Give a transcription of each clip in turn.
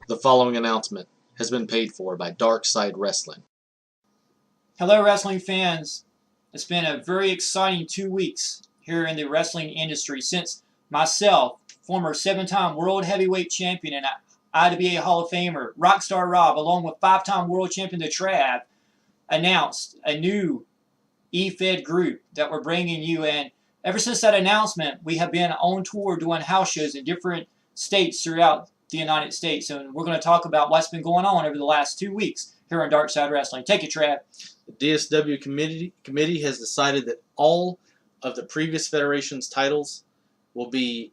The following announcement has been paid for by Dark Side Wrestling. Hello, wrestling fans. It's been a very exciting 2 weeks here in the wrestling industry since myself, former 7-time World Heavyweight Champion and IWA Hall of Famer, Rockstar Rob, along with 5-time World Champion the Trav, announced a new E-Fed group that we're bringing you in. Ever since that announcement, we have been on tour doing house shows in different states throughout the United States, and we're going to talk about what's been going on over the last 2 weeks here on Dark Side Wrestling. Take it, Trav. The DSW committee has decided that all of the previous federation's titles will be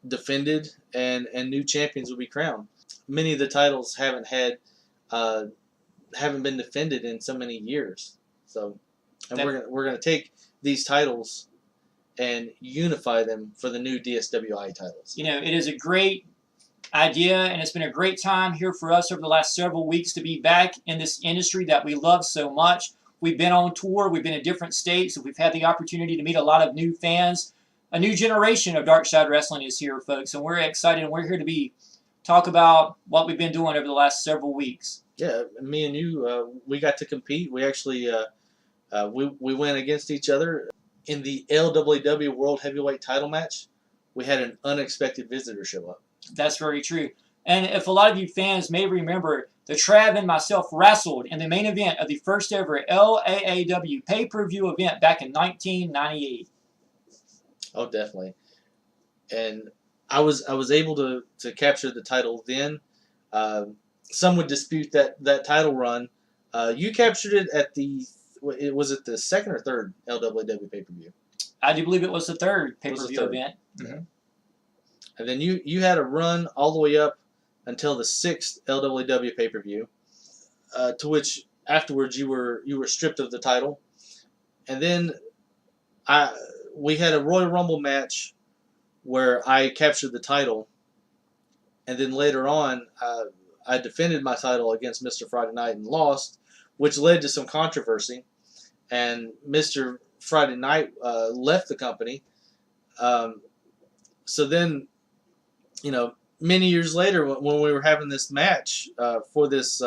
defended and new champions will be crowned. Many of the titles haven't been defended in so many years. So, we're gonna take these titles and unify them for the new DSWI titles. You know, it is a great idea, and it's been a great time here for us over the last several weeks to be back in this industry that we love so much. We've been on tour, we've been in different states, and we've had the opportunity to meet a lot of new fans. A new generation of Dark Side Wrestling is here, folks, and we're excited, and we're here to talk about what we've been doing over the last several weeks. Yeah, me and you, we got to compete. We actually we went against each other in the LWW World Heavyweight Title match. We had an unexpected visitor show up. That's very true. And if a lot of you fans may remember, the Trav and myself wrestled in the main event of the first ever LAAW pay-per-view event back in 1998. Oh, definitely. And I was able to capture the title then. Some would dispute that title run. You captured it at was it the second or third LWW pay-per-view? I do believe it was the third pay-per-view event. Mm-hmm. And then you had a run all the way up until the 6th LWW pay-per-view, to which afterwards you were stripped of the title. And then we had a Royal Rumble match where I captured the title, and then later on I defended my title against Mr. Friday Night and lost, which led to some controversy. And Mr. Friday Night left the company. So then, many years later, when we were having this match for this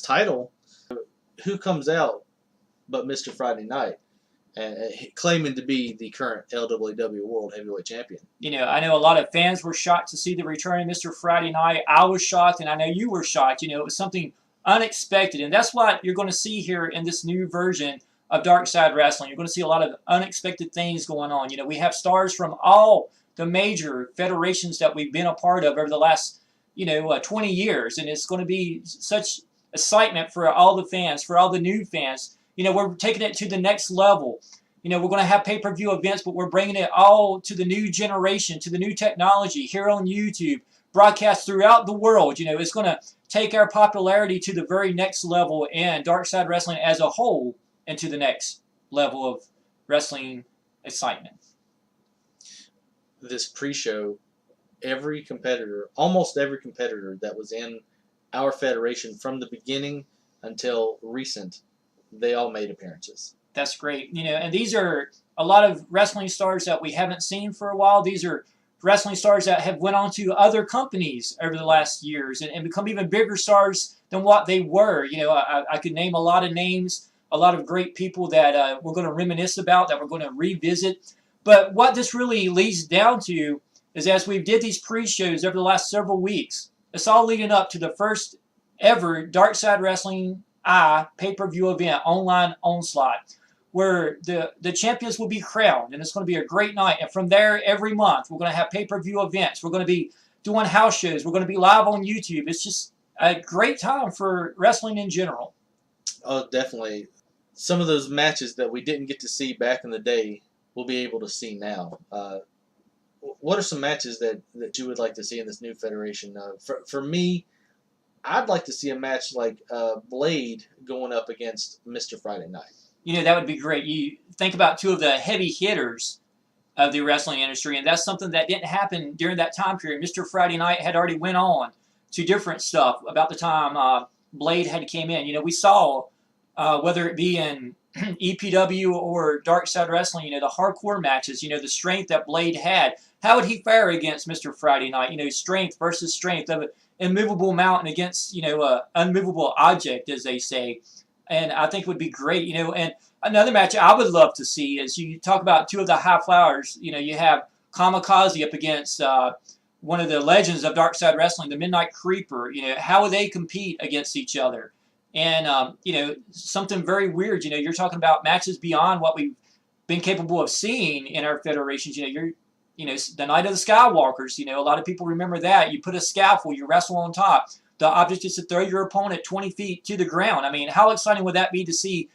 title, who comes out but Mr. Friday Night, and claiming to be the current LWW World Heavyweight Champion? I know a lot of fans were shocked to see the return of Mr. Friday Night. I was shocked, and I know you were shocked. It was something unexpected, and that's what you're going to see here in this new version of Dark Side Wrestling. You're going to see a lot of unexpected things going on. We have stars from all the major federations that we've been a part of over the last, 20 years. And it's going to be such excitement for all the fans, for all the new fans. We're taking it to the next level. We're going to have pay-per-view events, but we're bringing it all to the new generation, to the new technology here on YouTube, broadcast throughout the world. It's going to take our popularity to the very next level, and Dark Side Wrestling as a whole into the next level of wrestling excitement. This pre-show, almost every competitor that was in our federation from the beginning until recent, they all made appearances. That's great. And these are a lot of wrestling stars that we haven't seen for a while. These are wrestling stars that have went on to other companies over the last years and become even bigger stars than what they were. I could name a lot of names, a lot of great people that we're going to reminisce about, that we're going to revisit. But what this really leads down to is, as we did these pre-shows over the last several weeks, it's all leading up to the first ever Dark Side Wrestling pay-per-view event, online Onslaught, where the champions will be crowned, and it's going to be a great night. And from there, every month, we're going to have pay-per-view events. We're going to be doing house shows. We're going to be live on YouTube. It's just a great time for wrestling in general. Oh, definitely. Some of those matches that we didn't get to see back in the day, we'll be able to see now. What are some matches that you would like to see in this new federation? For me, I'd like to see a match like Blade going up against Mr. Friday Night. That would be great. You think about two of the heavy hitters of the wrestling industry, and that's something that didn't happen during that time period. Mr. Friday Night had already went on to different stuff about the time Blade had came in. We saw, whether it be in EPW or Dark Side Wrestling, the hardcore matches, the strength that Blade had. How would he fare against Mr. Friday Night? Strength versus strength. immovable mountain against, unmovable object, as they say. And I think would be great, And another match I would love to see is you talk about two of the high flyers. You have Kamikaze up against one of the legends of Dark Side Wrestling, the Midnight Creeper. How would they compete against each other? And, something very weird. You're talking about matches beyond what we've been capable of seeing in our federations. The Night of the Skywalkers. A lot of people remember that. You put a scaffold, you wrestle on top. The object is to throw your opponent 20 feet to the ground. I mean, how exciting would that be to see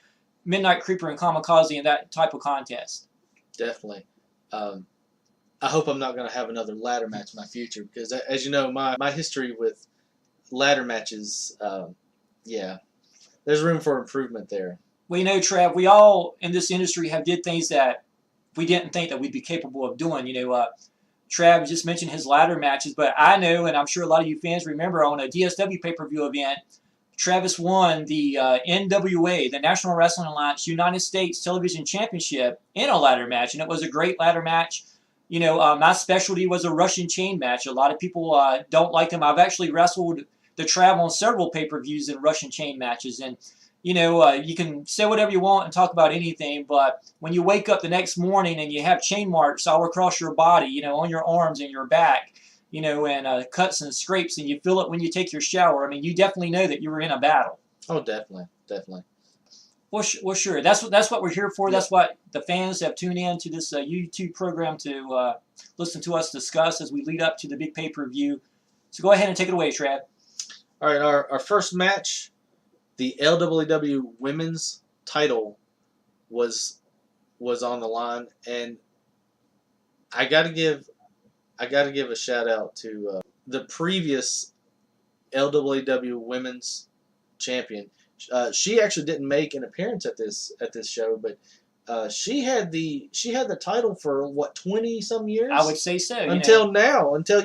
Midnight Creeper and Kamikaze in that type of contest? Definitely. I hope I'm not going to have another ladder match in my future because, as you know, my history with ladder matches, there's room for improvement there. Well, Trav, we all in this industry have did things that we didn't think that we'd be capable of doing. Trav just mentioned his ladder matches, but I know, and I'm sure a lot of you fans remember, on a DSW pay-per-view event, Travis won the NWA, the National Wrestling Alliance United States Television Championship, in a ladder match, and it was a great ladder match. My specialty was a Russian chain match. A lot of people don't like them. I've actually wrestled the Trav on several pay-per-views in Russian chain matches, and you can say whatever you want and talk about anything, but when you wake up the next morning and you have chain marks all across your body, on your arms and your back, and cuts and scrapes, and you feel it when you take your shower, I mean, you definitely know that you were in a battle. Oh, definitely. Well, sure. That's what we're here for. Yep. That's what the fans have tuned in to this YouTube program to listen to us discuss as we lead up to the big pay-per-view. So go ahead and take it away, Trav. All right, our first match, the LWW Women's title was on the line, and I gotta give a shout out to the previous LWW Women's champion. She actually didn't make an appearance at this show, but she had the title for what, 20-some years? I would say so. Until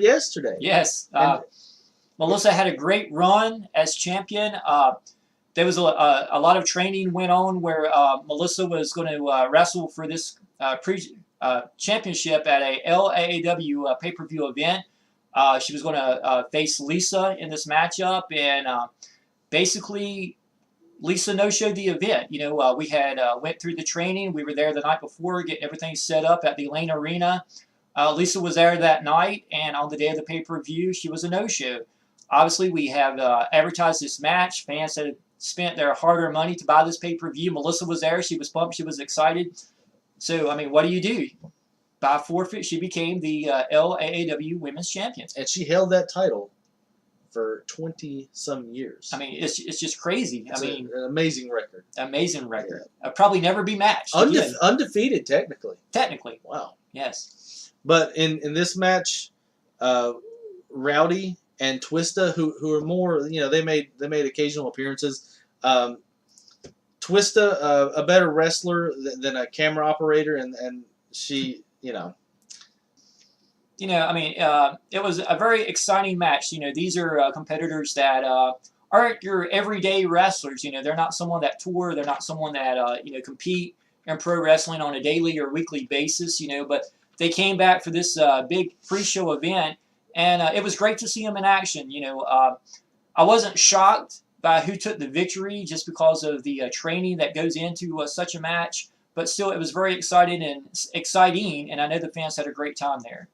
yesterday. Yes. Melissa had a great run as champion. There was a lot of training went on where Melissa was going to wrestle for this championship at a LAAW pay-per-view event. She was going to face Lisa in this matchup, and basically Lisa no-showed the event. We had went through the training. We were there the night before, getting everything set up at the Lane Arena. Lisa was there that night, and on the day of the pay-per-view, she was a no-show. Obviously, we have advertised this match. Fans had spent their hard-earned money to buy this pay-per-view. Melissa was there. She was pumped. She was excited. So, I mean, what do? By forfeit, she became the LAAW Women's Champion. And she held that title for 20-some years. I mean, it's just crazy. It's an amazing record. Amazing record. Yeah. Probably never be matched. Undefeated, technically. Technically. Wow. Yes. But in this match, Rowdy and Twista, who are more, they made occasional appearances. Twista, a better wrestler than a camera operator, and she, it was a very exciting match. These are competitors that aren't your everyday wrestlers. They're not someone that tour. They're not someone that, compete in pro wrestling on a daily or weekly basis, but they came back for this big pre-show event, and it was great to see them in action. I wasn't shocked by who took the victory just because of the training that goes into such a match, but still it was very exciting, and I know the fans had a great time there.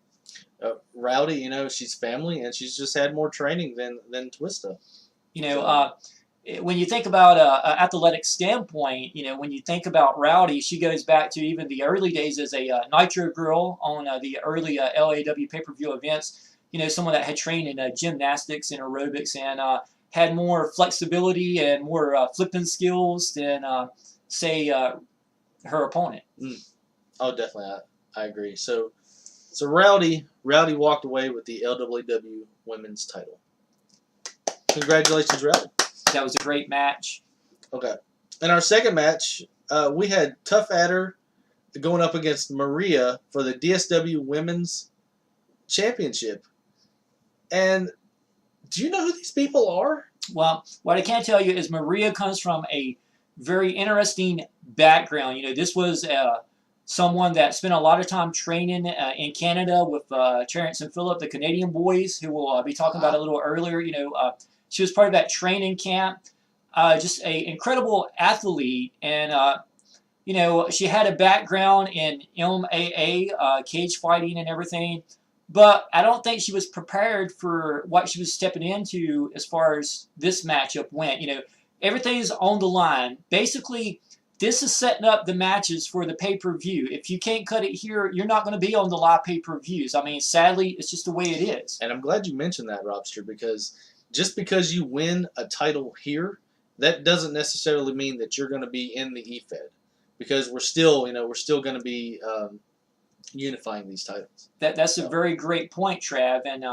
Rowdy, she's family, and she's just had more training than Twista. When you think about an athletic standpoint, when you think about Rowdy, she goes back to even the early days as a Nitro girl on the early LAW pay-per-view events. Someone that had trained in gymnastics and aerobics and had more flexibility and more flipping skills than, say, her opponent. Oh, definitely. I agree. So Rowdy walked away with the LWW Women's title. Congratulations, Rowdy. That was a great match. Okay. In our second match, we had Tough Adder going up against Maria for the DSW Women's Championship. And do you know who these people are? Well, what I can tell you is Maria comes from a very interesting background. This was someone that spent a lot of time training in Canada with Terrence and Phillip, the Canadian boys, who we'll be talking about a little earlier. She was part of that training camp. Just an incredible athlete, and she had a background in MMA, cage fighting and everything, but I don't think she was prepared for what she was stepping into as far as this matchup went. Everything's on the line. Basically, this is setting up the matches for the pay-per-view. If you can't cut it here, you're not going to be on the live pay-per-views. I mean, sadly, it's just the way it is. And I'm glad you mentioned that, Robster, because just because you win a title here, that doesn't necessarily mean that you're going to be in the EFED, because we're still going to be unifying these titles. That's a very great point, Trav. And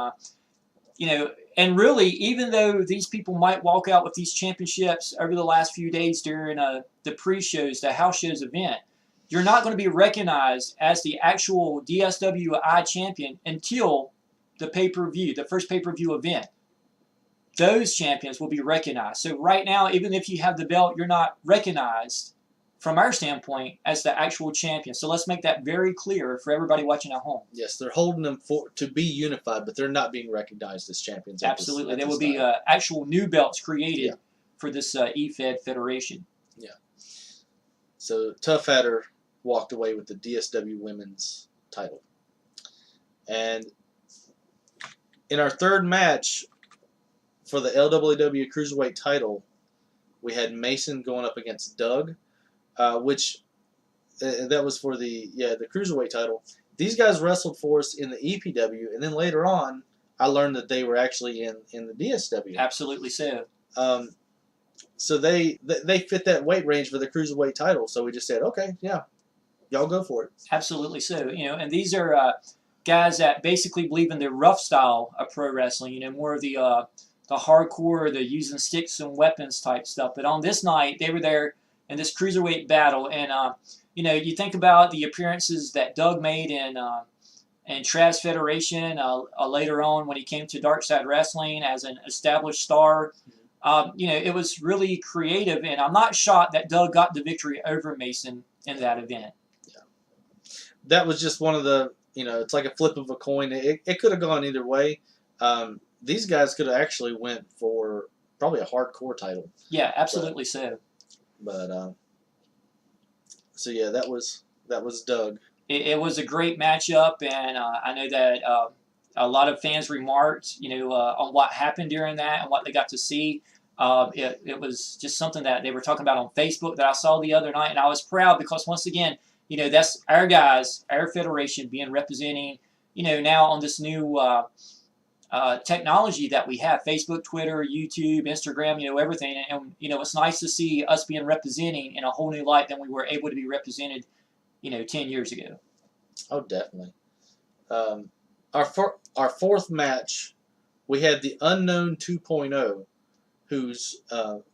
and really, even though these people might walk out with these championships over the last few days during the pre-shows, the house shows event, you're not going to be recognized as the actual DSWI champion until the pay-per-view, the first pay-per-view event. Those champions will be recognized. So right now, even if you have the belt, you're not recognized from our standpoint as the actual champion. So let's make that very clear for everybody watching at home. Yes, they're holding them to be unified, but they're not being recognized as champions. Absolutely. There will be actual new belts created for this EFED Federation. Yeah. So Tough Adder walked away with the DSW Women's title. And in our third match for the LWW Cruiserweight title, we had Mason going up against Doug, which that was for the Cruiserweight title. These guys wrestled for us in the EPW, and then later on, I learned that they were actually in the DSW. Absolutely so. So they fit that weight range for the Cruiserweight title. So we just said, okay, yeah, y'all go for it. Absolutely so. And these are guys that basically believe in the rough style of pro wrestling. More of the hardcore, the using sticks and weapons type stuff. But on this night, they were there in this cruiserweight battle, and you think about the appearances that Doug made in Trav's Federation later on when he came to Dark Side Wrestling as an established star. It was really creative, and I'm not shocked that Doug got the victory over Mason in that event. Yeah, that was just one of the it's like a flip of a coin. It could have gone either way. These guys could have actually went for probably a hardcore title. Yeah, absolutely so. But so yeah, that was Doug. It was a great matchup, and I know that a lot of fans remarked, on what happened during that and what they got to see. It was just something that they were talking about on Facebook that I saw the other night, and I was proud because once again, that's our guys, our federation being representing, now on this new technology that we have, Facebook, Twitter, YouTube, Instagram, everything. And it's nice to see us being representing in a whole new light than we were able to be represented, 10 years ago. Oh, definitely. Our fourth match, we had the Unknown 2.0, who's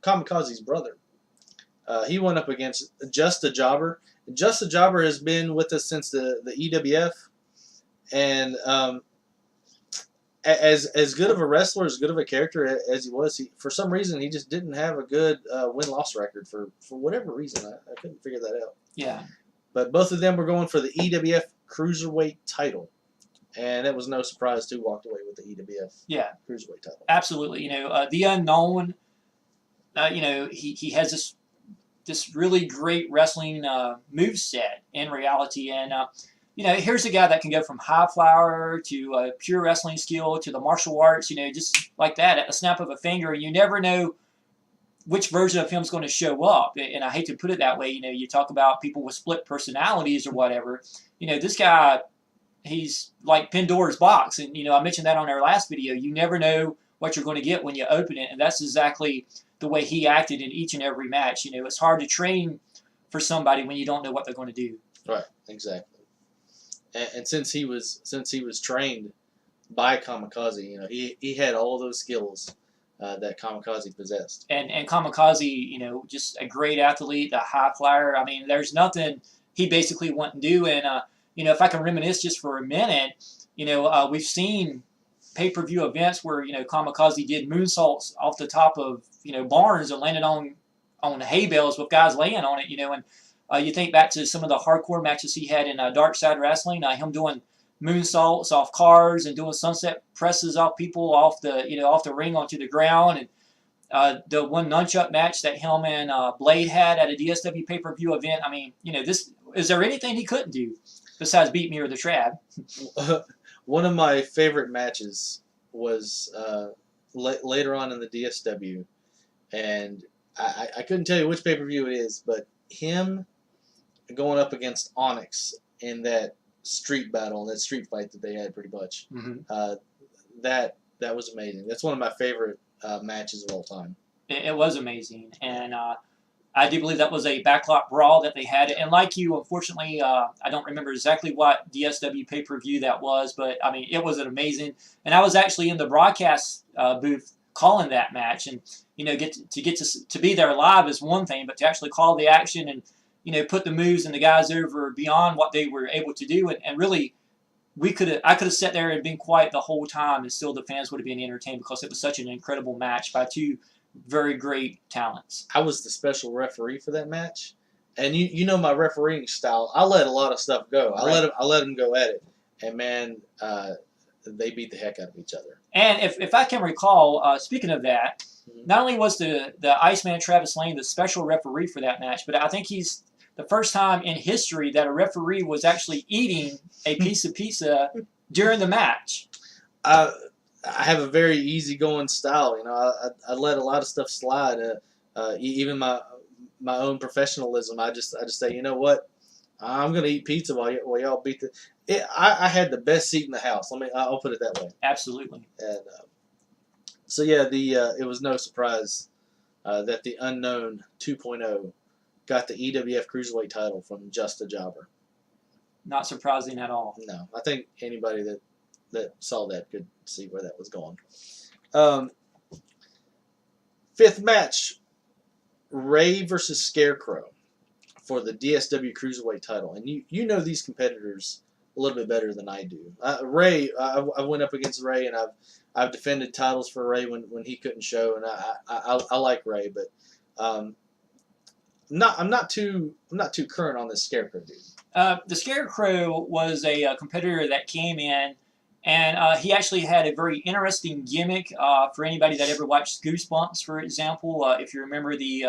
Kamikaze's brother. He went up against Just a Jobber. Just a Jobber has been with us since the EWF, and as good of a wrestler, as good of a character as he was, for some reason he just didn't have a good win-loss record for whatever reason. I couldn't figure that out. Yeah. But both of them were going for the EWF Cruiserweight title, and it was no surprise who walked away with the EWF Cruiserweight title. Absolutely. The Unknown, he has this really great wrestling moveset in reality, and here's a guy that can go from high flyer to pure wrestling skill to the martial arts, just like that at the snap of a finger. You never know which version of him is going to show up. And I hate to put it that way. You talk about people with split personalities or whatever. This guy, he's like Pandora's box. And, I mentioned that on our last video. You never know what you're going to get when you open it. And that's exactly the way he acted in each and every match. It's hard to train for somebody when you don't know what they're going to do. Right, exactly. And since he was trained by Kamikaze, he had all those skills that Kamikaze possessed. And Kamikaze, just a great athlete, a high flyer. I mean, there's nothing he basically wouldn't do. And if I can reminisce just for a minute, we've seen pay-per-view events where Kamikaze did moonsaults off the top of barns and landed on hay bales with guys laying on it. And You think back to some of the hardcore matches he had in Dark Side Wrestling, him doing moonsaults off cars and doing sunset presses off people off the ring onto the ground, and the one nunchuck match that him and Blade had at a DSW pay-per-view event. I mean, is there anything he couldn't do besides beat me or the Trab? One of my favorite matches was later on in the DSW, and I couldn't tell you which pay-per-view it is, but him going up against Onyx in that street battle, that street fight that they had pretty much. Mm-hmm. That was amazing. That's one of my favorite matches of all time. It was amazing, and I do believe that was a backlot brawl that they had. And like you, unfortunately, I don't remember exactly what DSW pay-per-view that was, but I mean, it was an amazing. And I was actually in the broadcast booth calling that match, and get to be there live is one thing, but to actually call the action and put the moves and the guys over beyond what they were able to do, and really, I could have sat there and been quiet the whole time, and still the fans would have been entertained because it was such an incredible match by two very great talents. I was the special referee for that match, and you know my refereeing style. I let a lot of stuff go. Right. I let them go at it, and man, they beat the heck out of each other. And if I can recall, speaking of that, not only was the Iceman Travis Lane the special referee for that match, but I think he's the first time in history that a referee was actually eating a piece of pizza during the match. I have a very easygoing style. I let a lot of stuff slide. Even my own professionalism. I just say, you know what, I'm gonna eat pizza while y'all beat the. I had the best seat in the house. I'll put it that way. Absolutely. And so yeah, it was no surprise that the Unknown 2.0 got the EWF Cruiserweight title from Just a Jobber. Not surprising at all. No, I think anybody that saw that could see where that was going. Fifth match, Ray versus Scarecrow for the DSW Cruiserweight title. And you know these competitors a little bit better than I do. Ray, I went up against Ray, and I've defended titles for Ray when he couldn't show, and I like Ray, but I'm not too current on this Scarecrow dude. The Scarecrow was a competitor that came in, and he actually had a very interesting gimmick for anybody that ever watched Goosebumps, for example. If you remember the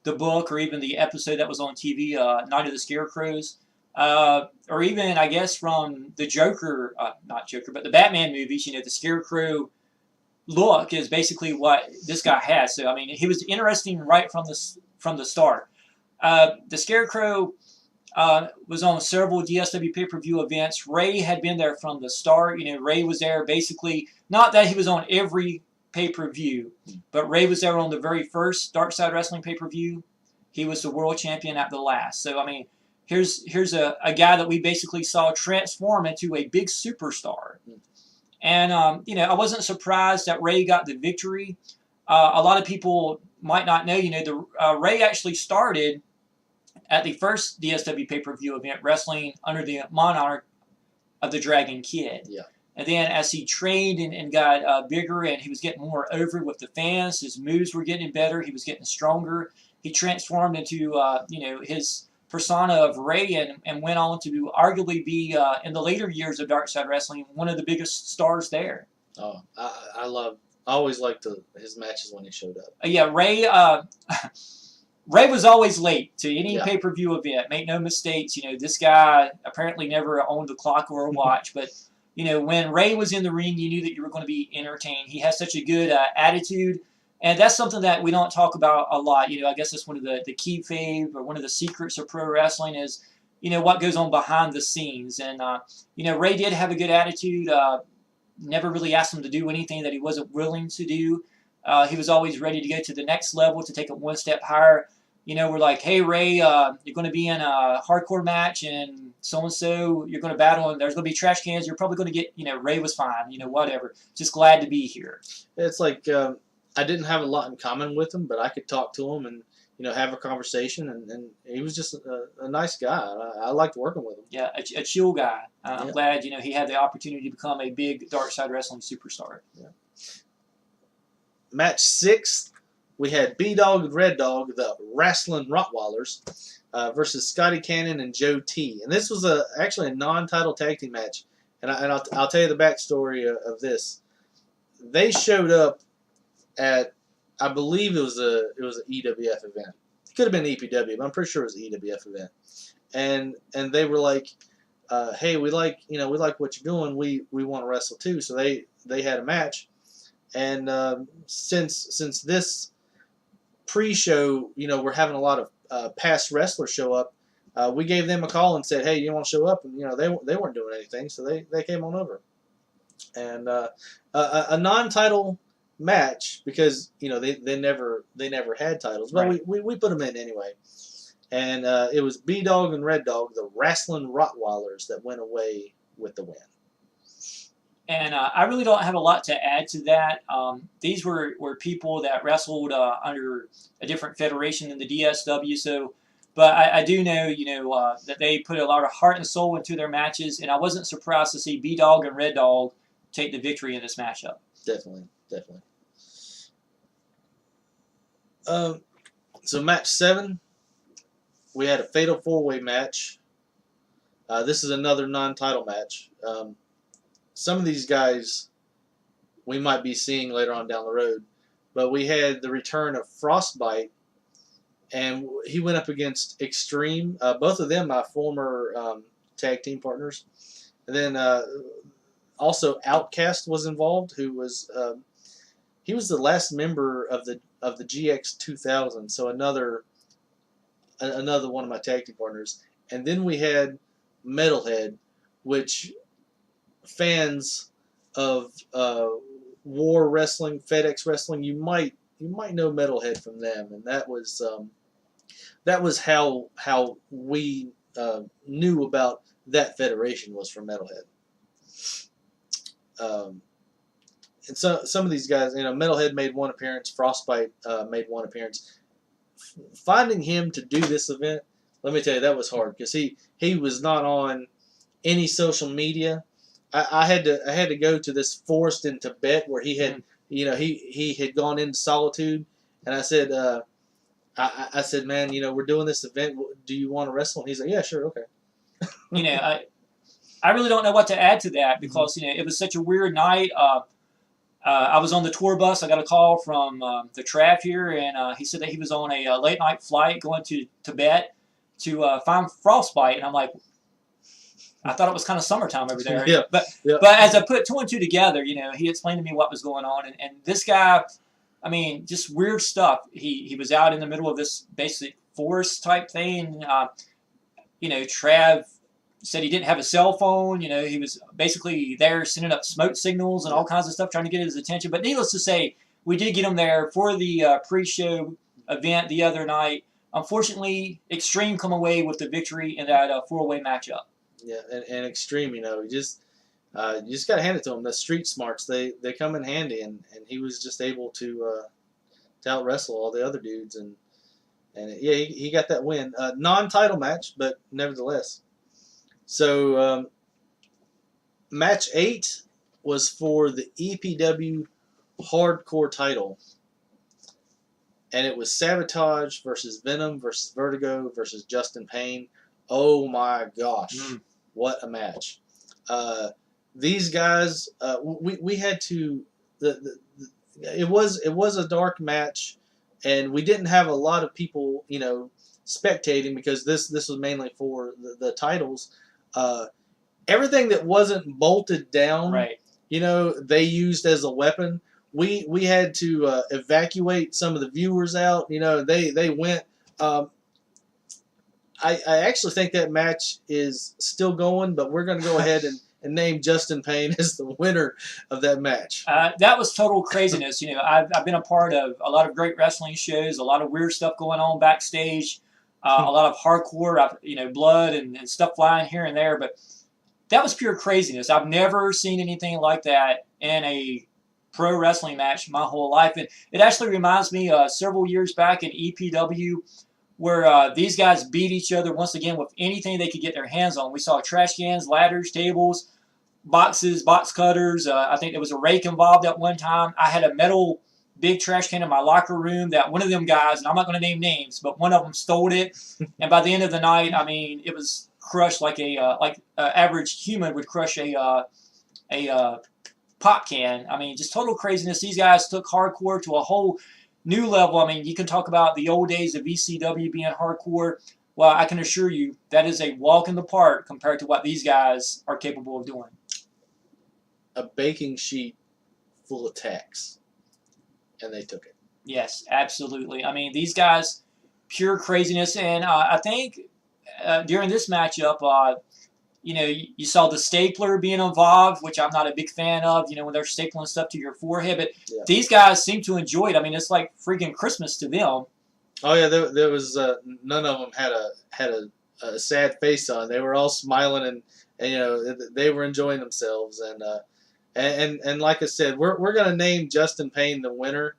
book or even the episode that was on TV, Night of the Scarecrows, or even, I guess, from the Joker, not Joker, but the Batman movies, the Scarecrow look is basically what this guy has. So, I mean, he was interesting right from the start. The Scarecrow was on several DSW pay-per-view events. Ray had been there from the start. Ray was there basically, not that he was on every pay-per-view, but Ray was there on the very first Dark Side Wrestling pay-per-view. He was the world champion at the last. So, I mean, here's a guy that we basically saw transform into a big superstar. And, I wasn't surprised that Ray got the victory. A lot of people might not know, Ray actually started at the first DSW pay-per-view event wrestling under the monarch of the Dragon Kid. Yeah. And then as he trained and got bigger and he was getting more over with the fans, his moves were getting better, he was getting stronger. He transformed into, his persona of Ray and went on to arguably be, in the later years of Dark Side Wrestling, one of the biggest stars there. Oh, I always liked his matches when he showed up. Yeah, Ray was always late to any pay-per-view event. Make no mistakes. This guy apparently never owned a clock or a watch. But, when Ray was in the ring, you knew that you were going to be entertained. He has such a good attitude. And that's something that we don't talk about a lot. I guess that's one of the keyfave or one of the secrets of pro wrestling is, what goes on behind the scenes. And, Ray did have a good attitude. Never really asked him to do anything that he wasn't willing to do. He was always ready to go to the next level, to take it one step higher. We're like, hey, Ray, you're going to be in a hardcore match, and so-and-so you're going to battle, and there's going to be trash cans. You're probably going to get, Ray was fine, whatever. Just glad to be here. It's like I didn't have a lot in common with him, but I could talk to him and, have a conversation, and he was just a nice guy. I liked working with him. Yeah, a chill guy. I'm glad, he had the opportunity to become a big Dark Side Wrestling superstar. Yeah. Match 6, we had B-Dog and Red Dog, the Wrestling Rottweilers, versus Scotty Cannon and Joe T. And this was actually a non-title tag team match. And I'll tell you the backstory of this. They showed up at, I believe it was an EWF event. It could have been EPW, but I'm pretty sure it was an EWF event. And they were like, hey, we like what you're doing. We want to wrestle too. So they had a match. And since this pre-show, we're having a lot of past wrestlers show up, we gave them a call and said, hey, you want to show up? And they weren't doing anything, so they came on over. And a non-title match, because they never had titles, but Right. we put them in anyway. And it was B-Dog and Red Dog, the Wrestling Rottweilers, that went away with the win. And I really don't have a lot to add to that. These were people that wrestled under a different federation than the DSW. So, but I do know, that they put a lot of heart and soul into their matches, and I wasn't surprised to see B-Dog and Red Dog take the victory in this matchup. Definitely. So match 7, we had a fatal 4-way match. This is another non-title match. Some of these guys we might be seeing later on down the road, but we had the return of Frostbite, and he went up against Extreme. Both of them my former tag team partners. And then also Outcast was involved, who was he was the last member of the GX 2000, so another one of my tag team partners. And then we had Metalhead, which fans of War Wrestling, FedEx Wrestling, you might know Metalhead from them, and that was how we knew about that federation, was from Metalhead. And so some of these guys, Metalhead made one appearance, Frostbite made one appearance. Finding him to do this event, let me tell you, that was hard, because he was not on any social media. I had to go to this forest in Tibet where he had he had gone into solitude, and I said I said, man, we're doing this event. Do you want to wrestle? And he's like, yeah, sure, okay. I really don't know what to add to that, because it was such a weird night. I was on the tour bus. I got a call from the Trav here, and he said that he was on a late night flight going to Tibet to find Frostbite, and I'm like, I thought it was kind of summertime over there. Yeah. But as I put 2 and 2 together, he explained to me what was going on, and this guy, I mean, just weird stuff. He was out in the middle of this basic forest type thing. Trav said he didn't have a cell phone. He was basically there sending up smoke signals and all kinds of stuff, trying to get his attention. But needless to say, we did get him there for the pre-show event the other night. Unfortunately, Extreme come away with the victory in that 4-way matchup. Yeah, and Extreme, you just got to hand it to him. The street smarts, they come in handy, and he was just able to out wrestle all the other dudes, and yeah, he got that win. Non-title match, but nevertheless. So match 8 was for the EPW Hardcore title, and it was Sabotage versus Venom versus Vertigo versus Justin Payne. Oh my gosh, what a match! These guys, we had to. It was a dark match, and we didn't have a lot of people, spectating, because this was mainly for the titles. Everything that wasn't bolted down, right? They used as a weapon. We had to evacuate some of the viewers out. They went. I actually think that match is still going, but we're going to go ahead and name Justin Payne as the winner of that match. That was total craziness. I've been a part of a lot of great wrestling shows, a lot of weird stuff going on backstage, a lot of hardcore, blood and stuff flying here and there. But that was pure craziness. I've never seen anything like that in a pro wrestling match my whole life. And it actually reminds me several years back in EPW, where these guys beat each other once again with anything they could get their hands on. We saw trash cans, ladders, tables, boxes, box cutters. I think there was a rake involved at one time. I had a metal big trash can in my locker room that one of them guys, and I'm not going to name names, but one of them stole it. And by the end of the night, I mean, it was crushed like average human would crush a pop can. I mean, just total craziness. These guys took hardcore to a whole new level. I mean, you can talk about the old days of ECW being hardcore. Well, I can assure you that is a walk in the park compared to what these guys are capable of doing. A baking sheet full of tacks, and they took it. Yes, absolutely. I mean, these guys, pure craziness. And I think during this matchup, you saw the stapler being involved, which I'm not a big fan of, when they're stapling stuff to your forehead. But yeah, these guys seem to enjoy it. I mean, it's like freaking Christmas to them. Oh, yeah, there was none of them had a sad face on. They were all smiling, and they were enjoying themselves. And like I said, we're going to name Justin Payne the winner,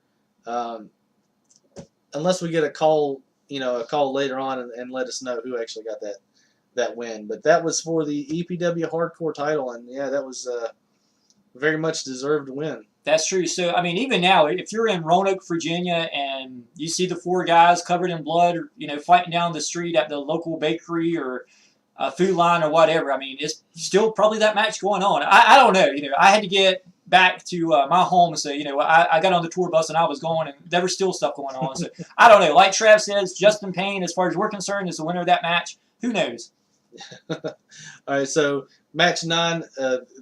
unless we get a call later on and let us know who actually got that win. But that was for the EPW Hardcore title, and yeah, that was a very much deserved win. That's true. So, I mean, even now, if you're in Roanoke, Virginia, and you see the four guys covered in blood, fighting down the street at the local bakery or Food Line or whatever, I mean, it's still probably that match going on. I don't know. I had to get back to my home and say, I got on the tour bus and I was going, and there was still stuff going on. So, I don't know. Like Trav says, Justin Payne, as far as we're concerned, is the winner of that match. Who knows? All right, so match 9,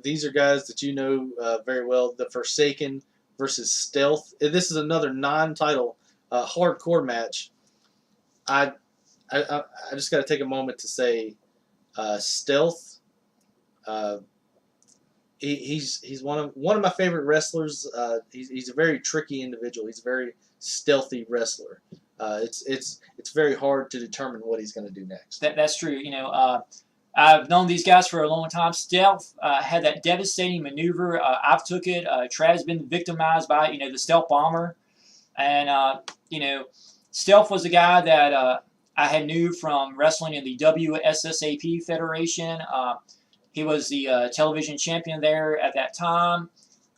these are guys that you know very well. The Forsaken versus Stealth. This is another non-title hardcore match. I just got to take a moment to say, Stealth. He's one of my favorite wrestlers. He's a very tricky individual. He's a very stealthy wrestler. It's very hard to determine what he's going to do next. That's true. I've known these guys for a long time. Stealth had that devastating maneuver. I've took it. Trav's been victimized by the Stealth Bomber, and Stealth was a guy that I had knew from wrestling in the WSSAP Federation. He was the television champion there at that time.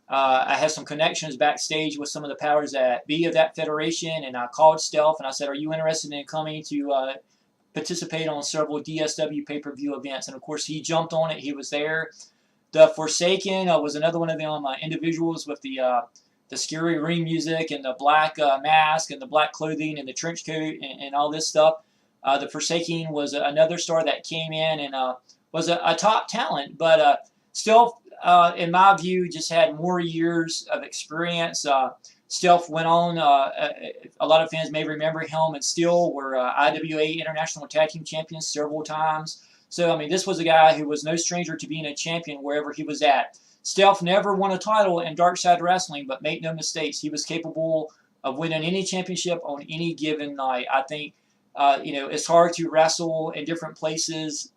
I had some connections backstage with some of the powers that be of that federation, and I called Stealth and I said, "Are you interested in coming to participate on several DSW pay-per-view events?" And of course, he jumped on it. He was there. The Forsaken was another one of them individuals with the scary ring music and the black mask and the black clothing and the trench coat and all this stuff. The Forsaken was another star that came in and was a top talent, but Stealth, in my view, just had more years of experience. Stealth went on, a lot of fans may remember him, and still were IWA International Tag Team Champions several times. So, I mean, this was a guy who was no stranger to being a champion wherever he was at. Stealth never won a title in Dark Side Wrestling, but make no mistakes, he was capable of winning any championship on any given night. I think, it's hard to wrestle in different places,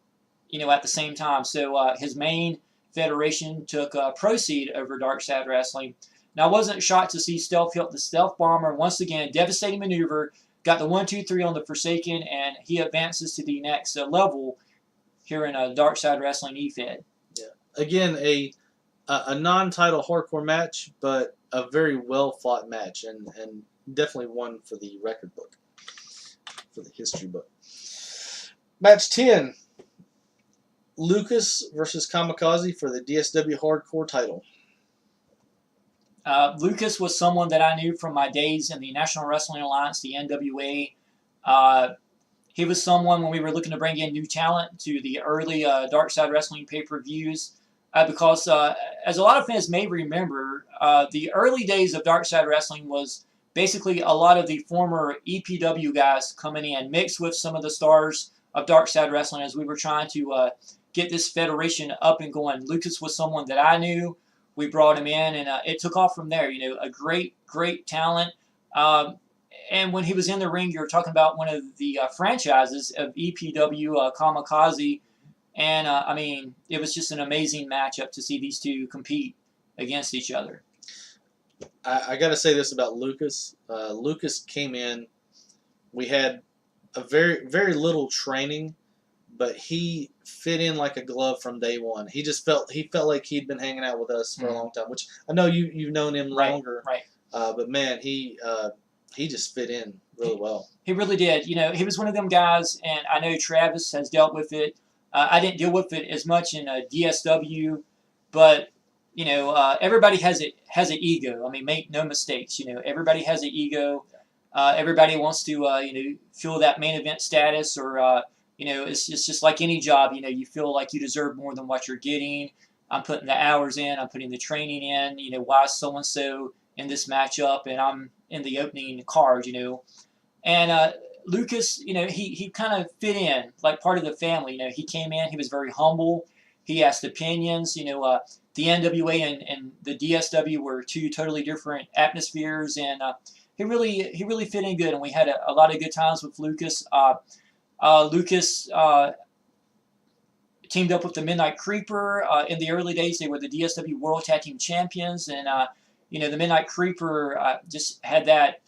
at the same time. So his main federation took proceed over Dark Side Wrestling. Now, I wasn't shocked to see Stealth hit the Stealth Bomber. Once again, devastating maneuver. Got the 1-2-3 on the Forsaken, and he advances to the next level here in Dark Side Wrestling EFED. Yeah. Again, a non-title hardcore match, but a very well-fought match, and definitely one for the record book, for the history book. Match 10. Lucas versus Kamikaze for the DSW Hardcore title. Lucas was someone that I knew from my days in the National Wrestling Alliance, the NWA. He was someone when we were looking to bring in new talent to the early Dark Side Wrestling pay-per-views. Because, as a lot of fans may remember, the early days of Dark Side Wrestling was basically a lot of the former EPW guys coming in, mixed with some of the stars of Dark Side Wrestling as we were trying to get this federation up and going. Lucas was someone that I knew. We brought him in, and it took off from there. A great, great talent. And when he was in the ring, you were talking about one of the franchises of EPW, Kamikaze. And, I mean, it was just an amazing matchup to see these two compete against each other. I got to say this about Lucas. Lucas came in. We had a very, very little training, but he fit in like a glove from day one. He felt like he'd been hanging out with us for a long time, which I know you've known him longer. Right. But man, he just fit in really well. He really did. You know, he was one of them guys, and I know Travis has dealt with it. I didn't deal with it as much in DSW, but you know, everybody has an ego. I mean, make no mistakes. You know, everybody has an ego. Everybody wants to feel that main event status, or it's just like any job. You know, you feel like you deserve more than what you're getting. I'm putting the hours in. I'm putting the training in. You know, why is so and so in this matchup, and I'm in the opening card. You know. And Lucas, you know, he kind of fit in like part of the family. You know, he came in, he was very humble. He asked opinions. You know, the NWA and the DSW were two totally different atmospheres, and he really fit in good. And we had a lot of good times with Lucas. Lucas teamed up with the Midnight Creeper in the early days. They were the DSW World Tag Team Champions, and the Midnight Creeper just had that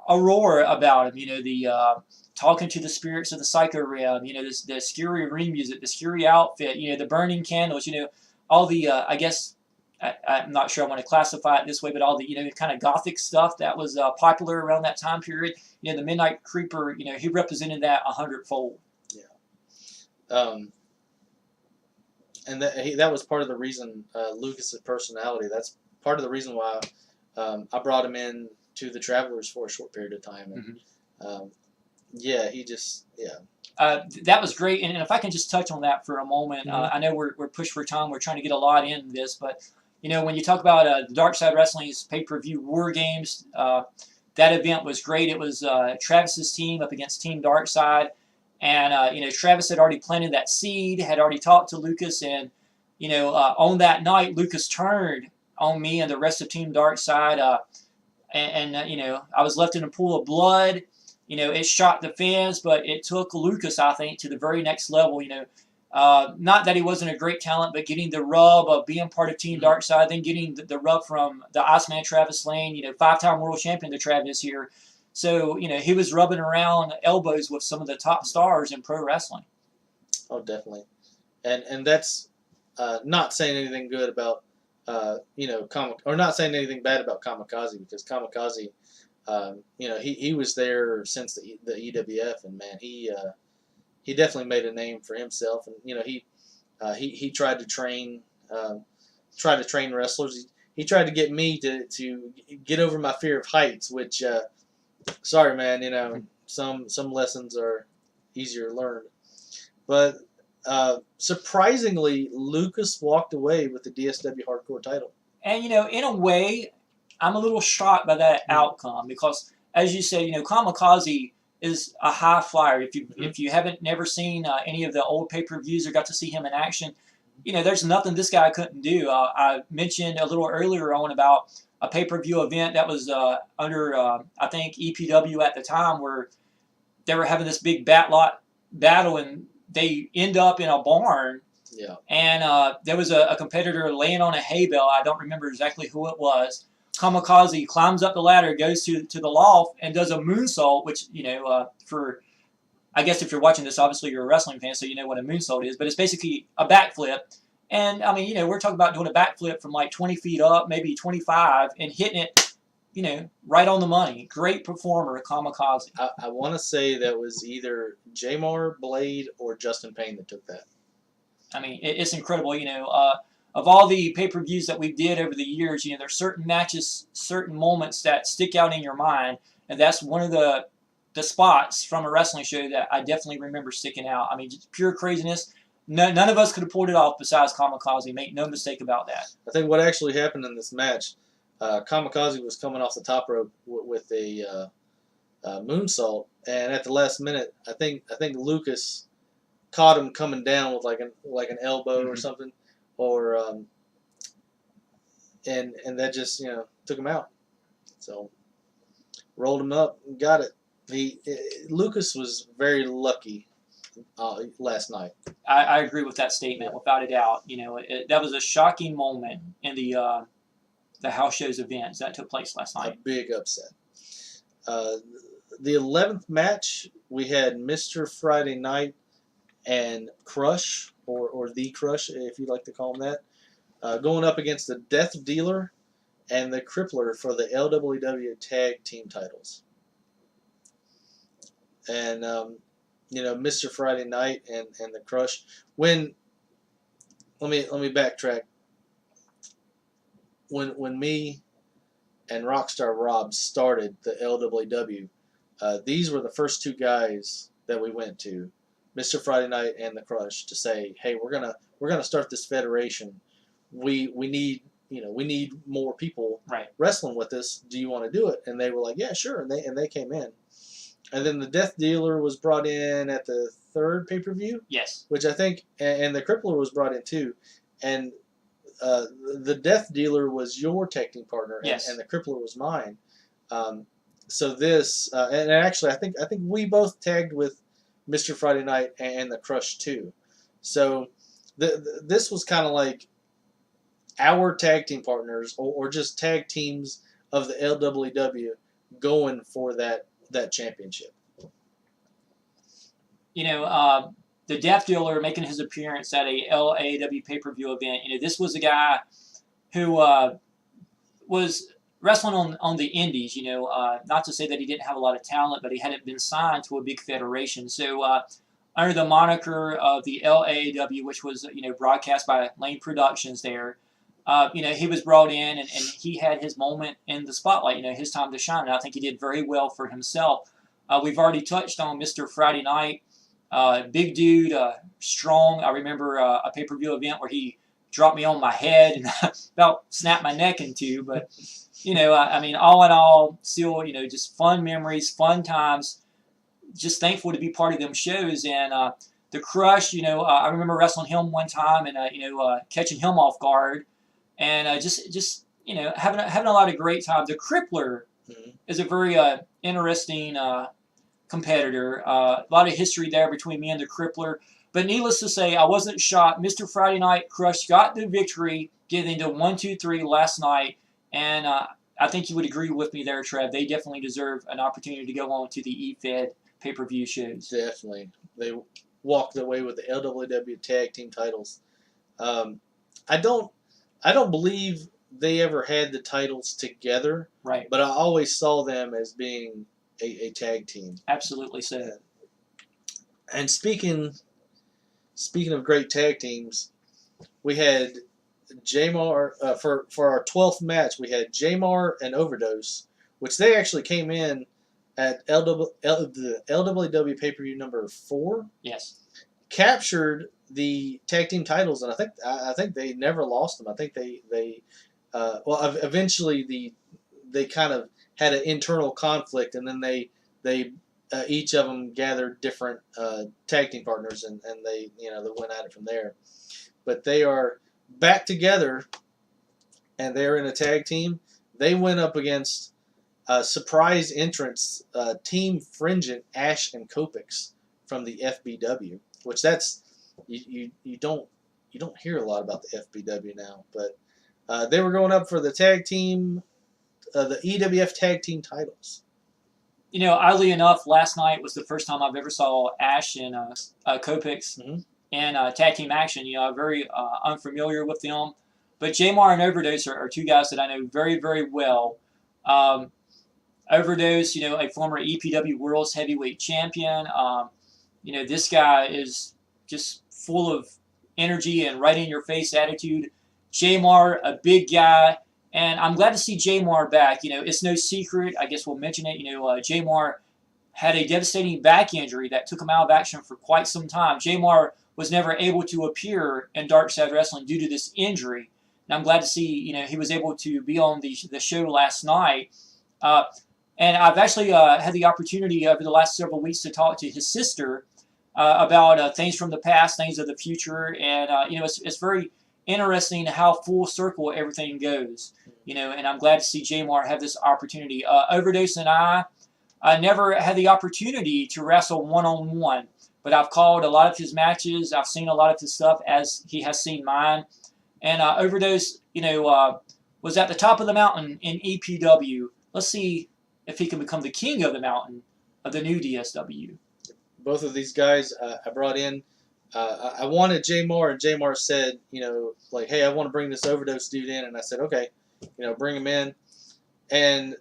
aurora about him, you know, the talking to the spirits of the psycho realm, you know, the scary ring music, the scary outfit, you know, the burning candles, you know, all the I guess I'm not sure I want to classify it this way, but all the kind of gothic stuff that was popular around that time period. You know, the Midnight Creeper, you know, he represented that 100-fold. Yeah. And that was part of the reason, Lucas's personality. That's part of the reason why I brought him in to the Travelers for a short period of time. And that was great. And if I can just touch on that for a moment, I know we're pushed for time. We're trying to get a lot in this, but you know, when you talk about Dark Side Wrestling's pay-per-view War Games, that event was great. It was Travis's team up against Team Dark Side, and Travis had already planted that seed, had already talked to Lucas, and on that night, Lucas turned on me and the rest of Team Dark Side. I was left in a pool of blood. You know, it shocked the fans, but it took Lucas, I think, to the very next level. You know, not that he wasn't a great talent, but getting the rub of being part of Team Dark Side, then getting the rub from the Iceman Travis Lane, you know, 5-time world champion to Travis here. So, you know, he was rubbing around elbows with some of the top stars in pro wrestling. Oh, definitely. And that's not saying anything good about not saying anything bad about Kamikaze, because Kamikaze, he was there since the EWF, and man, he definitely made a name for himself, and he tried to train wrestlers. He tried to get me to get over my fear of heights, which sorry man, some lessons are easier learned, but surprisingly, Lucas walked away with the DSW Hardcore title. And, in a way, I'm a little shocked by that outcome because, as you said, Kamikaze is a high flyer. If you haven't never seen any of the old pay-per-views or got to see him in action, there's nothing this guy couldn't do. I mentioned a little earlier on about a pay-per-view event that was under, I think, EPW at the time, where they were having this big battle, and they end up in a barn. Yeah. And there was a competitor laying on a hay bale. I don't remember exactly who it was. Kamikaze climbs up the ladder, goes to the loft, and does a moonsault, which, I guess if you're watching this, obviously you're a wrestling fan, so you know what a moonsault is. But it's basically a backflip. And, I mean, we're talking about doing a backflip from like 20 feet up, maybe 25, and hitting it, right on the money. Great performer, Kamikaze. I want to say that was either Jamar, Blade, or Justin Payne that took that. I mean, it's incredible. Of all the pay-per-views that we did over the years, there's certain matches, certain moments that stick out in your mind, and that's one of the spots from a wrestling show that I definitely remember sticking out. I mean, just pure craziness. None of us could have pulled it off besides Kamikaze. Make no mistake about that. I think what actually happened in this match, Kamikaze was coming off the top rope with a moonsault, and at the last minute, I think Lucas caught him coming down with like an elbow or something, or and that just took him out. So rolled him up and got it. Lucas was very lucky last night. I agree with that statement without a doubt. That was a shocking moment in the house shows events that took place last night. A big upset. The 11th match, we had Mr. Friday Night and Crush, or the Crush, if you'd like to call him that, going up against the Death Dealer and the Crippler for the LWW Tag Team titles. And Mr. Friday Night and the Crush. When let me backtrack. When me and Rockstar Rob started the LWW, these were the first two guys that we went to, Mr. Friday Night and the Crush, to say, hey, we're gonna start this federation. We need more people wrestling with us. Do you want to do it? And they were like, yeah, sure. And they came in. And then the Death Dealer was brought in at the third pay-per-view. Yes. Which I think, and the Crippler was brought in too. And the Death Dealer was your tag team partner, yes. and the Crippler was mine. So this, and actually, I think we both tagged with Mr. Friday Night and the Crush too. So this was kind of like our tag team partners, or just tag teams of the LWW going for that championship. The Death Dealer making his appearance at a LAW pay-per-view event. This was a guy who was wrestling on the indies. Not to say that he didn't have a lot of talent, but he hadn't been signed to a big federation. So under the moniker of the LAW, which was broadcast by Lane Productions there, he was brought in and he had his moment in the spotlight. His time to shine. And I think he did very well for himself. We've already touched on Mr. Friday Night. Big dude, strong. I remember a pay-per-view event where he dropped me on my head and about snapped my neck in two. But, all in all, still, just fun memories, fun times. Just thankful to be part of them shows. And the Crush, I remember wrestling him one time and, catching him off guard. And just having a lot of great time. The Crippler is a very interesting competitor. A lot of history there between me and the Crippler. But needless to say, I wasn't shocked. Mr. Friday Night Crush got the victory, getting to 1, 2, 3 last night. And I think you would agree with me there, Trev. They definitely deserve an opportunity to go on to the eFed pay-per-view shows. Definitely. They walked away with the LWW Tag Team titles. I don't believe they ever had the titles together. Right. But I always saw them as being a tag team. Absolutely so. And speaking of great tag teams, we had Jamar for our 12th match. We had Jamar and Overdose, which they actually came in at the LWW pay-per-view number 4. Yes. Captured the tag team titles, and I think they never lost them. I think they eventually they kind of had an internal conflict, and then they each of them gathered different tag team partners, and they went at it from there. But they are back together, and they're in a tag team. They went up against surprise entrants Team Fringent, Ash and Kopix from the FBW, which that's you don't hear a lot about the FBW now, but they were going up for the tag team, the EWF tag team titles. Oddly enough, last night was the first time I've ever saw Ash and Kopix in tag team action. I'm very unfamiliar with them, but Jamar and Overdose are two guys that I know very, very well. Overdose, a former EPW World's Heavyweight Champion. This guy is just full of energy and right-in-your-face attitude. Jamar, a big guy, and I'm glad to see Jamar back. It's no secret. I guess we'll mention it. Jamar had a devastating back injury that took him out of action for quite some time. Jamar was never able to appear in Dark Side Wrestling due to this injury. And I'm glad to see, he was able to be on the show last night. And I've actually had the opportunity over the last several weeks to talk to his sister about things from the past, things of the future. And, it's very interesting how full circle everything goes. And I'm glad to see Jamar have this opportunity. Overdose and I never had the opportunity to wrestle one-on-one, but I've called a lot of his matches. I've seen a lot of his stuff as he has seen mine. And Overdose, was at the top of the mountain in EPW. Let's see if he can become the king of the mountain of the new DSW. Both of these guys I brought in. I wanted Jamar, and Jamar said, hey, I want to bring this Overdose dude in. And I said, okay. bring them in, and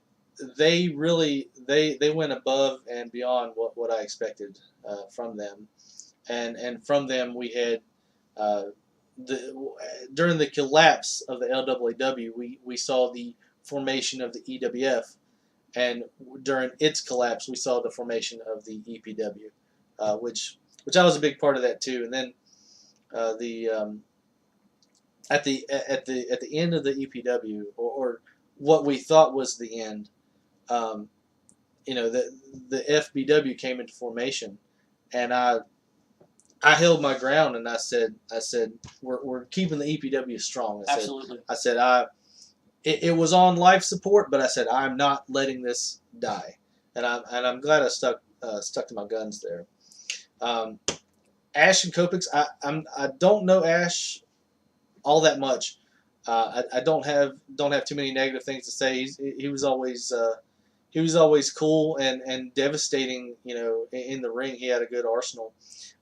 they really they went above and beyond what I expected from them, and from them we had the during the collapse of the LWW, we saw the formation of the EWF, and during its collapse, we saw the formation of the EPW, which I was a big part of that too. And then the at the end of the EPW, or what we thought was the end, the FBW came into formation, and I held my ground, and I said we're keeping the EPW strong. Absolutely. I said it was on life support, but I said I'm not letting this die, and I'm glad I stuck to my guns there. Ash and Kopix, I don't know Ash all that much. I don't have too many negative things to say. He was always cool and devastating. In the ring, he had a good arsenal.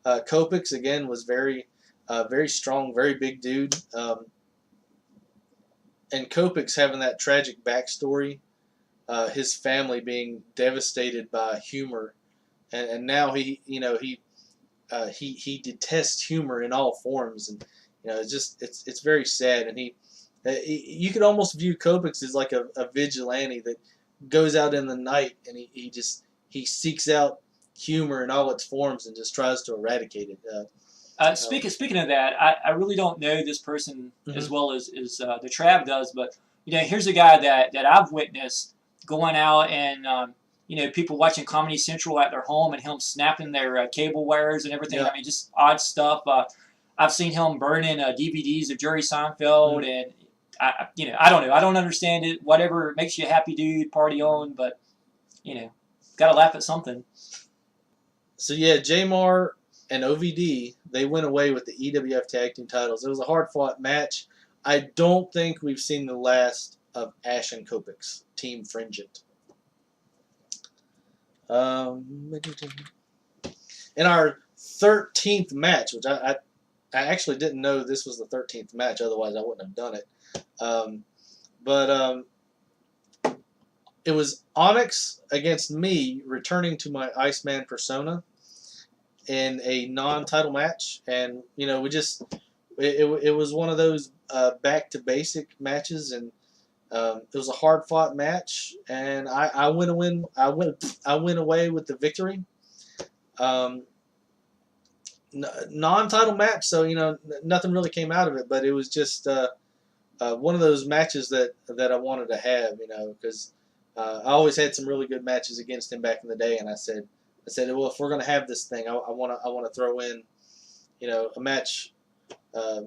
Kopix again was very strong, very big dude. And Kopix having that tragic backstory, his family being devastated by humor, and now he detests humor in all forms, and it's very sad. And you could almost view Kopix as like a vigilante that goes out in the night, and he seeks out humor in all its forms and just tries to eradicate it. Speaking of that, I really don't know this person as well as the Trav does, but here's a guy that I've witnessed going out and people watching Comedy Central at their home and him snapping their cable wires and everything. Yeah. I mean, just odd stuff. I've seen him burning DVDs of Jerry Seinfeld, and I don't know. I don't understand it. Whatever makes you happy, dude, party on. But gotta laugh at something. So yeah, Jamar and OVD, they went away with the EWF Tag Team titles. It was a hard-fought match. I don't think we've seen the last of Ash and Kopix, Team Fringent. In our 13th match, which I actually didn't know this was the 13th match, otherwise I wouldn't have done it. But it was Onyx against me, returning to my Iceman persona in a non-title match, and we just it was one of those back to basic matches, and it was a hard-fought match, and I went away with the victory. Non-title match, so nothing really came out of it, but it was just one of those matches that I wanted to have, because I always had some really good matches against him back in the day, and I said, well, if we're going to have this thing, I want to throw in, a match. I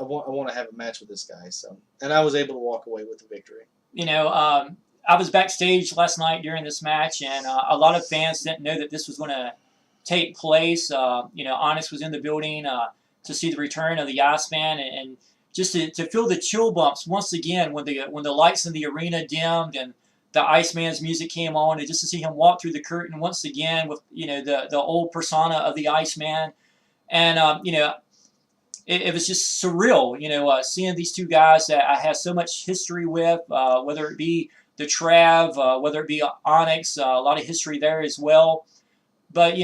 want to have a match with this guy. So, and I was able to walk away with the victory. I was backstage last night during this match, and a lot of fans didn't know that this was going to take place. Onyx was in the building to see the return of the Iceman, and just to feel the chill bumps once again when the lights in the arena dimmed and the Iceman's music came on, and just to see him walk through the curtain once again with the old persona of the Iceman, and it was just surreal, seeing these two guys that I have so much history with, whether it be the Trav, whether it be Onyx, a lot of history there as well. But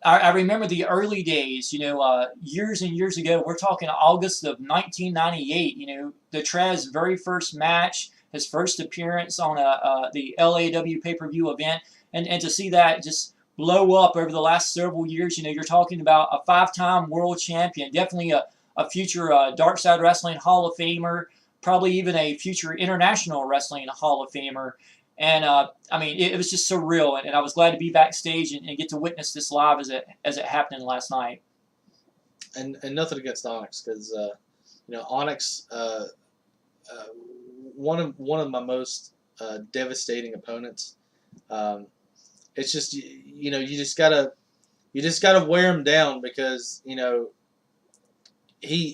I remember the early days, years and years ago. We're talking August of 1998. The Trav's very first match, his first appearance on the LAW pay-per-view event, and to see that just blow up over the last several years. You're talking about a 5-time world champion, definitely a future Dark Side Wrestling Hall of Famer, probably even a future International Wrestling Hall of Famer. And it was just surreal, and I was glad to be backstage and get to witness this live as it happened last night. And nothing against Onyx, because Onyx, one of my most devastating opponents. It's just you just gotta wear him down, because he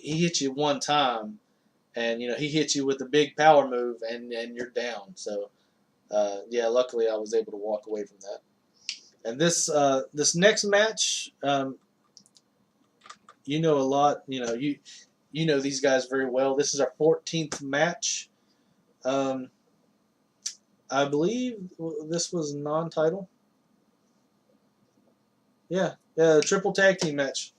hit you one time, and he hit you with a big power move, and you're down. So. Luckily I was able to walk away from that. And this next match, a lot. you know these guys very well. This is our 14th match. I believe this was non-title. Yeah, triple tag team match.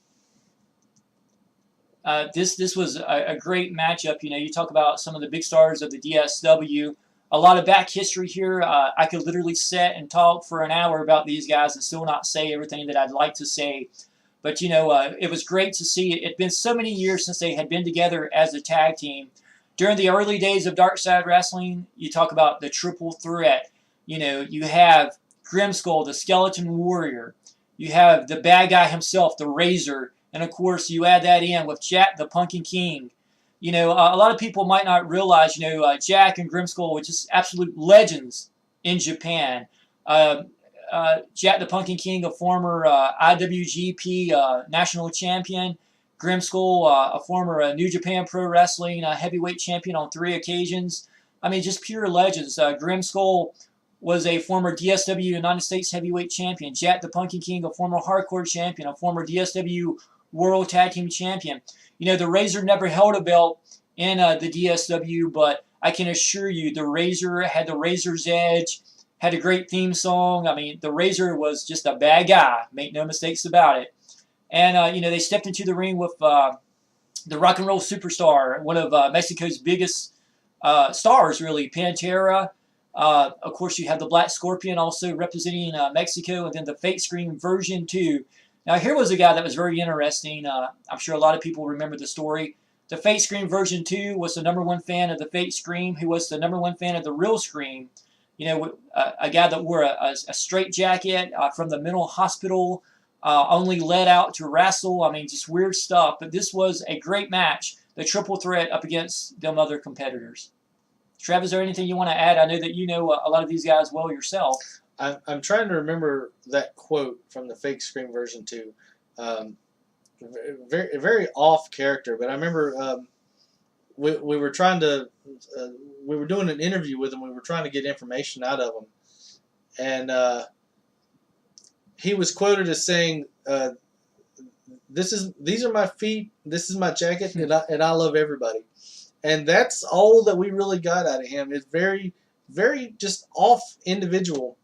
This was a great matchup. You know, you talk about some of the big stars of the DSW. A lot of back history here. I could literally sit and talk for an hour about these guys and still not say everything that I'd like to say. But, you know, it was great to see. It had been so many years since they had been together as a tag team. During the early days of Dark Side Wrestling, you talk about the triple threat. You know, you have Grimskull, the Skeleton Warrior. You have the bad guy himself, the Razor. And, of course, you add that in with Jack the Pumpkin King. You know, a lot of people might not realize, you know, Jack and Grimskull were just absolute legends in Japan. Jack the Pumpkin King, a former IWGP national champion. Grimskull, a former New Japan Pro Wrestling heavyweight champion on 3 occasions. I mean, just pure legends. Grimskull was a former DSW United States heavyweight champion. Jack the Pumpkin King, a former hardcore champion, a former DSW World Tag Team champion. You know, the Razor never held a belt in the DSW, but I can assure you the Razor had the Razor's Edge, had a great theme song. I mean, the Razor was just a bad guy. Make no mistakes about it. And, you know, they stepped into the ring with the rock and roll superstar, one of Mexico's biggest stars, really, Pantera. Of course, you have the Black Scorpion also representing Mexico, and then the Fate Scream version 2. Now, here was a guy that was very interesting. I'm sure a lot of people remember the story. The Fate Scream version 2 was the #1 fan of the Fate Scream, who was the #1 fan of the real Scream. You know, a guy that wore a straight jacket from the mental hospital, only let out to wrestle. I mean, just weird stuff. But this was a great match, the triple threat up against them other competitors. Trav, is there anything you want to add? I know that you know a lot of these guys well yourself. I'm trying to remember that quote from the Fake Scream version 2. Very very off character, but I remember we were trying to we were doing an interview with him. We were trying to get information out of him, and he was quoted as saying, "These are my feet. This is my jacket, and I love everybody." And that's all that we really got out of him. It's very very just off individual.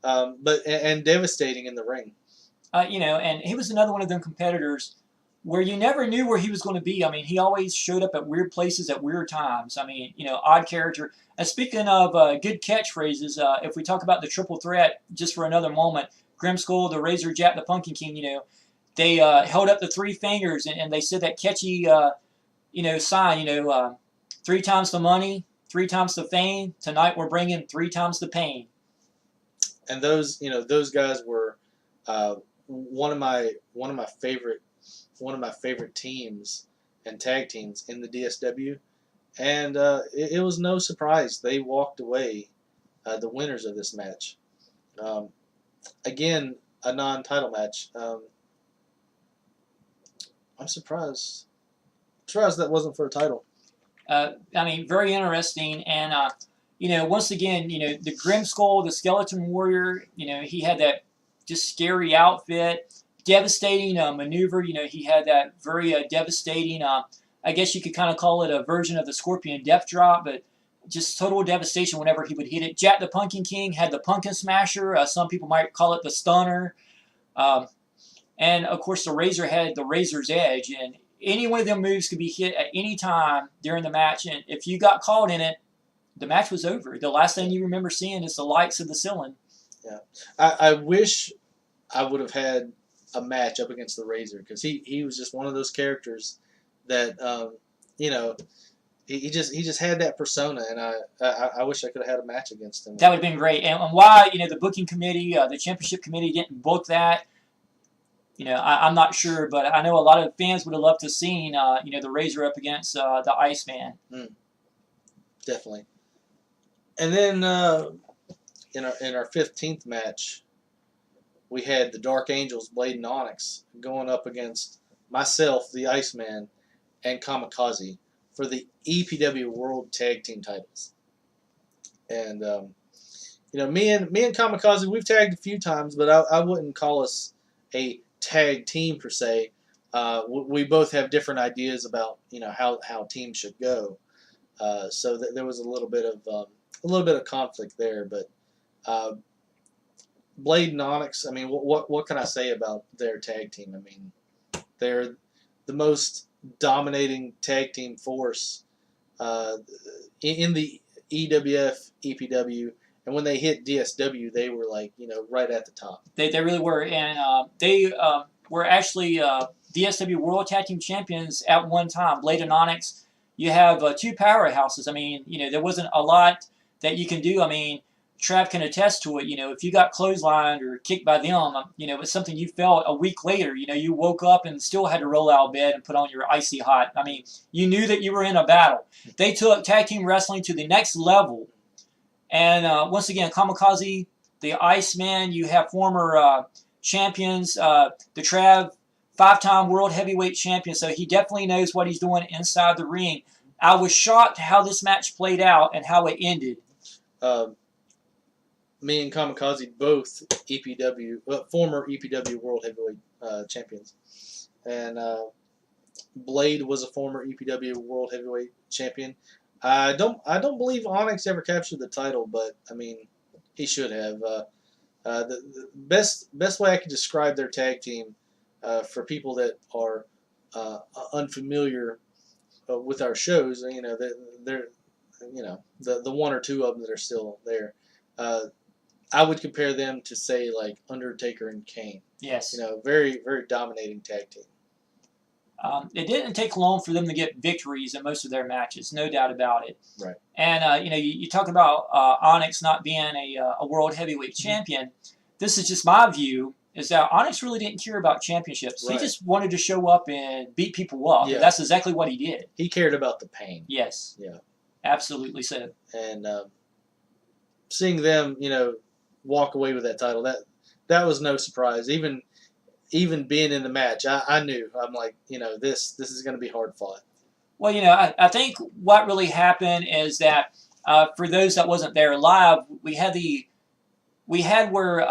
But devastating in the ring. You know, and he was another one of them competitors where you never knew where he was going to be. I mean, he always showed up at weird places at weird times. I mean, you know, odd character. And speaking of good catchphrases, if we talk about the triple threat just for another moment, Grimskull, the Razor, Jack the Pumpkin King, you know, they held up the 3 fingers and they said that catchy, you know, sign, you know, 3 times the money, 3 times the fame. Tonight we're bringing 3 times the pain. And those, you know, those guys were one of my favorite teams and tag teams in the DSW, and it was no surprise they walked away the winners of this match. Again, a non-title match. I'm surprised that wasn't for a title. I mean, very interesting. And, you know, once again, you know, the Grimskull, the Skeleton Warrior, you know, he had that just scary outfit, devastating maneuver. You know, he had that very devastating, I guess you could kind of call it a version of the Scorpion Death Drop, but just total devastation whenever he would hit it. Jack the Pumpkin King had the Pumpkin Smasher. Some people might call it the Stunner. And, of course, the Razor had the Razor's Edge. And any one of them moves could be hit at any time during the match. And if you got caught in it, the match was over. The last thing you remember seeing is the lights of the ceiling. Yeah. I wish I would have had a match up against the Razor, because he was just one of those characters that, you know, he just had that persona, and I wish I could have had a match against him. That would have been great. And why, you know, the booking committee, the championship committee didn't book that, you know, I'm not sure, but I know a lot of fans would have loved to have seen, you know, the Razor up against the Iceman. Definitely. And then in our 15th match, we had the Dark Angels, Blade and Onyx, going up against myself, the Iceman, and Kamikaze for the EPW World Tag Team titles. And you know, me and Kamikaze, we've tagged a few times, but I wouldn't call us a tag team per se. we both have different ideas about how teams should go. So there was a little bit of conflict there, but Blade and Onyx. I mean, what can I say about their tag team? I mean, they're the most dominating tag team force in the EWF, EPW, and when they hit DSW, they were like right at the top. They really were, and they were actually DSW World Tag Team Champions at one time. Blade and Onyx. You have two powerhouses. I mean, there wasn't a lot that you can do. I mean, Trav can attest to it. If you got clotheslined or kicked by them, it's something you felt a week later. You woke up and still had to roll out of bed and put on your icy hot. I mean, you knew that you were in a battle. They took tag team wrestling to the next level. And once again, Kamikaze, the Iceman, you have former champions, the Trav, 5-time world heavyweight champion, so he definitely knows what he's doing inside the ring. I was shocked how this match played out and how it ended. Me and Kamikaze both former EPW world heavyweight champions, and Blade was a former EPW world heavyweight champion. I don't believe Onyx ever captured the title, but I mean he should have. The best way I could describe their tag team for people that are unfamiliar with our shows, they're the one or two of them that are still there. I would compare them to say like Undertaker and Kane. Yes. Very very dominating tag team. It didn't take long for them to get victories in most of their matches, no doubt about it. Right. And you talk about Onyx not being a world heavyweight champion. This is just my view. Is that Onyx really didn't care about championships. Right. He just wanted to show up and beat people up. Yeah. And that's exactly what he did. He cared about the pain. Yes. Yeah. Absolutely so. And seeing them, walk away with that title, that was no surprise. Even being in the match, I knew. I'm like, this is going to be hard fought. Well, I think what really happened is that for those that wasn't there live, we had where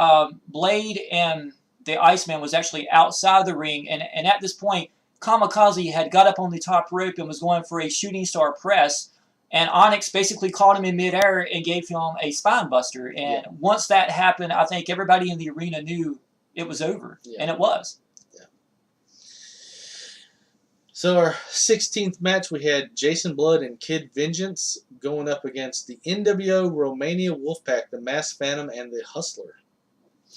Blade and the Iceman was actually outside the ring, and at this point, Kamikaze had got up on the top rope and was going for a shooting star press, and Onyx basically caught him in midair and gave him a spine buster. And once that happened, I think everybody in the arena knew it was over, and it was. Yeah. So our 16th match, we had Jason Blood and Kid Vengeance going up against the NWO Romania Wolfpack, the Masked Phantom, and the Hustler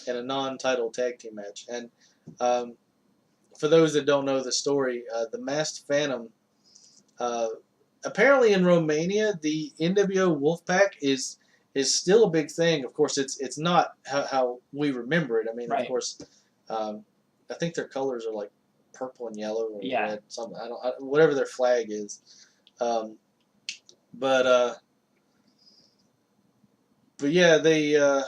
in a non-title tag team match. And for those that don't know the story, the Masked Phantom, apparently in Romania, the NWO Wolfpack is still a big thing. Of course, it's not how we remember it. I mean, Of course, I think their colors are like purple and yellow or red, something. Whatever their flag is. But yeah, they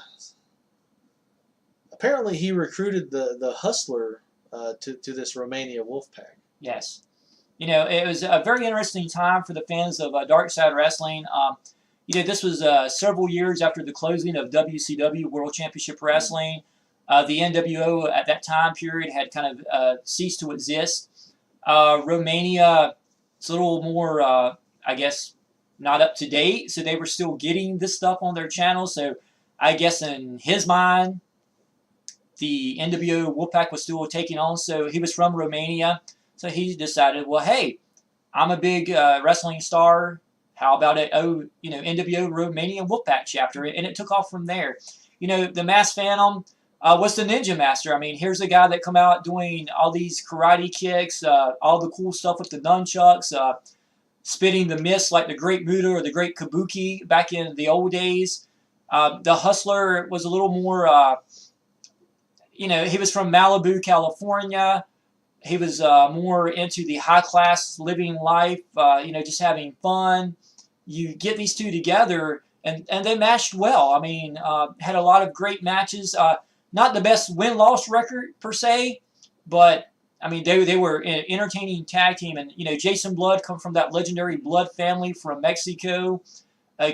apparently he recruited the Hustler to this Romania Wolfpack. Yes. It was a very interesting time for the fans of Dark Side Wrestling. This was several years after the closing of WCW World Championship Wrestling. The NWO at that time period had kind of ceased to exist. Romania is a little more, I guess, not up to date, so they were still getting this stuff on their channel. So I guess in his mind, the NWO Wolfpack was still taking on. So he was from Romania, so he decided, well, hey, I'm a big wrestling star. How about it? NWO Romania Wolfpack chapter, and it took off from there. The Masked Phantom was the Ninja Master. I mean, here's a guy that come out doing all these karate kicks, all the cool stuff with the nunchucks, spitting the mist like the Great Muta or the Great Kabuki back in the old days. The Hustler was a little more, he was from Malibu, California. He was more into the high-class living life, just having fun. You get these two together, and they matched well. I mean, had a lot of great matches. Not the best win-loss record, per se, but, I mean, they were an entertaining tag team. And, Jason Blood come from that legendary Blood family from Mexico.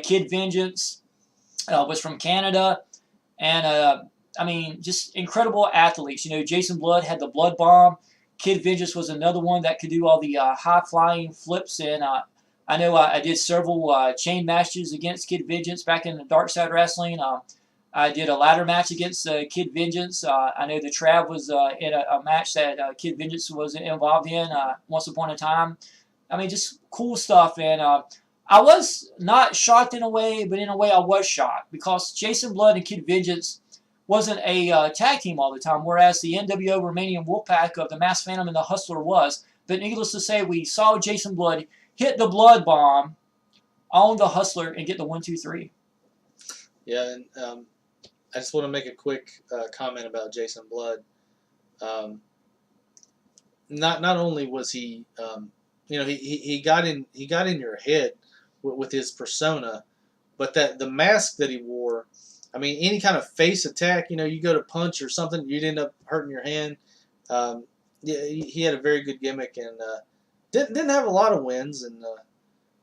Kid Vengeance was from Canada. And, just incredible athletes. Jason Blood had the Blood Bomb. Kid Vengeance was another one that could do all the high-flying flips, and I know I did several chain matches against Kid Vengeance back in the Dark Side Wrestling. I did a ladder match against Kid Vengeance. I know the Trav was in a match that Kid Vengeance was involved in once upon a time. I mean, just cool stuff. And I was not shocked in a way, but in a way I was shocked because Jason Blood and Kid Vengeance wasn't a tag team all the time, whereas the NWO Romanian Wolfpack of the Masked Phantom and the Hustler was. But needless to say, we saw Jason Blood hit the blood bomb on the Hustler and get the 1-2-3. Yeah, and I just want to make a quick comment about Jason Blood. Not only was he, he got in your head with his persona, but that the mask that he wore. I mean, any kind of face attack, you go to punch or something, you'd end up hurting your hand. Yeah, he had a very good gimmick and didn't have a lot of wins,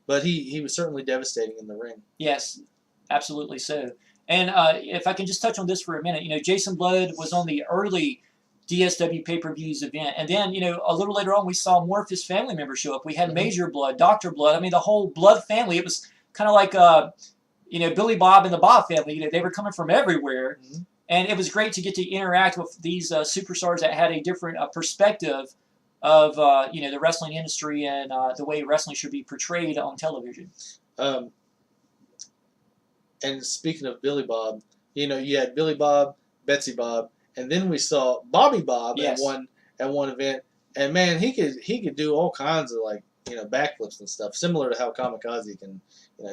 but he was certainly devastating in the ring. Yes, absolutely so. And if I can just touch on this for a minute, Jason Blood was on the early DSW pay-per-views event. And then, a little later on, we saw more of his family members show up. We had Major Blood, Dr. Blood. I mean, the whole Blood family. It was kind of like, Billy Bob and the Bob family. They were coming from everywhere. And it was great to get to interact with these superstars that had a different perspective of, the wrestling industry and the way wrestling should be portrayed on television. And speaking of Billy Bob, you had Billy Bob, Betsy Bob, and then we saw Bobby Bob at one event, and man, he could do all kinds of backflips and stuff, similar to how Kamikaze can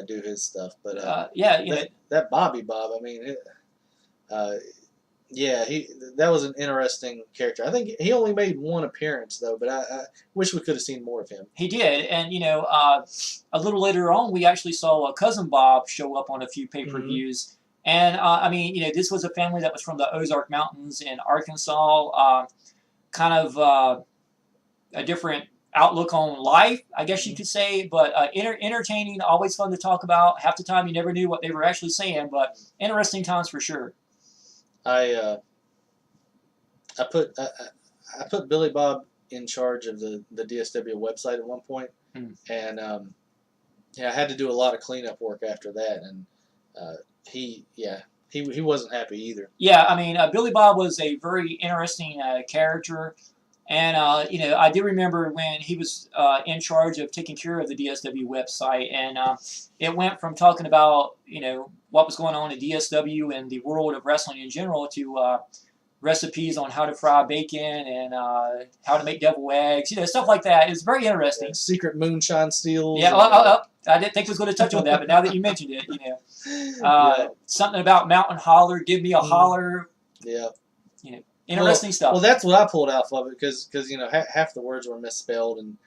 do his stuff. But that Bobby Bob, I mean, that was an interesting character. I think he only made one appearance though, but I wish we could have seen more of him. He did, and a little later on, we actually saw Cousin Bob show up on a few pay-per-views. And I mean, this was a family that was from the Ozark Mountains in Arkansas, kind of a different outlook on life, I guess you could say, but entertaining, always fun to talk about. Half the time, you never knew what they were actually saying, but interesting times for sure. I put Billy Bob in charge of the DSW website at one point, and I had to do a lot of cleanup work after that, and he wasn't happy either. Yeah, I mean, Billy Bob was a very interesting character, and I do remember when he was in charge of taking care of the DSW website, and it went from talking about what was going on in DSW and the world of wrestling in general to recipes on how to fry bacon and how to make deviled eggs, stuff like that. It was very interesting. Secret moonshine steals. Yeah, I didn't think I was going to touch on that, but now that you mentioned it, something about Mountain Holler, give me a holler. Yeah. Interesting stuff. Well, that's what I pulled off of it because half the words were misspelled and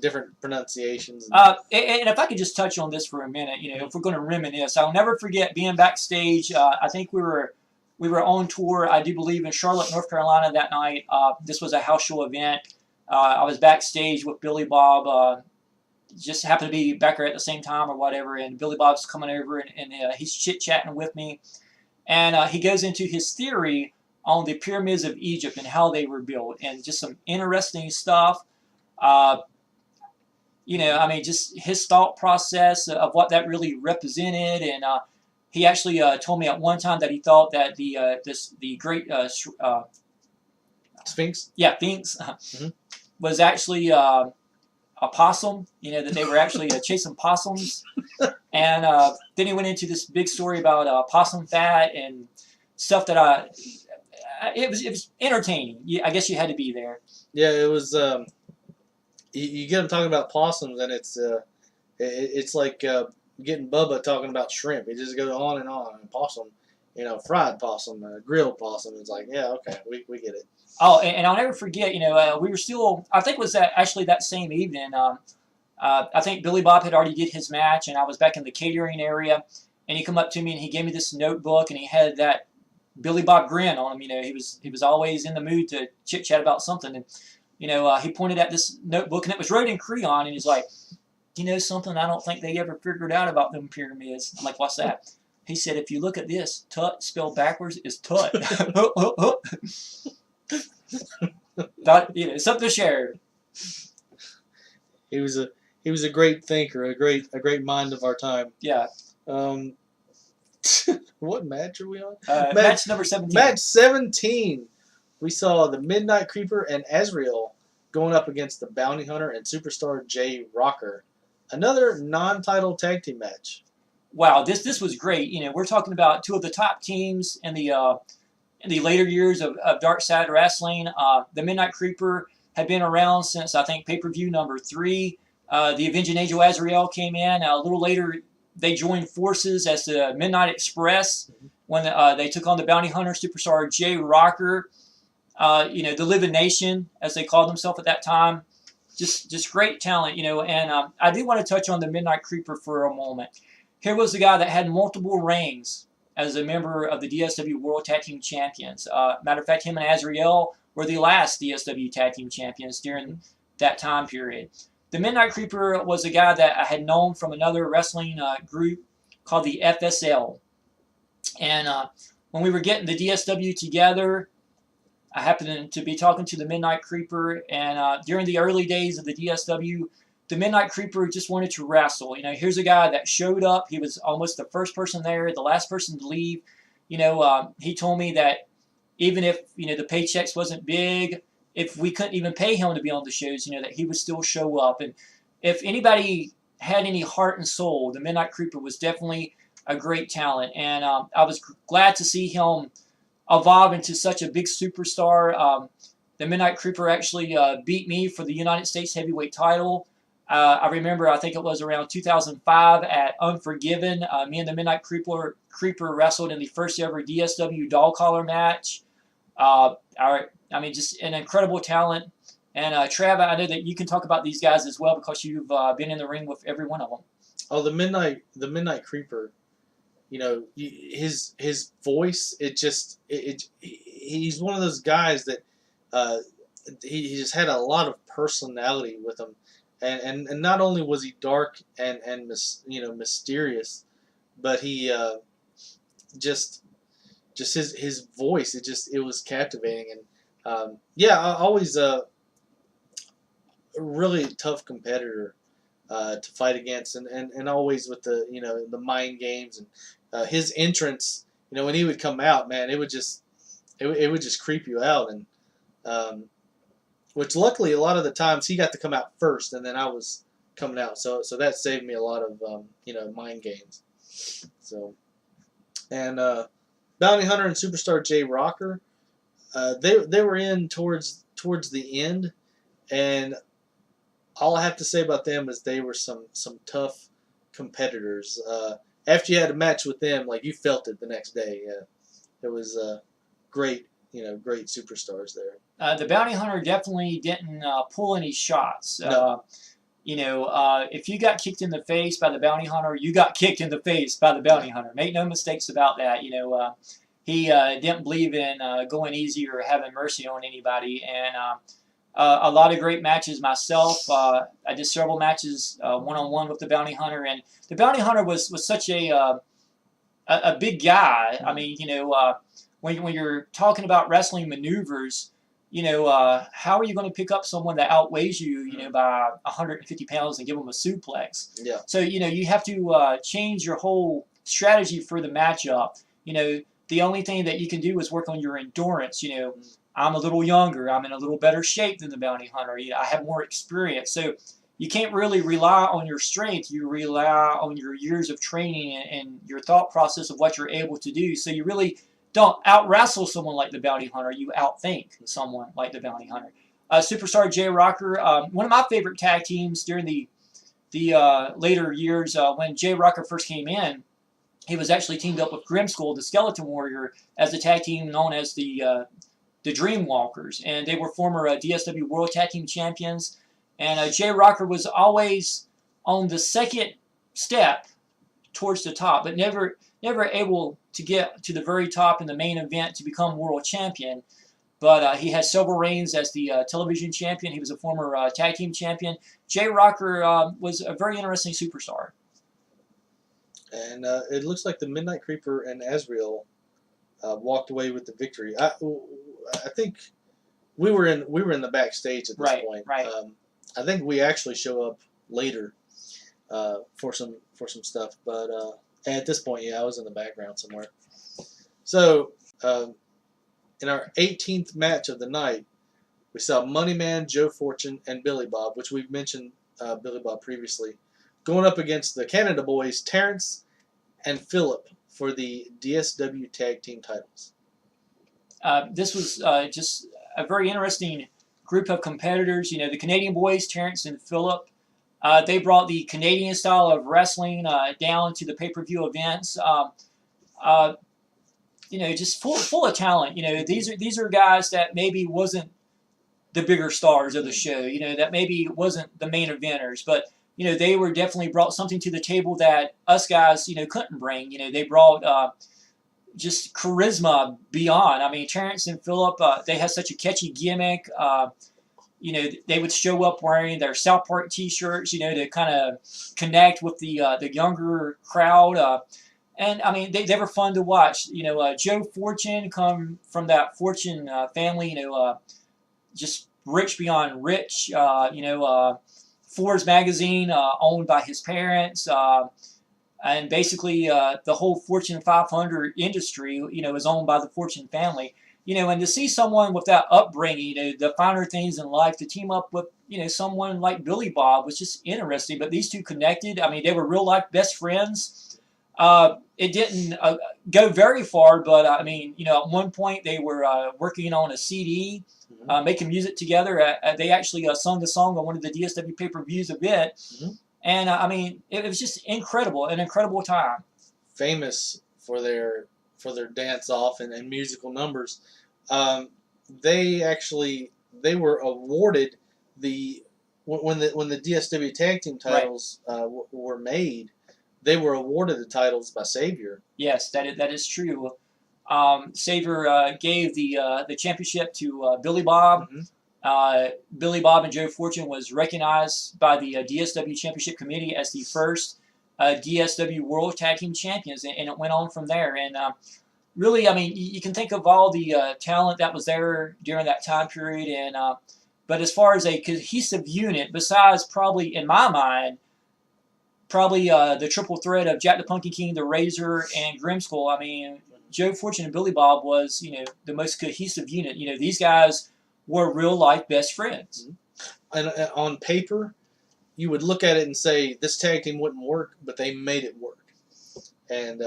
different pronunciations. And if I could just touch on this for a minute, if we're going to reminisce, I'll never forget being backstage. I think we were on tour, I do believe, in Charlotte, North Carolina that night. This was a house show event. I was backstage with Billy Bob. Just happened to be back there at the same time or whatever, and Billy Bob's coming over and he's chit-chatting with me. And he goes into his theory on the pyramids of Egypt and how they were built, and just some interesting stuff. I mean, just his thought process of what that really represented, and he actually told me at one time that he thought that the great Sphinx, Sphinx, was actually a possum. That they were actually chasing possums, and then he went into this big story about possum fat and stuff that it was entertaining. I guess you had to be there. Yeah, it was. You get them talking about possums, and it's like getting Bubba talking about shrimp. It just goes on and on. And possum, fried possum, grilled possum. It's like, yeah, okay, we get it. Oh, and I'll never forget. We were still. I think it was actually that same evening. I think Billy Bob had already did his match, and I was back in the catering area. And he come up to me and he gave me this notebook, and he had that Billy Bob grin on him. He was always in the mood to chit chat about something. And he pointed at this notebook, and it was wrote in crayon, and he's like, something I don't think they ever figured out about them pyramids. I'm like, what's that? He said, if you look at this, Tut spelled backwards is Tut. Thought, something to share. He was a great thinker, a great mind of our time. Yeah. Um, what match are we on? Match number 17. Match 17. We saw the Midnight Creeper and Azrael going up against the Bounty Hunter and Superstar J Rocker. Another non-title tag team match. Wow, this was great. We're talking about two of the top teams in the later years of Dark Side Wrestling. The Midnight Creeper had been around since, I think, pay-per-view number 3. The Avenging Angel Azrael came in. A little later, they joined forces as the Midnight Express when they took on the Bounty Hunter Superstar J Rocker. The Living Nation, as they called themselves at that time. Just great talent, and I do want to touch on the Midnight Creeper for a moment. Here was the guy that had multiple reigns as a member of the DSW World Tag Team Champions. Matter of fact, him and Azrael were the last DSW Tag Team Champions during that time period. The Midnight Creeper was a guy that I had known from another wrestling group called the FSL. And when we were getting the DSW together, I happened to be talking to the Midnight Creeper, and during the early days of the DSW, the Midnight Creeper just wanted to wrestle. Here's a guy that showed up. He was almost the first person there, the last person to leave. He told me that even if, the paychecks wasn't big, if we couldn't even pay him to be on the shows, that he would still show up. And if anybody had any heart and soul, the Midnight Creeper was definitely a great talent. And I was glad to see him evolve into such a big superstar. The Midnight Creeper actually beat me for the United States Heavyweight title. I remember, I think it was around 2005 at Unforgiven. Me and the Midnight Creeper wrestled in the first ever DSW dog collar match. Just an incredible talent. And Trav, I know that you can talk about these guys as well because you've been in the ring with every one of them. Oh, the Midnight Creeper. His voice. He's one of those guys that he just had a lot of personality with him. And not only was he dark and mysterious, but he just his voice, it was captivating. And always a really tough competitor to fight against, and always with the mind games and his entrance. When he would come out, man, it would just creep you out. And which luckily a lot of the times he got to come out first, and then I was coming out, so that saved me a lot of mind games. So, and Bounty Hunter and Superstar J Rocker, they were in towards the end, and all I have to say about them is they were some tough competitors. After you had a match with them, like, you felt it the next day. It was great. Great superstars there. The Bounty Hunter definitely didn't pull any shots. No. If you got kicked in the face by the Bounty Hunter, you got kicked in the face by the Bounty Hunter. Make no mistakes about that. He didn't believe in going easy or having mercy on anybody. And a lot of great matches myself. I did several matches one-on-one with the Bounty Hunter. And the Bounty Hunter was such a big guy. I mean, when you're talking about wrestling maneuvers, how are you going to pick up someone that outweighs you, by 150 pounds and give them a suplex? Yeah. So, you have to change your whole strategy for the matchup. The only thing that you can do is work on your endurance. I'm a little younger. I'm in a little better shape than the Bounty Hunter. I have more experience. So you can't really rely on your strength. You rely on your years of training and your thought process of what you're able to do. So you really don't out-wrestle someone like the Bounty Hunter. You outthink someone like the Bounty Hunter. Superstar J Rocker, one of my favorite tag teams during the later years. When J Rocker first came in, he was actually teamed up with Grimskull, the Skeleton Warrior, as the tag team known as the Dreamwalkers. And they were former DSW World Tag Team Champions. And J Rocker was always on the second step towards the top, but never able to get to the very top in the main event to become world champion. But he had several reigns as the television champion. He was a former tag team champion. J Rocker was a very interesting superstar. And it looks like the Midnight Creeper and Azrael walked away with the victory. I think we were in the backstage at this Right, point. right. I think we actually show up later for some stuff, but at this point, yeah, I was in the background somewhere. So in our 18th match of the night, we saw Money Man, Joe Fortune, and Billy Bob, which we've mentioned Billy Bob previously, going up against the Canada Boys, Terrence and Phillip, for the DSW Tag Team titles. This was just a very interesting group of competitors. You know, the Canadian Boys, Terrence and Phillip, they brought the Canadian style of wrestling down to the pay-per-view events. You know, just full of talent. You know, these are guys that maybe wasn't the bigger stars of the show. You know, that maybe wasn't the main eventers, but you know, they were definitely brought something to the table that us guys, you know, couldn't bring. You know, they brought just charisma beyond. I mean, Terrence and Phillip, they had such a catchy gimmick. You know, they would show up wearing their South Park T-shirts, you know, to kind of connect with the younger crowd. And I mean, they were fun to watch. You know, Joe Fortune come from that Fortune family. You know, just rich beyond rich. You know, Forbes magazine owned by his parents. And basically, the whole Fortune 500 industry, you know, is owned by the Fortune family. You know, and to see someone with that upbringing, you know, the finer things in life, to team up with, you know, someone like Billy Bob was just interesting. But these two connected. I mean, they were real life best friends. It didn't go very far, but I mean, you know, at one point they were working on a CD, making music together. They actually sung the song on one of the DSW pay-per-views a bit. And I mean, it was just incredible, an incredible time. Famous for their dance off and musical numbers. They were awarded when the DSW tag team titles were made. They were awarded the titles by Savior. Yes, that is true. Savior gave the championship to Billy Bob. Billy Bob and Joe Fortune was recognized by the DSW Championship Committee as the first DSW World Tag Team Champions, and it went on from there. And really, I mean, you can think of all the talent that was there during that time period. And but as far as a cohesive unit, besides probably, in my mind, the triple threat of Jack the Pumpkin King, the Razor, and Grimskull, I mean, Joe Fortune and Billy Bob was, you know, the most cohesive unit. You know, these guys were real life best friends. And on paper, you would look at it and say this tag team wouldn't work, but they made it work. And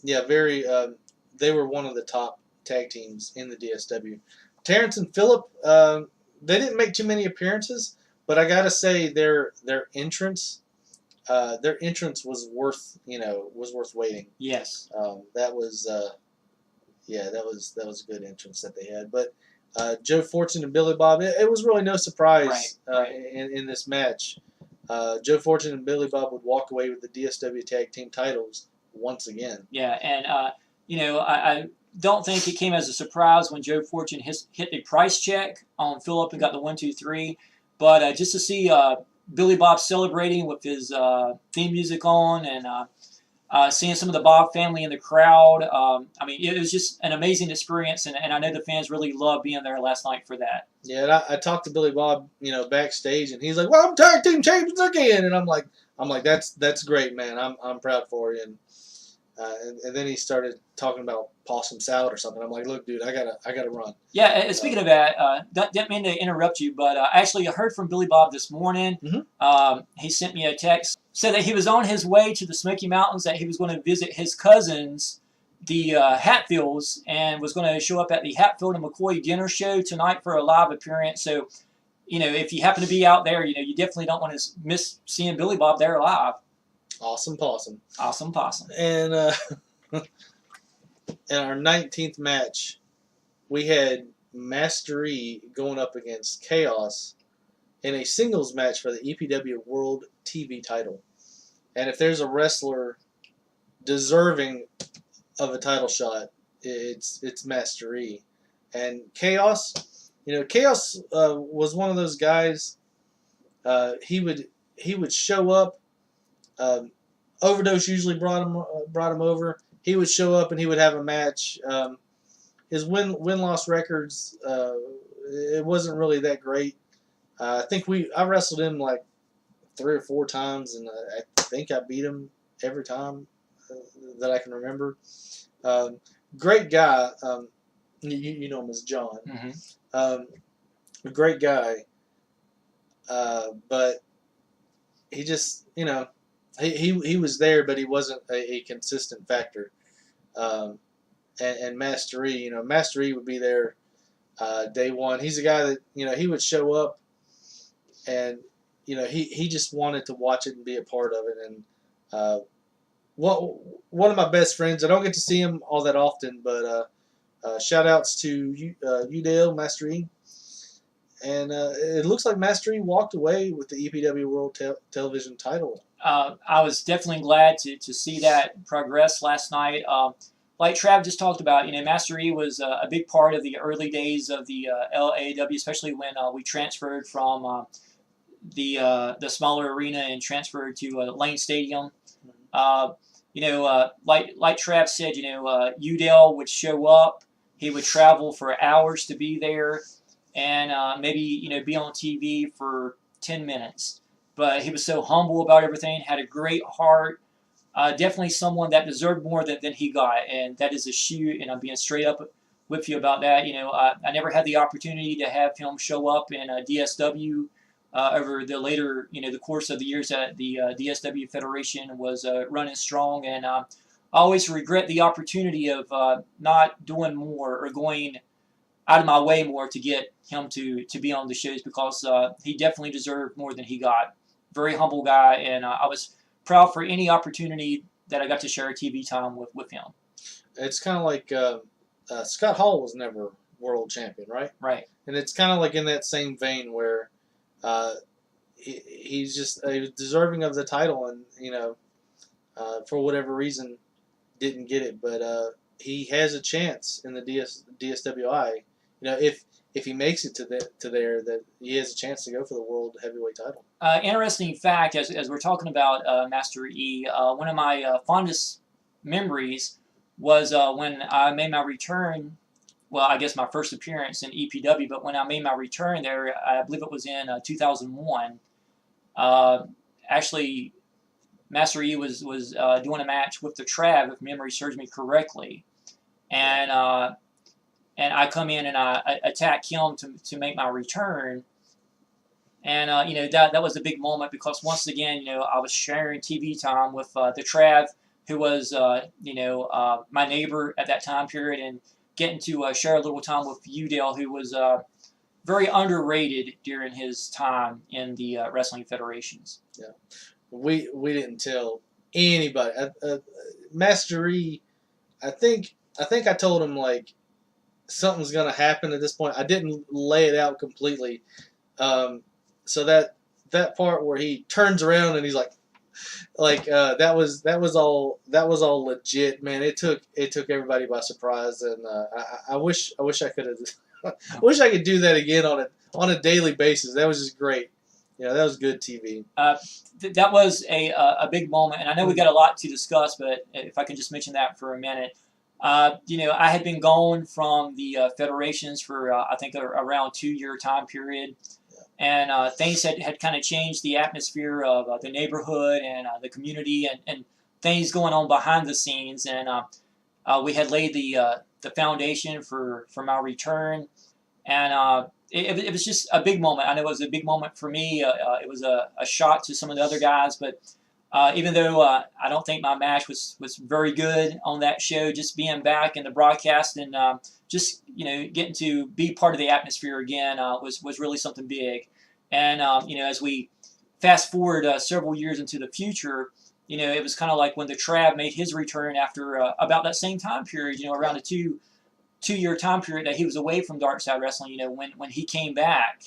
yeah, they were one of the top tag teams in the DSW. Terrence and Phillip, they didn't make too many appearances, but I gotta say their entrance was worth waiting. Yes. That was a good entrance that they had. But Joe Fortune and Billy Bob, it was really no surprise in this match. Joe Fortune and Billy Bob would walk away with the DSW Tag Team titles once again. Yeah, and you know, I don't think it came as a surprise when Joe Fortune hit the price check on Phillip and got the 1, 2, 3. But just to see Billy Bob celebrating with his theme music on, and seeing some of the Bob family in the crowd. I mean, it was just an amazing experience, and I know the fans really loved being there last night for that. Yeah, and I talked to Billy Bob, you know, backstage, and he's like, "Well, I'm tag team champions again," and I'm like, that's great, man. I'm proud for you. And then he started talking about possum salad or something. I'm like, look, dude, I gotta run. Yeah, and speaking of that, didn't mean to interrupt you, but actually I heard from Billy Bob this morning. He sent me a text, said that he was on his way to the Smoky Mountains, that he was going to visit his cousins, the Hatfields, and was going to show up at the Hatfield and McCoy dinner show tonight for a live appearance. So, you know, if you happen to be out there, you know, you definitely don't want to miss seeing Billy Bob there live. Awesome possum. Awesome possum. And in our 19th match, we had Master E going up against Chaos in a singles match for the EPW World TV title. And if there's a wrestler deserving of a title shot, it's Master E. And Chaos, you know, Chaos was one of those guys. He would show up. Overdose usually brought him over. He would show up and he would have a match. His win-loss records, it wasn't really that great. I think I wrestled him like 3 or 4 times, and I think I beat him every time that I can remember. Um, Great guy. You know him as John. Mm-hmm. A great guy, but he just, he was there, but he wasn't a consistent factor. Um, and Master E, Master E would be there day one. He's a guy that he would show up, and he just wanted to watch it and be a part of it. And one of my best friends, I don't get to see him all that often, but shout outs to Udale, Master E. And it looks like Master E walked away with the EPW World Television title. I was definitely glad to see that progress last night. Like Trav just talked about, Master E was a big part of the early days of the LAW, especially when we transferred from the smaller arena and transferred to Lane Stadium. Like Trav said, Udale would show up. He would travel for hours to be there, and maybe be on TV for 10 minutes. But he was so humble about everything, had a great heart. Definitely someone that deserved more than he got, and that is a shoot. And I'm being straight up with you about that. I never had the opportunity to have him show up in DSW over the later, the course of the years that the DSW Federation was running strong, and I always regret the opportunity of not doing more or going out of my way more to get him to be on the shows, because he definitely deserved more than he got. Very humble guy, and I was proud for any opportunity that I got to share TV time with him. It's kind of like Scott Hall was never world champion, right? Right. And it's kind of like in that same vein where he was deserving of the title, and for whatever reason didn't get it, but he has a chance in the DSWI. If he makes it to there, that he has a chance to go for the world heavyweight title. Interesting fact, as we're talking about Master E, one of my fondest memories was when I made my return. Well, I guess my first appearance in EPW, but when I made my return there, I believe it was in 2001. Actually, Master E was doing a match with the Trav, if memory serves me correctly, and I come in and I attack him to make my return. And, that was a big moment, because once again, I was sharing TV time with the Trav, who was, my neighbor at that time period, and getting to share a little time with Udale, who was very underrated during his time in the wrestling federations. Yeah. We didn't tell anybody. Master E, I think I told him, like, something's going to happen at this point. I didn't lay it out completely. So that part where he turns around and he's like that was all legit, man. It took everybody by surprise, and I wish I could have I wish I could do that again on a daily basis. That was just great. That was good TV. That was a big moment, and I know we got a lot to discuss, but if I can just mention that for a minute. I had been gone from the federations for I think around 2-year time period, and things had kind of changed the atmosphere of the neighborhood and the community, and things going on behind the scenes, and we had laid the foundation for my return, and it was just a big moment. I know it was a big moment for me. It was a shock to some of the other guys, but even though I don't think my match was very good on that show, just being back in the broadcast and just getting to be part of the atmosphere again was really something big. And as we fast forward several years into the future, it was kind of like when the Trav made his return after about that same time period, around a two-year time period that he was away from Darkside Wrestling. When he came back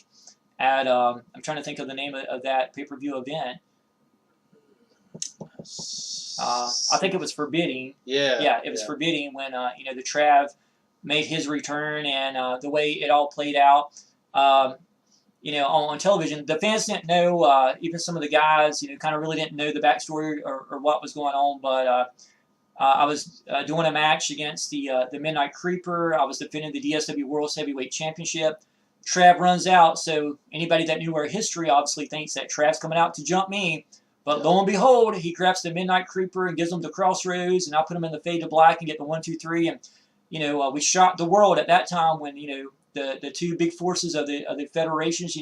at I'm trying to think of the name of that pay-per-view event. I think it was Forbidding. Yeah, it was Forbidding when the Trav made his return, and the way it all played out. On television, the fans didn't know. Even some of the guys, kind of really didn't know the backstory or what was going on. But I was doing a match against the Midnight Creeper. I was defending the DSW World Heavyweight Championship. Trav runs out. So anybody that knew our history obviously thinks that Trav's coming out to jump me. But lo and behold, he grabs the Midnight Creeper and gives them the crossroads, and I put them in the fade to black and get the 1, 2, 3. And we shocked the world at that time when the two big forces of the federations.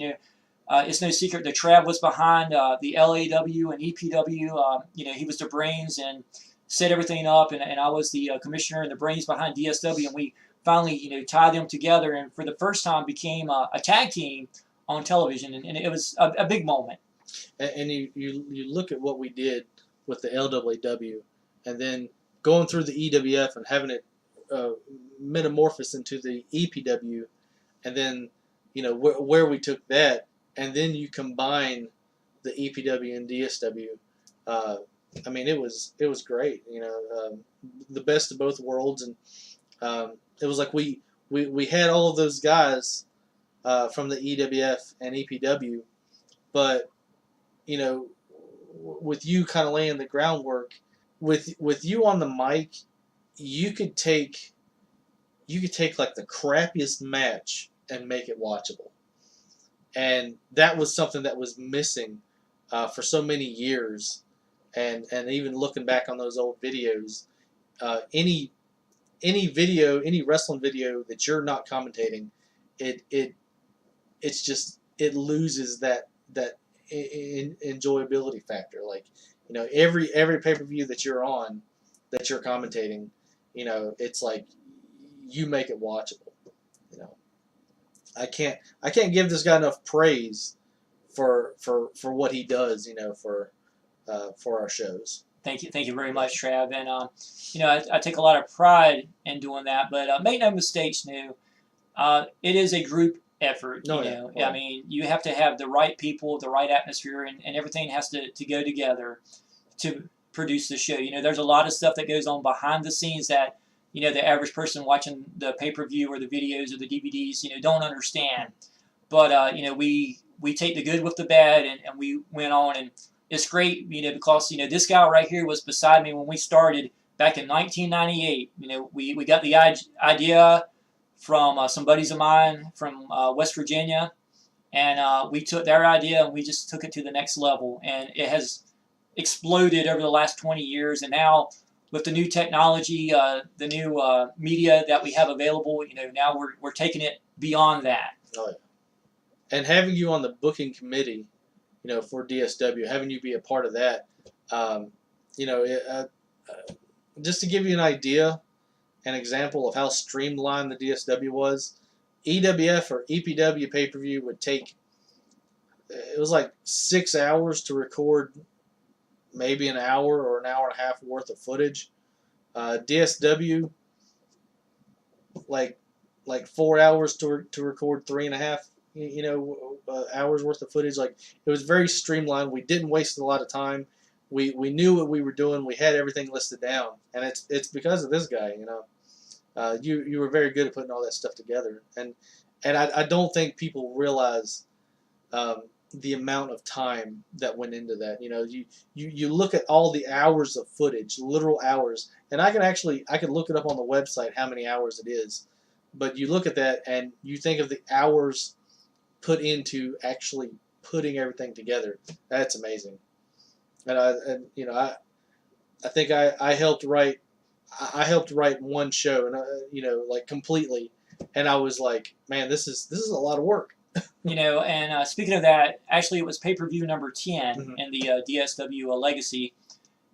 It's no secret that Trav was behind the LAW and EPW. He was the brains and set everything up, and I was the commissioner and the brains behind DSW, and we finally tied them together, and for the first time became a tag team on television, and it was a big moment. And you look at what we did with the LWW, and then going through the EWF and having it metamorphose into the EPW, and then where we took that, and then you combine the EPW and DSW. I mean, it was great. The best of both worlds, and it was like we had all of those guys from the EWF and EPW, but with you kind of laying the groundwork, with you on the mic, you could take like the crappiest match and make it watchable, and that was something that was missing for so many years, and even looking back on those old videos, any wrestling video that you're not commentating, it loses that enjoyability factor. Like, every pay-per-view that you're on, that you're commentating, it's like you make it watchable. I can't give this guy enough praise for what he does, for our shows. Thank you very much, Trav. And I take a lot of pride in doing that. But make no mistakes, it is a group effort. I mean, you have to have the right people, the right atmosphere, and everything has to go together to produce the show. There's a lot of stuff that goes on behind the scenes that the average person watching the pay-per-view or the videos or the DVDs don't understand. But we take the good with the bad, and we went on, and it's great because this guy right here was beside me when we started back in 1998. We got the idea from some buddies of mine from West Virginia, and we took their idea and we just took it to the next level, and it has exploded over the last 20 years. And now with the new technology, the new media that we have available, now we're taking it beyond that. Oh, yeah. And having you on the booking committee, for DSW, having you be a part of that, just to give you an idea, an example of how streamlined the DSW was, EWF or EPW pay-per-view would take, it was like 6 hours to record maybe an hour or an hour and a half worth of footage. DSW, like 4 hours to record 3.5 hours worth of footage. Like, it was very streamlined. We didn't waste a lot of time. We knew what we were doing. We had everything listed down, and it's because of this guy. You were very good at putting all that stuff together, and I don't think people realize the amount of time that went into that. You look at all the hours of footage, literal hours, and I could look it up on the website how many hours it is, but you look at that and you think of the hours put into actually putting everything together. That's amazing. And I think I helped write one show, and like completely, and I was like, man, this is a lot of work. And speaking of that, actually it was pay-per-view number 10 in the DSW Legacy,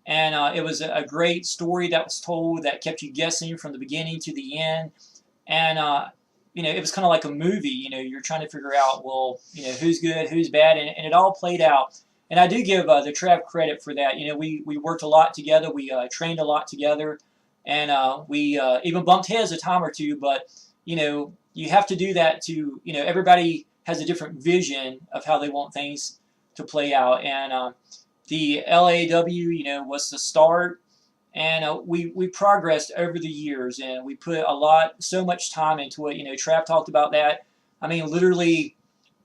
and it was a great story that was told that kept you guessing from the beginning to the end, and it was kind of like a movie. You're trying to figure out, well, who's good, who's bad, and it all played out. And I do give the Trav credit for that. We worked a lot together. We trained a lot together, and we even bumped heads a time or two. But you have to do that to everybody has a different vision of how they want things to play out. And the LAW was the start, and we progressed over the years, and we put so much time into it. Trav talked about that. I mean, literally.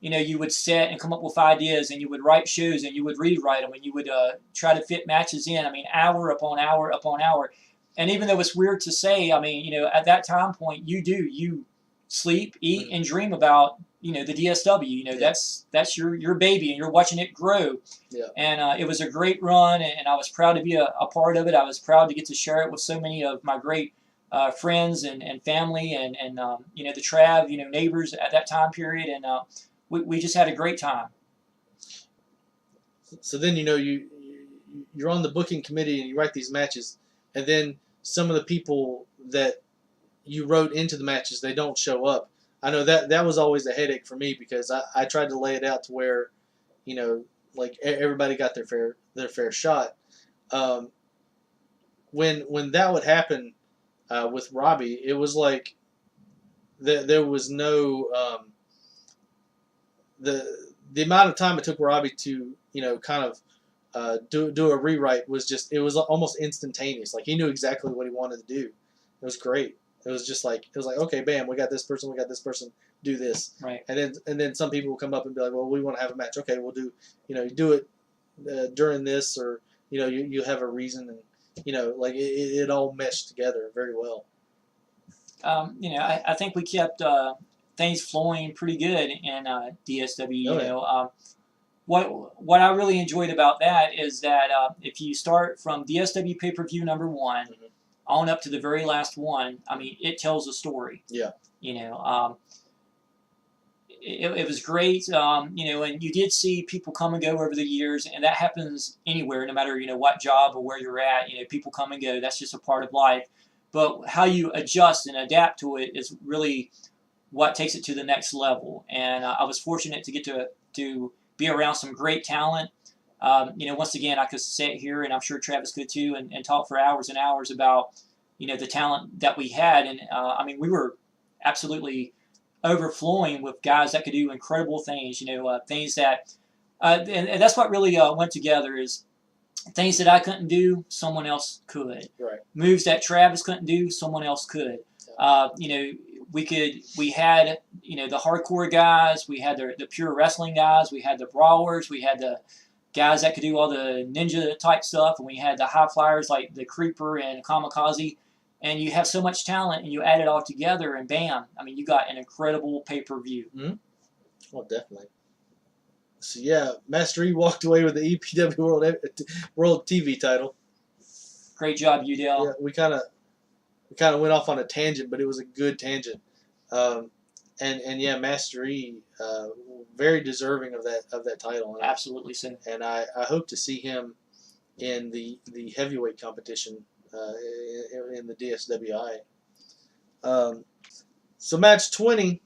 You would set and come up with ideas, and you would write shows, and you would rewrite them, and you would try to fit matches in. I mean, hour upon hour upon hour. And even though it's weird to say, I mean, at that time point, you sleep, eat, and dream about the DSW. That's your baby, and you're watching it grow. Yeah. And it was a great run, and I was proud to be a part of it. I was proud to get to share it with so many of my great friends and family, and the Trav, neighbors at that time period, and we just had a great time. So then you're on the booking committee and you write these matches, and then some of the people that you wrote into the matches, they don't show up. I know that was always a headache for me, because I tried to lay it out to where, like everybody got their fair shot. When that would happen with Robbie, it was like there was no the amount of time it took Robbie to kind of do a rewrite it was almost instantaneous. Like, he knew exactly what he wanted to do. It was great. It was like, okay, bam, we got this person, do this. Right. And then some people will come up and be like, well, we want to have a match. Okay, we'll do, you do it during this, or you have a reason, and like it all meshed together very well. I think we kept things flowing pretty good in DSW. What I really enjoyed about that is that if you start from DSW pay-per-view number 1 Mm-hmm. on up to the very last one, I mean, it tells a story. Yeah. It was great, and you did see people come and go over the years, and that happens anywhere, no matter, what job or where you're at. People come and go. That's just a part of life. But how you adjust and adapt to it is really what takes it to the next level. And I was fortunate to get to be around some great talent. Once again, I could sit here, and I'm sure Travis could too, and talk for hours and hours about, the talent that we had. And I mean, we were absolutely overflowing with guys that could do incredible things, things that, and that's what really went together, is things that I couldn't do, someone else could. Right. Moves that Travis couldn't do, someone else could. We had, the hardcore guys, we had the pure wrestling guys, we had the brawlers, we had the guys that could do all the ninja type stuff, and we had the high flyers like the Creeper and Kamikaze. And you have so much talent, and you add it all together, and bam! I mean, you got an incredible pay-per-view. Mm-hmm. Well, definitely. So yeah, Master E walked away with the EPW World TV title. Great job, Udell. Yeah, we kind of went off on a tangent, but it was a good tangent. And yeah, Master E, very deserving of that title. And Absolutely so. And I hope to see him in the heavyweight competition in the DSWI. So match 20,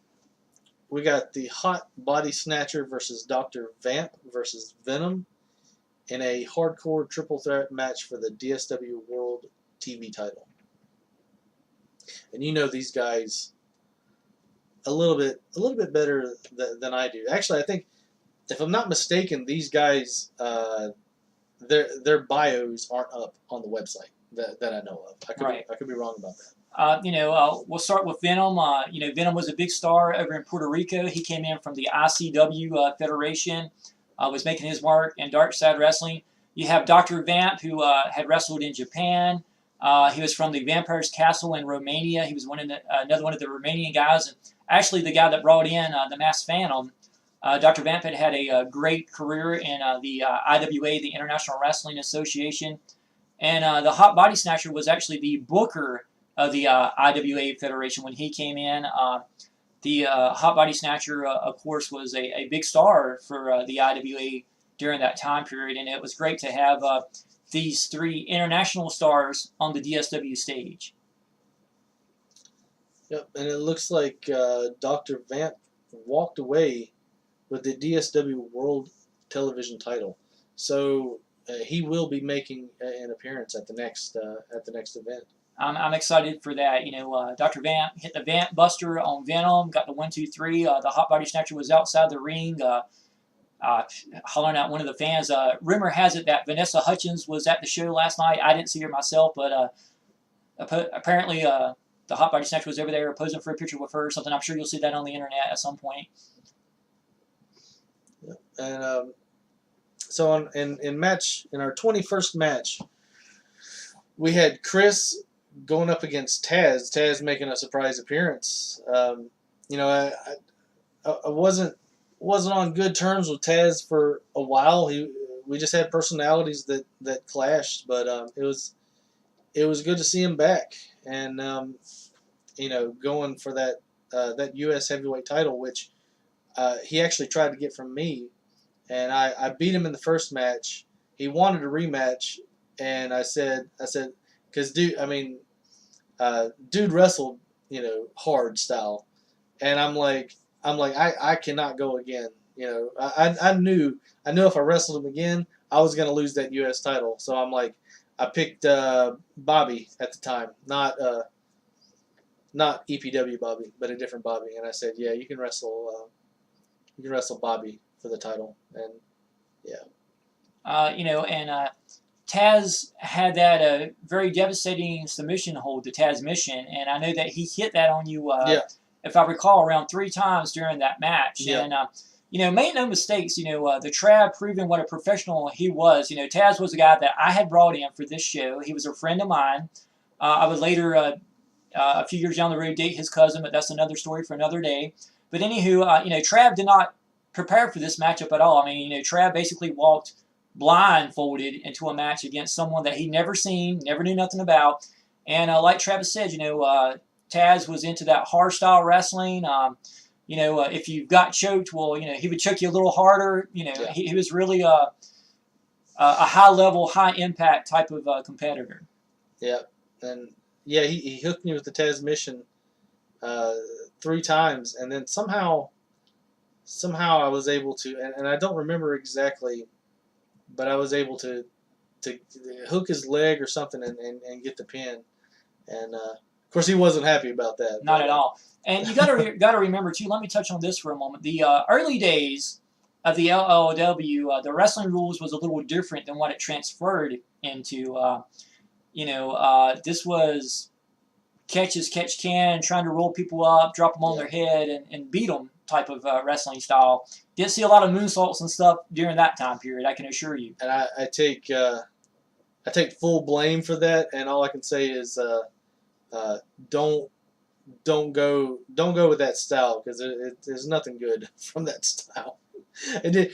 we got the Hot Body Snatcher versus Dr. Vamp versus Venom in a hardcore triple threat match for the DSW World TV title. And these guys a little bit better than I do. Actually, I think, if I'm not mistaken, these guys their bios aren't up on the website that I know of. I could be wrong about that. We'll start with Venom. Venom was a big star over in Puerto Rico. He came in from the ICW Federation, was making his mark in Dark Side Wrestling. You have Dr. Vamp, who had wrestled in Japan. He was from the Vampire's Castle in Romania. He was another one of the Romanian guys. And actually, the guy that brought in the Masked Phantom, Dr. Vamp had a great career in the IWA, the International Wrestling Association. And the Hot Body Snatcher was actually the booker of the IWA Federation when he came in. The Hot Body Snatcher, of course, was a big star for the IWA during that time period. And it was great to have these 3 international stars on the DSW stage. Yep, and it looks like Dr. Vamp walked away with the DSW World Television title. So he will be making an appearance at the next event. I'm excited for that. Dr. Vamp hit the Vamp Buster on Venom, got the 1, 2, 3. The Hot Body Snatcher was outside the ring, hollering at one of the fans. Rumor has it that Vanessa Hutchins was at the show last night. I didn't see her myself, but apparently the Hot Body Snatcher was over there posing for a picture with her or something. I'm sure you'll see that on the internet at some point. Yeah. And so in our 21st match, we had Chris going up against Taz. Taz making a surprise appearance. I wasn't on good terms with Taz for a while. We just had personalities that clashed, but it was good to see him back, and going for that U.S. heavyweight title, which he actually tried to get from me, and I beat him in the first match. He wanted a rematch, and I said, because dude wrestled, hard style, and I'm like, I cannot go again. I knew if I wrestled him again, I was gonna lose that U.S. title. So I'm like, I picked Bobby at the time, not EPW Bobby, but a different Bobby, and I said, yeah, you can wrestle Bobby for the title, and yeah. And Taz had that very devastating submission hold, the Taz mission, and I know that he hit that on you, Yeah. if I recall, around 3 times during that match. Yeah. And, make no mistakes, the Trav proving what a professional he was. Taz was a guy that I had brought in for this show. He was a friend of mine. I would later, a few years down the road, date his cousin, but that's another story for another day. But anywho, Trav did not prepare for this matchup at all. I mean, Trav basically walked blindfolded into a match against someone that he'd never seen, never knew nothing about. And like Travis said, Taz was into that hard style wrestling. If you got choked, well, he would choke you a little harder. Yeah. He was really a high level, high impact type of competitor. Yeah, and yeah, he hooked me with the Taz mission 3 times, and then somehow I was able to, and I don't remember exactly, but I was able to hook his leg or something and get the pin. And of course, he wasn't happy about that. Not at all. And you got to remember too. Let me touch on this for a moment. The early days of the LLW, the wrestling rules was a little different than what it transferred into. This was catch as catch can, trying to roll people up, drop them on their head, and beat them type of wrestling style. Didn't see a lot of moonsaults and stuff during that time period, I can assure you. And I take full blame for that, and all I can say is don't go with that style, because there's nothing good from that style. And then,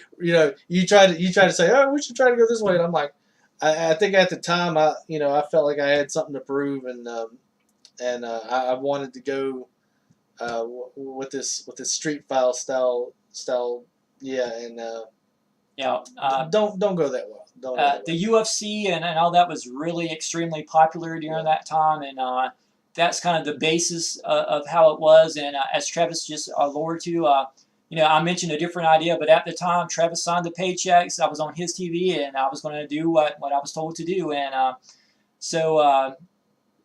you try to say, oh, we should try to go this way, and I'm like, I think at the time I felt like I had something to prove, and I wanted to go with this street file style. Yeah, and don't go that well. The UFC and all that was really extremely popular during that time, and that's kind of the basis of how it was. And as Travis just allured to, I mentioned a different idea, but at the time, Travis signed the paychecks. I was on his TV, and I was going to do what I was told to do. And so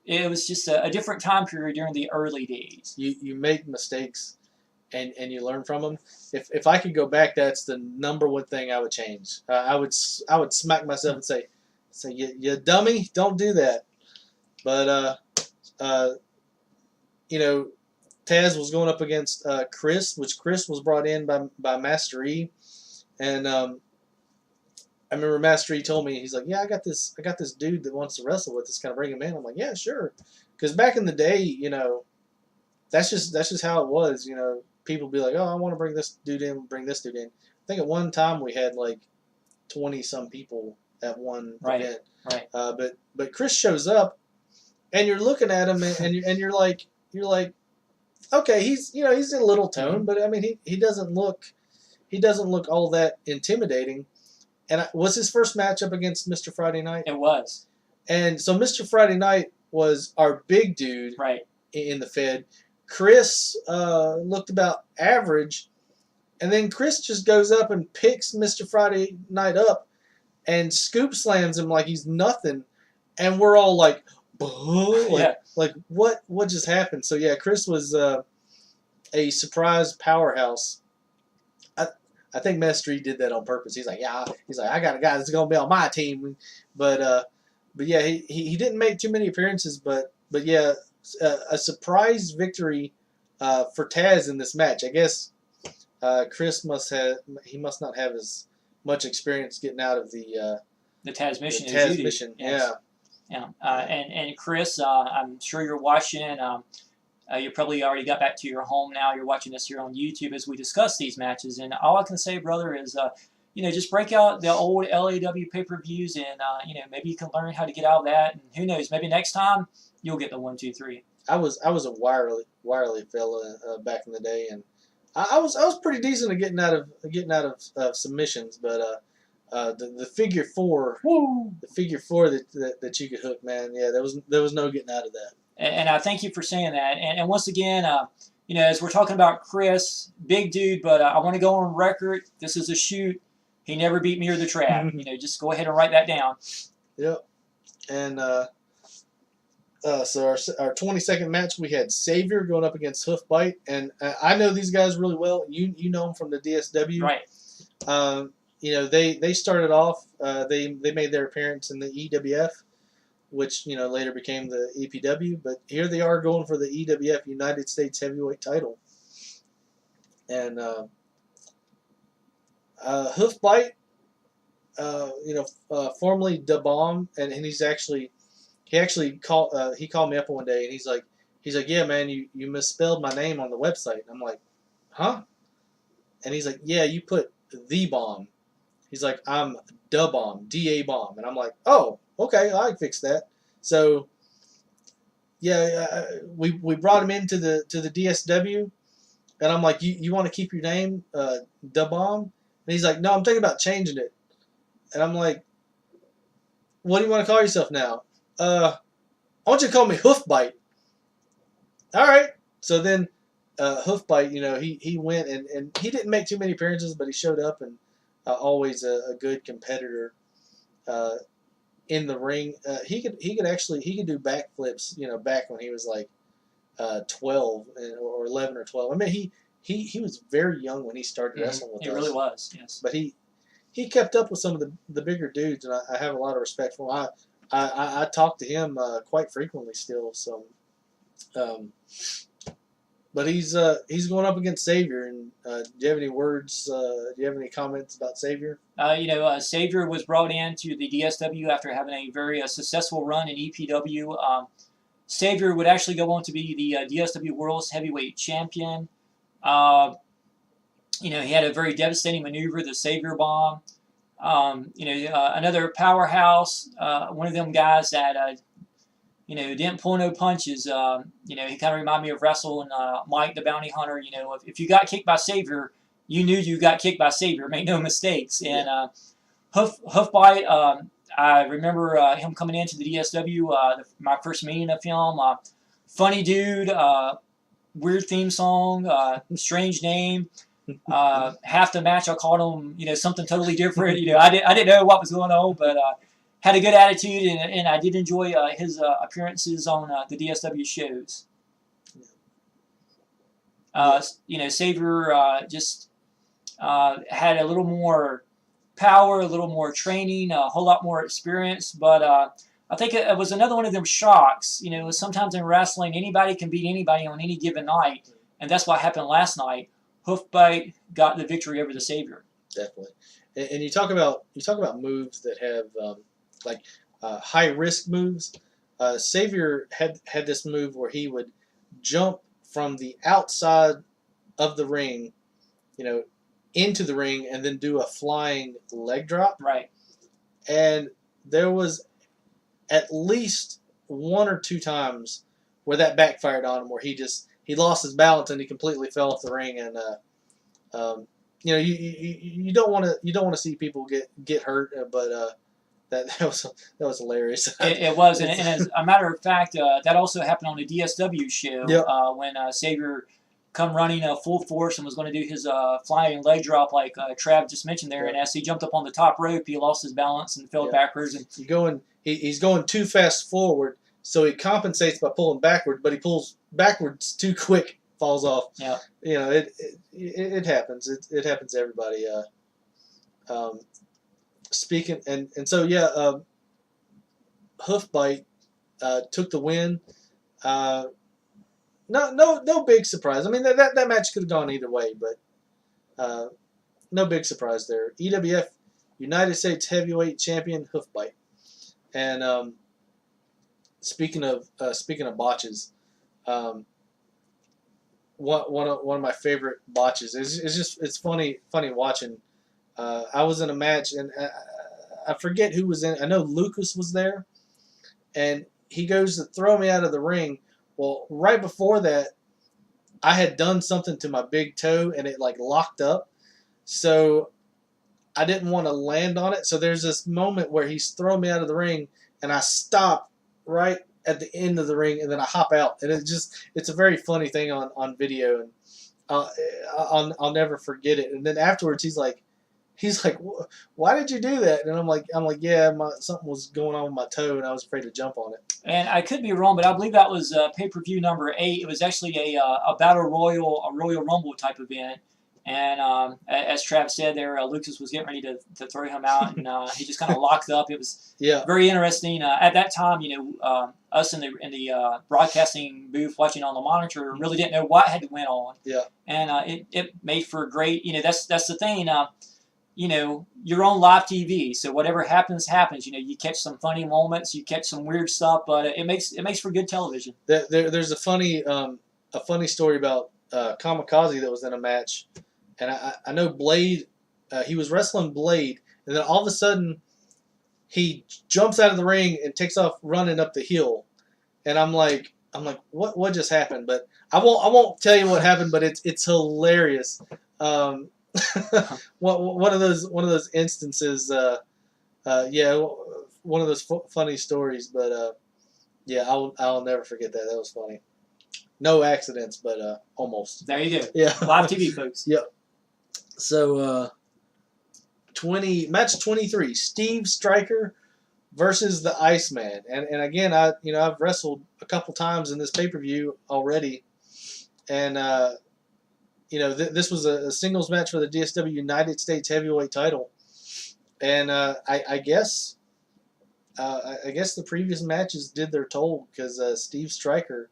it was just a different time period during the early days. You make mistakes, and you learn from them. If I could go back, that's the number one thing I would change. I would smack myself and say you dummy, don't do that. But Taz was going up against Chris, which Chris was brought in by Master E, and I remember Master E told me, he's like, yeah, I got this dude that wants to wrestle with us. Can I bring him in? I'm like, yeah, sure, because back in the day, that's just how it was. People be like, oh, I want to bring this dude in, I think at one time we had like 20 some people at one event. Right. But Chris shows up, and you're looking at him, and you're like, okay, he's in a little tone, but I mean he doesn't look all that intimidating. And was his first matchup against Mr. Friday Night? It was. And so Mr. Friday Night was our big dude, right, in the Fed. Chris looked about average, and then Chris just goes up and picks Mr. Friday Night up and scoop slams him like he's nothing, and we're all like, like what just happened? So yeah, Chris was a surprise powerhouse. I think Master E did that on purpose. He's like, I got a guy that's gonna be on my team, but yeah, he didn't make too many appearances, but yeah, a surprise victory for Taz in this match. I guess Chris must not have as much experience getting out of the Taz mission. Taz mission, yes. Yeah. And Chris, I'm sure you're watching. You probably already got back to your home now. You're watching us here on YouTube as we discuss these matches. And all I can say, brother, is just break out the old LAW pay-per-views, and maybe you can learn how to get out of that. And who knows, maybe next time you'll get the 1, 2, 3. I was a wirely fella back in the day, and I was pretty decent at getting out of submissions, but the figure four, Woo! the figure four that you could hook, man, yeah, there was no getting out of that. And I thank you for saying that. And once again, as we're talking about Chris, big dude, but I want to go on record. This is a shoot. He never beat me or the trap. Just go ahead and write that down. Yep. And so our 22nd match, we had Savior going up against Hoofbite, and I know these guys really well. You know them from the DSW, right? They started off. They made their appearance in the EWF, which later became the EPW. But here they are going for the EWF United States Heavyweight title, and Hoofbite, formerly Da Bomb, and he called me up one day, and he's like, yeah, man, you misspelled my name on the website. And I'm like, huh? And he's like, yeah, you put The Bomb. He's like, I'm Da Bomb, DA Bomb. And I'm like, oh, okay, I can fix that. So yeah, we brought him into the DSW, and I'm like, you want to keep your name Da Bomb? And he's like, no, I'm thinking about changing it. And I'm like, what do you want to call yourself now? I want you to call me Hoofbite. All right. So then Hoofbite, he went, and he didn't make too many appearances, but he showed up, and always a good competitor in the ring. He could do backflips, back when he was like 12 or 11 or 12. I mean, he was very young when he started wrestling with us. He really was, yes. But he kept up with some of the bigger dudes, and I have a lot of respect for him. I talk to him quite frequently still. So, but he's going up against Savior. And do you have any words? Do you have any comments about Savior? Savior was brought into the DSW after having a very successful run in EPW. Savior would actually go on to be the DSW World's Heavyweight Champion. He had a very devastating maneuver, the Savior Bomb. Another powerhouse, one of them guys that, didn't pull no punches. He kind of reminded me of wrestling Mike the Bounty Hunter. If you got kicked by Savior, you knew you got kicked by Savior. Make no mistakes. And Hoofbite, I remember him coming into the DSW, my first meeting of him. Funny dude, weird theme song, strange name. Half the match I called him, something totally different. I didn't know what was going on, but had a good attitude, and I did enjoy his appearances on the DSW shows. Savior just had a little more power, a little more training, a whole lot more experience, but I think it was another one of them shocks. Sometimes in wrestling, anybody can beat anybody on any given night, and that's what happened last night. Hoofbite got the victory over the Savior. Definitely, and you talk about moves that have high risk moves. Savior had this move where he would jump from the outside of the ring, into the ring, and then do a flying leg drop. Right. And there was at least one or two times where that backfired on him, where he lost his balance and he completely fell off the ring. And you don't want to see people get hurt, but that was hilarious. It was, and as a matter of fact, that also happened on the DSW show. Yep. When Savior come running full force and was going to do his flying leg drop like Trav just mentioned there, and as he jumped up on the top rope, he lost his balance and fell backwards. And he's going too fast forward, so he compensates by pulling backward, but he pulls backwards too quick, falls off. Yeah. It happens. It happens to everybody. Speaking and so Hoofbite took the win. No big surprise. I mean that match could have gone either way, but no big surprise there. EWF United States Heavyweight Champion Hoofbite. And speaking of botches, one of my favorite botches. It's funny watching. I was in a match and I forget who was in. I know Lucas was there, and he goes to throw me out of the ring. Well, right before that, I had done something to my big toe and it like locked up, so I didn't want to land on it. So there's this moment where he's throwing me out of the ring, and I stop right at the end of the ring, and then I hop out, and it's a very funny thing on video, and I'll never forget it. And then afterwards, he's like, why did you do that? And I'm like, yeah, something was going on with my toe, and I was afraid to jump on it. And I could be wrong, but I believe that was pay-per-view number 8. It was actually a battle royal, a Royal Rumble type event. And as Trav said there, Lucas was getting ready to throw him out, and he just kind of locked up. It was very interesting. At that time, us in the broadcasting booth watching on the monitor really didn't know what had went on. Yeah. And it made for great. That's the thing. You're on live TV, so whatever happens. You catch some funny moments, you catch some weird stuff, but it makes for good television. There's a funny story about Kamikaze that was in a match. And I know Blade, he was wrestling Blade, and then all of a sudden, he jumps out of the ring and takes off running up the hill, and I'm like, what just happened? But I won't tell you what happened, but it's hilarious. One of those instances, one of those funny stories. But I'll never forget that. That was funny. No accidents, but almost. There you go. Yeah, live TV, folks. Yep. So, match 23, Steve Stryker versus the Iceman, and again, I've wrestled a couple times in this pay-per-view already, and this was a singles match for the DSW United States Heavyweight Title, and I guess the previous matches did their toll because Steve Stryker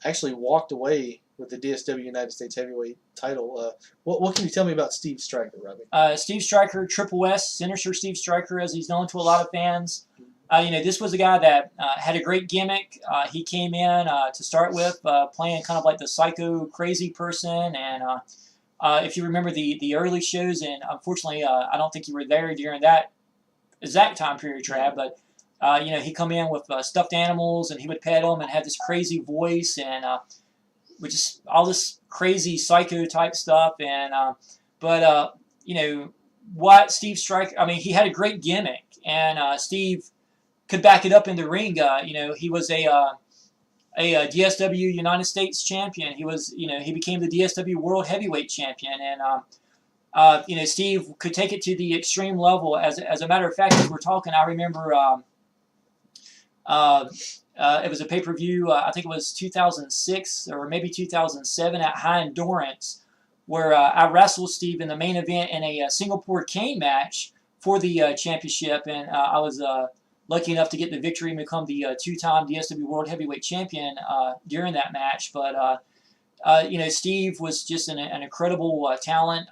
actually walked away with the DSW United States Heavyweight Title. What can you tell me about Steve Stryker, Robbie? Steve Stryker, Triple S, Sinister Steve Stryker, as he's known to a lot of fans. This was a guy that had a great gimmick. He came in to start with playing kind of like the psycho crazy person, and if you remember the early shows, and unfortunately I don't think you were there during that exact time period, Trav, but he come in with stuffed animals, and he would pet them and had this crazy voice, and which is all this crazy psycho type stuff, and what Steve Stryker, he had a great gimmick, and Steve could back it up in the ring. He was a DSW United States champion. He became the DSW World Heavyweight Champion, and Steve could take it to the extreme level. As a matter of fact, as we're talking, I remember it was a pay-per-view, I think it was 2006 or maybe 2007 at High Endurance, where I wrestled Steve in the main event in a Singapore cane match for the championship, and I was lucky enough to get the victory and become the two-time DSW World Heavyweight Champion during that match. But, Steve was just an incredible talent.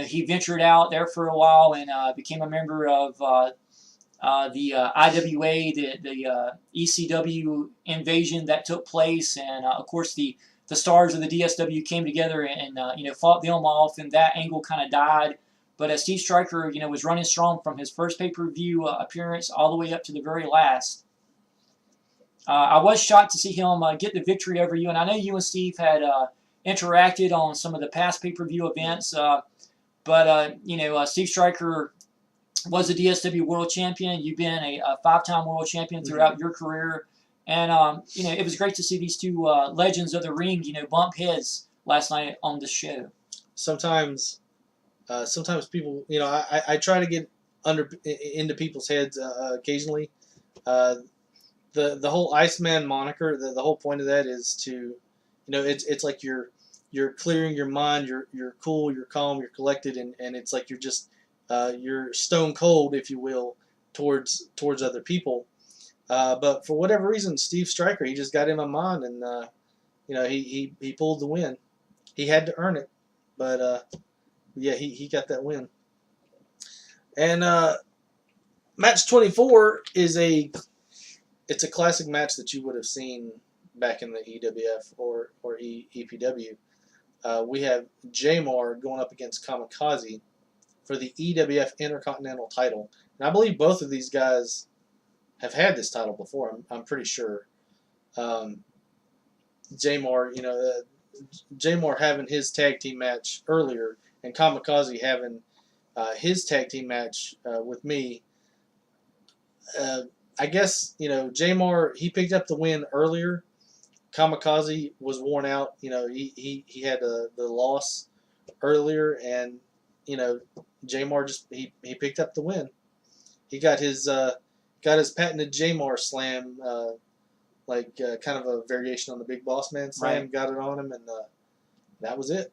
He ventured out there for a while and became a member of the IWA, the ECW invasion that took place, and of course the stars of the DSW came together and fought them off, and that angle kind of died. But Steve Stryker, was running strong from his first pay-per-view appearance all the way up to the very last. I was shocked to see him get the victory over you, and I know you and Steve had interacted on some of the past pay-per-view events, but Steve Stryker was a DSW World Champion. You've been a 5-time World Champion throughout your career. And, it was great to see these two legends of the ring, bump heads last night on the show. Sometimes people, I try to get into people's heads occasionally. The whole Iceman moniker, the whole point of that is to, it's like you're clearing your mind, you're cool, you're calm, you're collected, and it's like you're just you're stone cold, if you will, towards other people. But for whatever reason, Steve Stryker, he just got in my mind, and he pulled the win. He had to earn it, but he got that win. And match 24 is a classic match that you would have seen back in the EWF or EPW. We have Jamar going up against Kamikaze for the EWF Intercontinental title. And I believe both of these guys have had this title before. I'm pretty sure. Jamar, Jamar having his tag team match earlier, and Kamikaze having his tag team match with me. I guess Jamar, he picked up the win earlier. Kamikaze was worn out. He had the loss earlier, and Jamar just he picked up the win. He got his patented Jamar slam, kind of a variation on the Big Boss Man slam. Right. Got it on him, and that was it.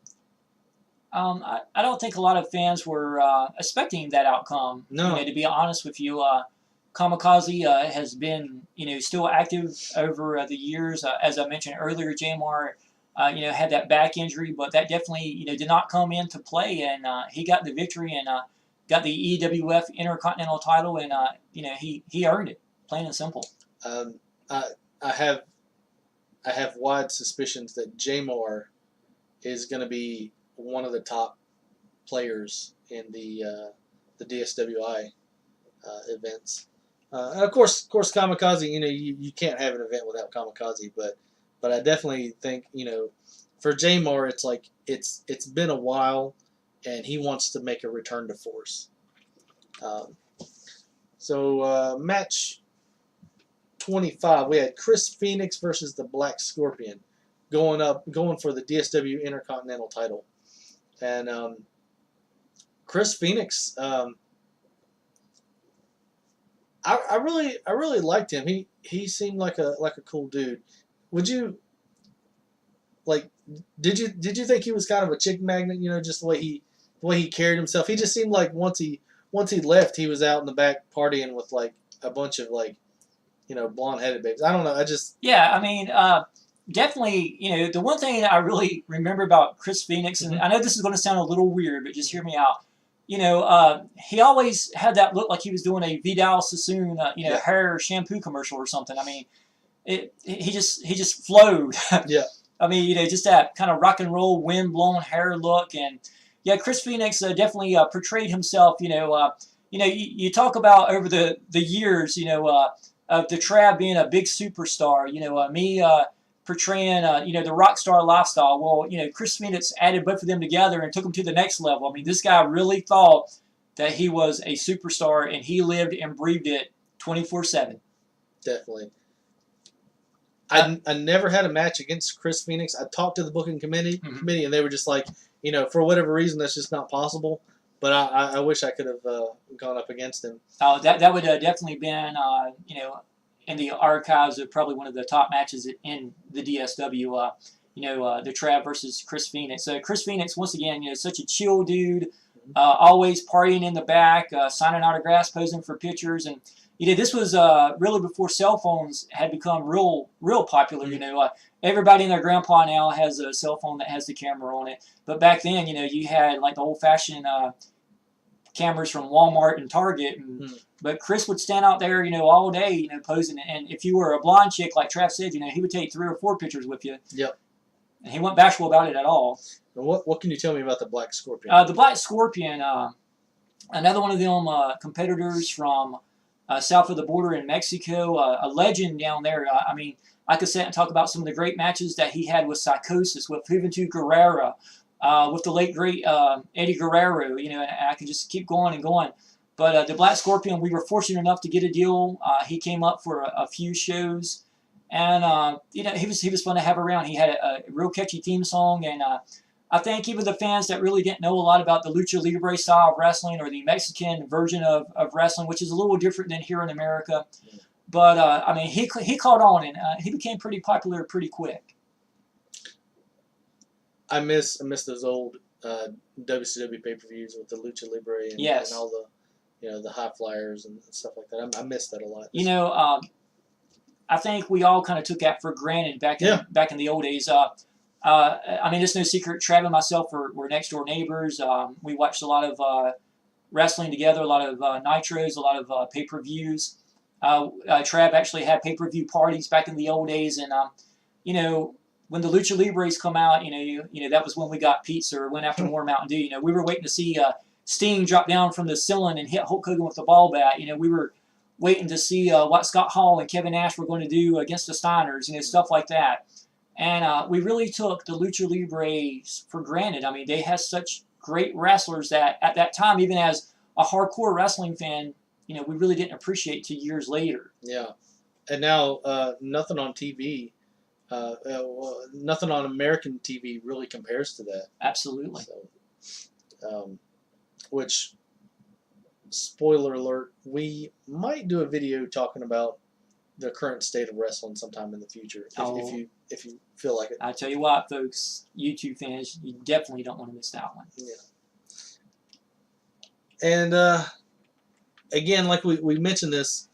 I don't think a lot of fans were expecting that outcome. No. To be honest with you, Kamikaze has been, still active over the years. As I mentioned earlier, Jamar, had that back injury, but that definitely, did not come into play, and he got the victory and got the EWF Intercontinental title, and he earned it, plain and simple. I have wide suspicions that Jamar is going to be one of the top players in the DSWI events. And of course, Kamikaze. You can't have an event without Kamikaze, but I definitely think for Jamar, it's like it's been a while, and he wants to make a return to force. So match 25, we had Chris Phoenix versus the Black Scorpion, going for the DSW Intercontinental title, and Chris Phoenix. I really liked him. He seemed like a cool dude. Would you did you think he was kind of a chick magnet? Just the way he carried himself. He just seemed like once he left, he was out in the back partying with a bunch of blonde headed babes. I don't know. Definitely. The one thing I really remember about Chris Phoenix, and I know this is going to sound a little weird, but just hear me out. He always had that look like he was doing a Vidal Sassoon, hair shampoo commercial or something. I mean, he just flowed. Yeah. I mean, just that kind of rock and roll, wind blown hair look, and Chris Phoenix definitely portrayed himself. You talk about over the years, of the Trav being a big superstar. Me portraying, the Rockstar lifestyle. Well, Chris Phoenix added both of them together and took them to the next level. I mean, this guy really thought that he was a superstar, and he lived and breathed it 24/7. Definitely. I never had a match against Chris Phoenix. I talked to the booking committee, and they were just like, for whatever reason, that's just not possible. But I wish I could have gone up against him. Oh, that would definitely been, in the archives of probably one of the top matches in the DSW, the Trav versus Chris Phoenix. So Chris Phoenix, once again, such a chill dude, always partying in the back, signing autographs, posing for pictures. And, this was really before cell phones had become real popular. Everybody and their grandpa now has a cell phone that has the camera on it. But back then, you had the old-fashioned cameras from Walmart and Target. But Chris would stand out there, all day, posing. And if you were a blonde chick, like Trav said, he would take 3 or 4 pictures with you. Yep. And he wasn't bashful about it at all. And what can you tell me about the Black Scorpion? The Black Scorpion, another one of them competitors from south of the border in Mexico, a legend down there. I could sit and talk about some of the great matches that he had with Psychosis, with Juventud Guerrera, with the late great Eddie Guerrero, and I could just keep going and going. But the Black Scorpion, we were fortunate enough to get a deal. He came up for a few shows, and he was fun to have around. He had a real catchy theme song, and I think even the fans that really didn't know a lot about the Lucha Libre style of wrestling or the Mexican version of wrestling, which is a little different than here in America. But, he caught on, and he became pretty popular pretty quick. I miss those old WCW pay-per-views with the Lucha Libre and, Yes. and all the high flyers and stuff like that. I miss that a lot. I think we all kind of took that for granted back in the old days. It's no secret, Trav and myself were next door neighbors. We watched a lot of wrestling together, a lot of nitros, a lot of pay-per-views. Trav actually had pay-per-view parties back in the old days, and you know, when the Lucha Libres come out, you know that was when we got pizza or went after more Mountain Dew. You know, we were waiting to see Sting drop down from the ceiling and hit Hulk Hogan with the ball bat. You know, we were waiting to see what Scott Hall and Kevin Nash were going to do against the Steiners. You know, stuff like that. And we really took the Lucha Libres for granted. I mean, they had such great wrestlers that at that time, even as a hardcore wrestling fan, you know, we really didn't appreciate 2 years later. Yeah, and now nothing on TV. Nothing on American TV really compares to that. Absolutely. So, which, spoiler alert, we might do a video talking about the current state of wrestling sometime in the future, if you feel like it. I tell you what, folks, YouTube fans, you definitely don't want to miss that one. Yeah. And again, like we mentioned this,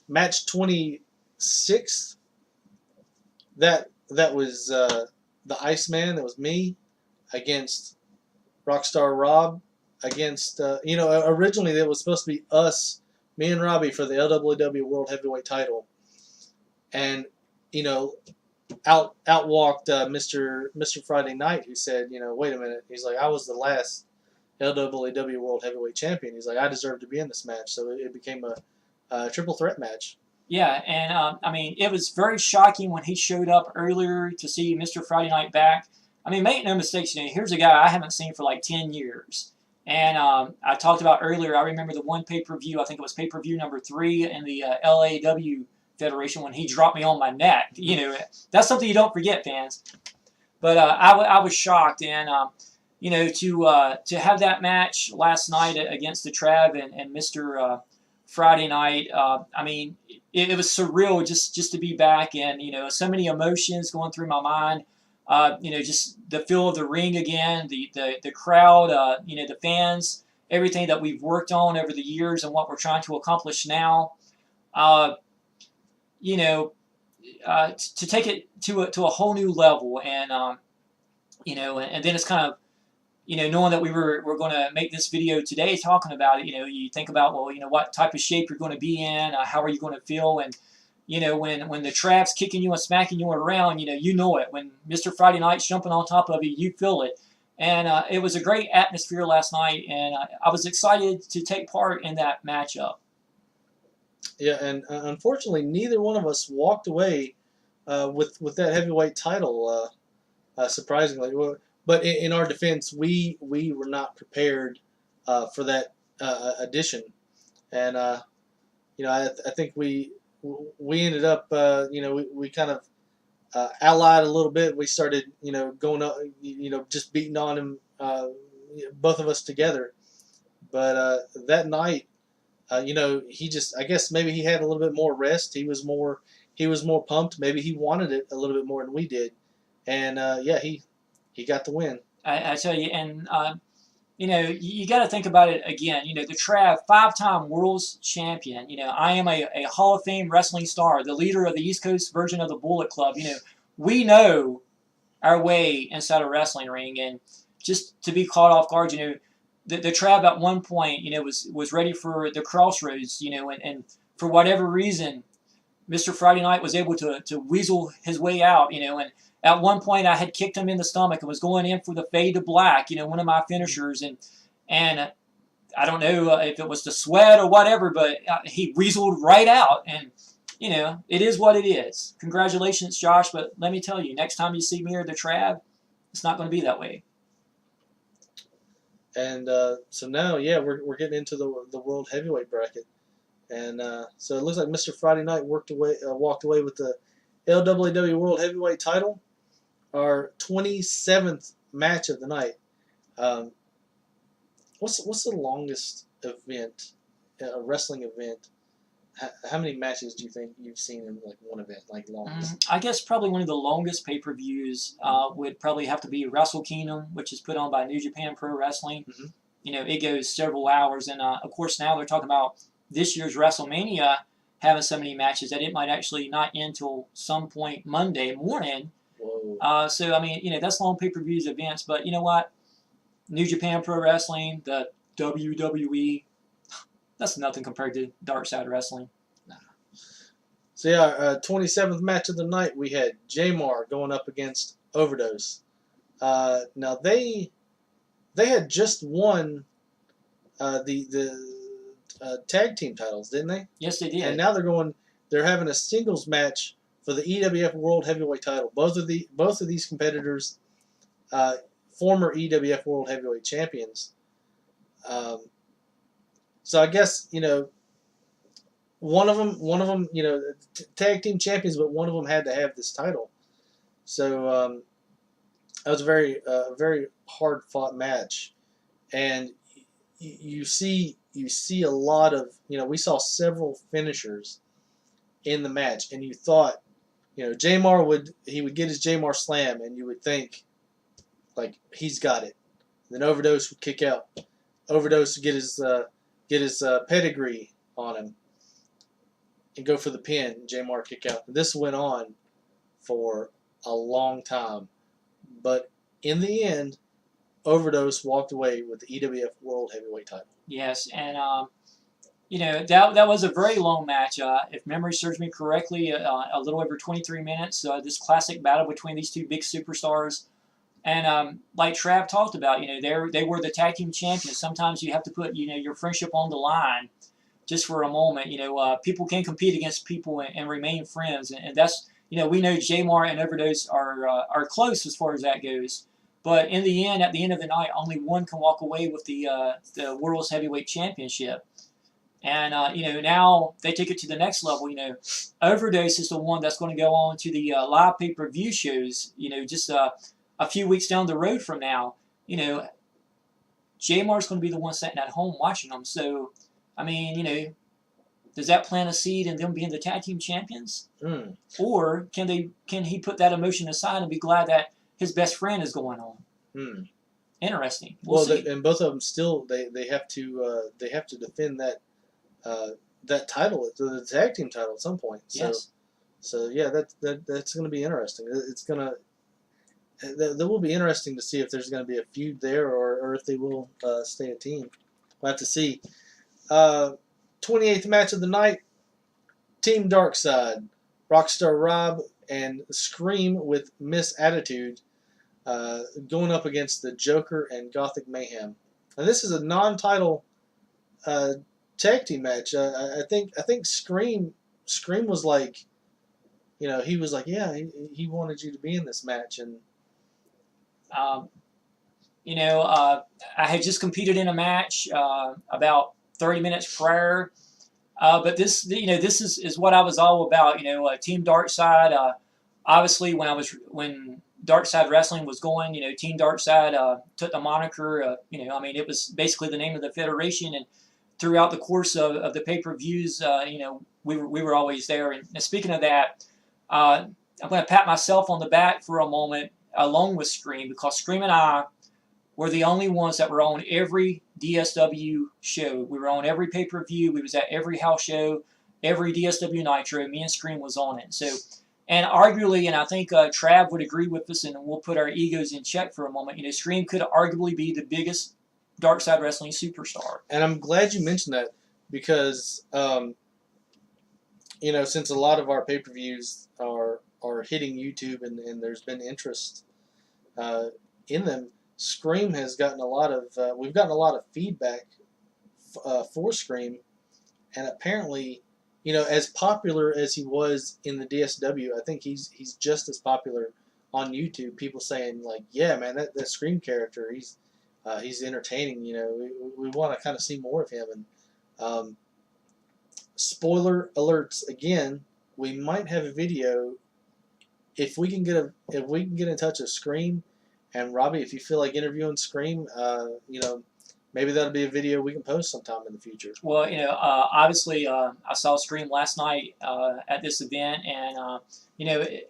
match 26. That was the Iceman. That was me against Rockstar Rob against originally it was supposed to be us, me and Robbie, for the LWW World Heavyweight Title, and out walked Mr. Friday Night, who said, wait a minute. He's like, I was the last LWW World Heavyweight Champion. He's like, I deserve to be in this match, so it became a triple threat match. Yeah, and I mean, it was very shocking when he showed up earlier to see Mr. Friday Night back. I mean, make no mistakes, here's a guy I haven't seen for like 10 years. And I talked about earlier, I remember the one pay-per-view, I think it was pay-per-view number 3 in the LAW Federation, when he dropped me on my neck. That's something you don't forget, fans. But I was shocked, and to have that match last night against the Trav and Mr. Friday Night, I mean, it was surreal just to be back, and so many emotions going through my mind. Just the feel of the ring again, the crowd, the fans, everything that we've worked on over the years and what we're trying to accomplish now. To take it to a whole new level, and and then it's kind of, knowing that we're going to make this video today talking about it. You think about, well, what type of shape you're going to be in, how are you going to feel, and when the Trav's kicking you and smacking you around, you know it. When Mr. Friday Night's jumping on top of you, you feel it. And it was a great atmosphere last night, and I was excited to take part in that matchup. Yeah, and unfortunately, neither one of us walked away with that heavyweight title, surprisingly. But in our defense, we were not prepared for that addition, and I think we ended up we kind of allied a little bit. We started going up, just beating on him, both of us together. But that night, he just, I guess maybe he had a little bit more rest. He was more pumped. Maybe he wanted it a little bit more than we did, and he got the win. I tell you, and you got to think about it again. The Trav, 5-time world champion. I am a Hall of Fame wrestling star, the leader of the East Coast version of the Bullet Club. We know our way inside a wrestling ring, and just to be caught off guard, the Trav at one point, was ready for the crossroads, and for whatever reason, Mr. Friday Night was able to weasel his way out, and at one point I had kicked him in the stomach and was going in for the fade to black, one of my finishers, and I don't know if it was the sweat or whatever, but he weaseled right out, and it is what it is. Congratulations, Josh, but let me tell you, next time you see me or the Trav, it's not going to be that way. And so now, we're getting into the world heavyweight bracket, and so it looks like Mr. Friday Night walked away with the LWW World Heavyweight Title, our 27th match of the night. What's the longest event, a wrestling event? How many matches do you think you've seen in like one event, like longest? I guess probably one of the longest pay-per-views would probably have to be Wrestle Kingdom, which is put on by New Japan Pro Wrestling. Mm-hmm. It goes several hours, and of course now they're talking about this year's WrestleMania having so many matches that it might actually not end till some point Monday morning. Whoa. So I mean, that's long pay-per-views events, but you know what? New Japan Pro Wrestling, the WWE, that's nothing compared to Dark Side Wrestling. Nah. So yeah, 27th match of the night, we had Jamar going up against Overdose. Now they had just won the tag team titles, didn't they? Yes, they did. And now they're having a singles match for the EWF World Heavyweight title. Both of these competitors, former EWF World Heavyweight champions. So I guess one of them, tag team champions, but one of them had to have this title. So that was a very hard fought match, and you see a lot of we saw several finishers in the match, and you thought Jamar would get his Jamar slam, and you would think like he's got it. Then Overdose would kick out. Overdose would get his pedigree on him and go for the pin. Jamar kick out. This went on for a long time, but in the end, Overdose walked away with the EWF World Heavyweight title. Yes, and that was a very long match. If memory serves me correctly, a little over 23 minutes. This classic battle between these two big superstars. And like Trav talked about, they were the tag team champions. Sometimes you have to put your friendship on the line just for a moment. People can compete against people and remain friends, and that's we know Jamar and Overdose are close as far as that goes. But in the end, at the end of the night, only one can walk away with the World's Heavyweight Championship. And now they take it to the next level. Overdose is the one that's going to go on to the live pay-per-view shows. Just a few weeks down the road from now, Jamar's going to be the one sitting at home watching them. So, I mean, does that plant a seed in them being the tag team champions? Or can he put that emotion aside and be glad that his best friend is going on? Interesting. We'll see. And both of them still they have to defend that title, the tag team title, at some point. So, yes. So yeah, that's going to be interesting. That will be interesting to see if there's going to be a feud there, or if they will stay a team. We'll have to see. 28th match of the night, Team Darkside, Rockstar Rob and Scream with Miss Attitude going up against the Joker and Gothic Mayhem. And this is a non-title tag team match. I think Scream was like, he was like, yeah, he wanted you to be in this match. And I had just competed in a match about 30 minutes prior, but this is what I was all about. Team Darkside. Obviously, when Darkside Wrestling was going, Team Darkside took the moniker. It was basically the name of the federation, and throughout the course of the pay-per-views, we were always there. And speaking of that, I'm going to pat myself on the back for a moment, along with Scream, because Scream and I were the only ones that were on every DSW show. We were on every pay-per-view. We was at every house show, every DSW Nitro. Me and Scream was on it. So, and arguably, and I think Trav would agree with us, and we'll put our egos in check for a moment. Scream could arguably be the biggest Darkside Wrestling superstar. And I'm glad you mentioned that, because since a lot of our pay-per-views are hitting YouTube, and there's been interest in them, Scream has gotten we've gotten a lot of feedback for Scream, and apparently, as popular as he was in the DSW, I think he's just as popular on YouTube. People saying like, yeah, man, that Scream character, he's entertaining. We want to kind of see more of him. And spoiler alerts again, we might have a video if we can get in touch with Scream. And Robbie, if you feel like interviewing Scream, maybe that'll be a video we can post sometime in the future. Well, obviously, I saw Scream last night at this event, and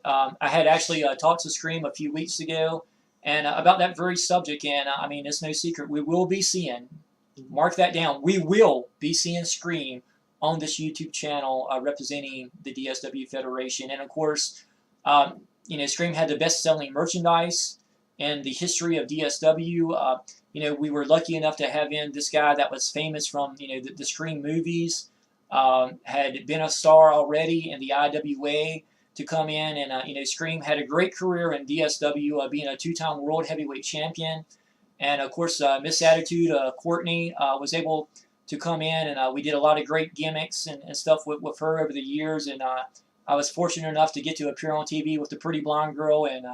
I had actually talked to Scream a few weeks ago, and about that very subject. And it's no secret, we will be seeing. Mark that down. We will be seeing Scream on this YouTube channel representing the DSW Federation, and of course, Scream had the best-selling merchandise in the history of DSW. We were lucky enough to have in this guy that was famous from the Scream movies. had been a star already in the IWA, to come in and Scream had a great career in DSW, being a two-time world heavyweight champion, and of course Miss Attitude Courtney was able to come in, and we did a lot of great gimmicks and stuff with her over the years, and I was fortunate enough to get to appear on TV with the Pretty Blonde Girl, and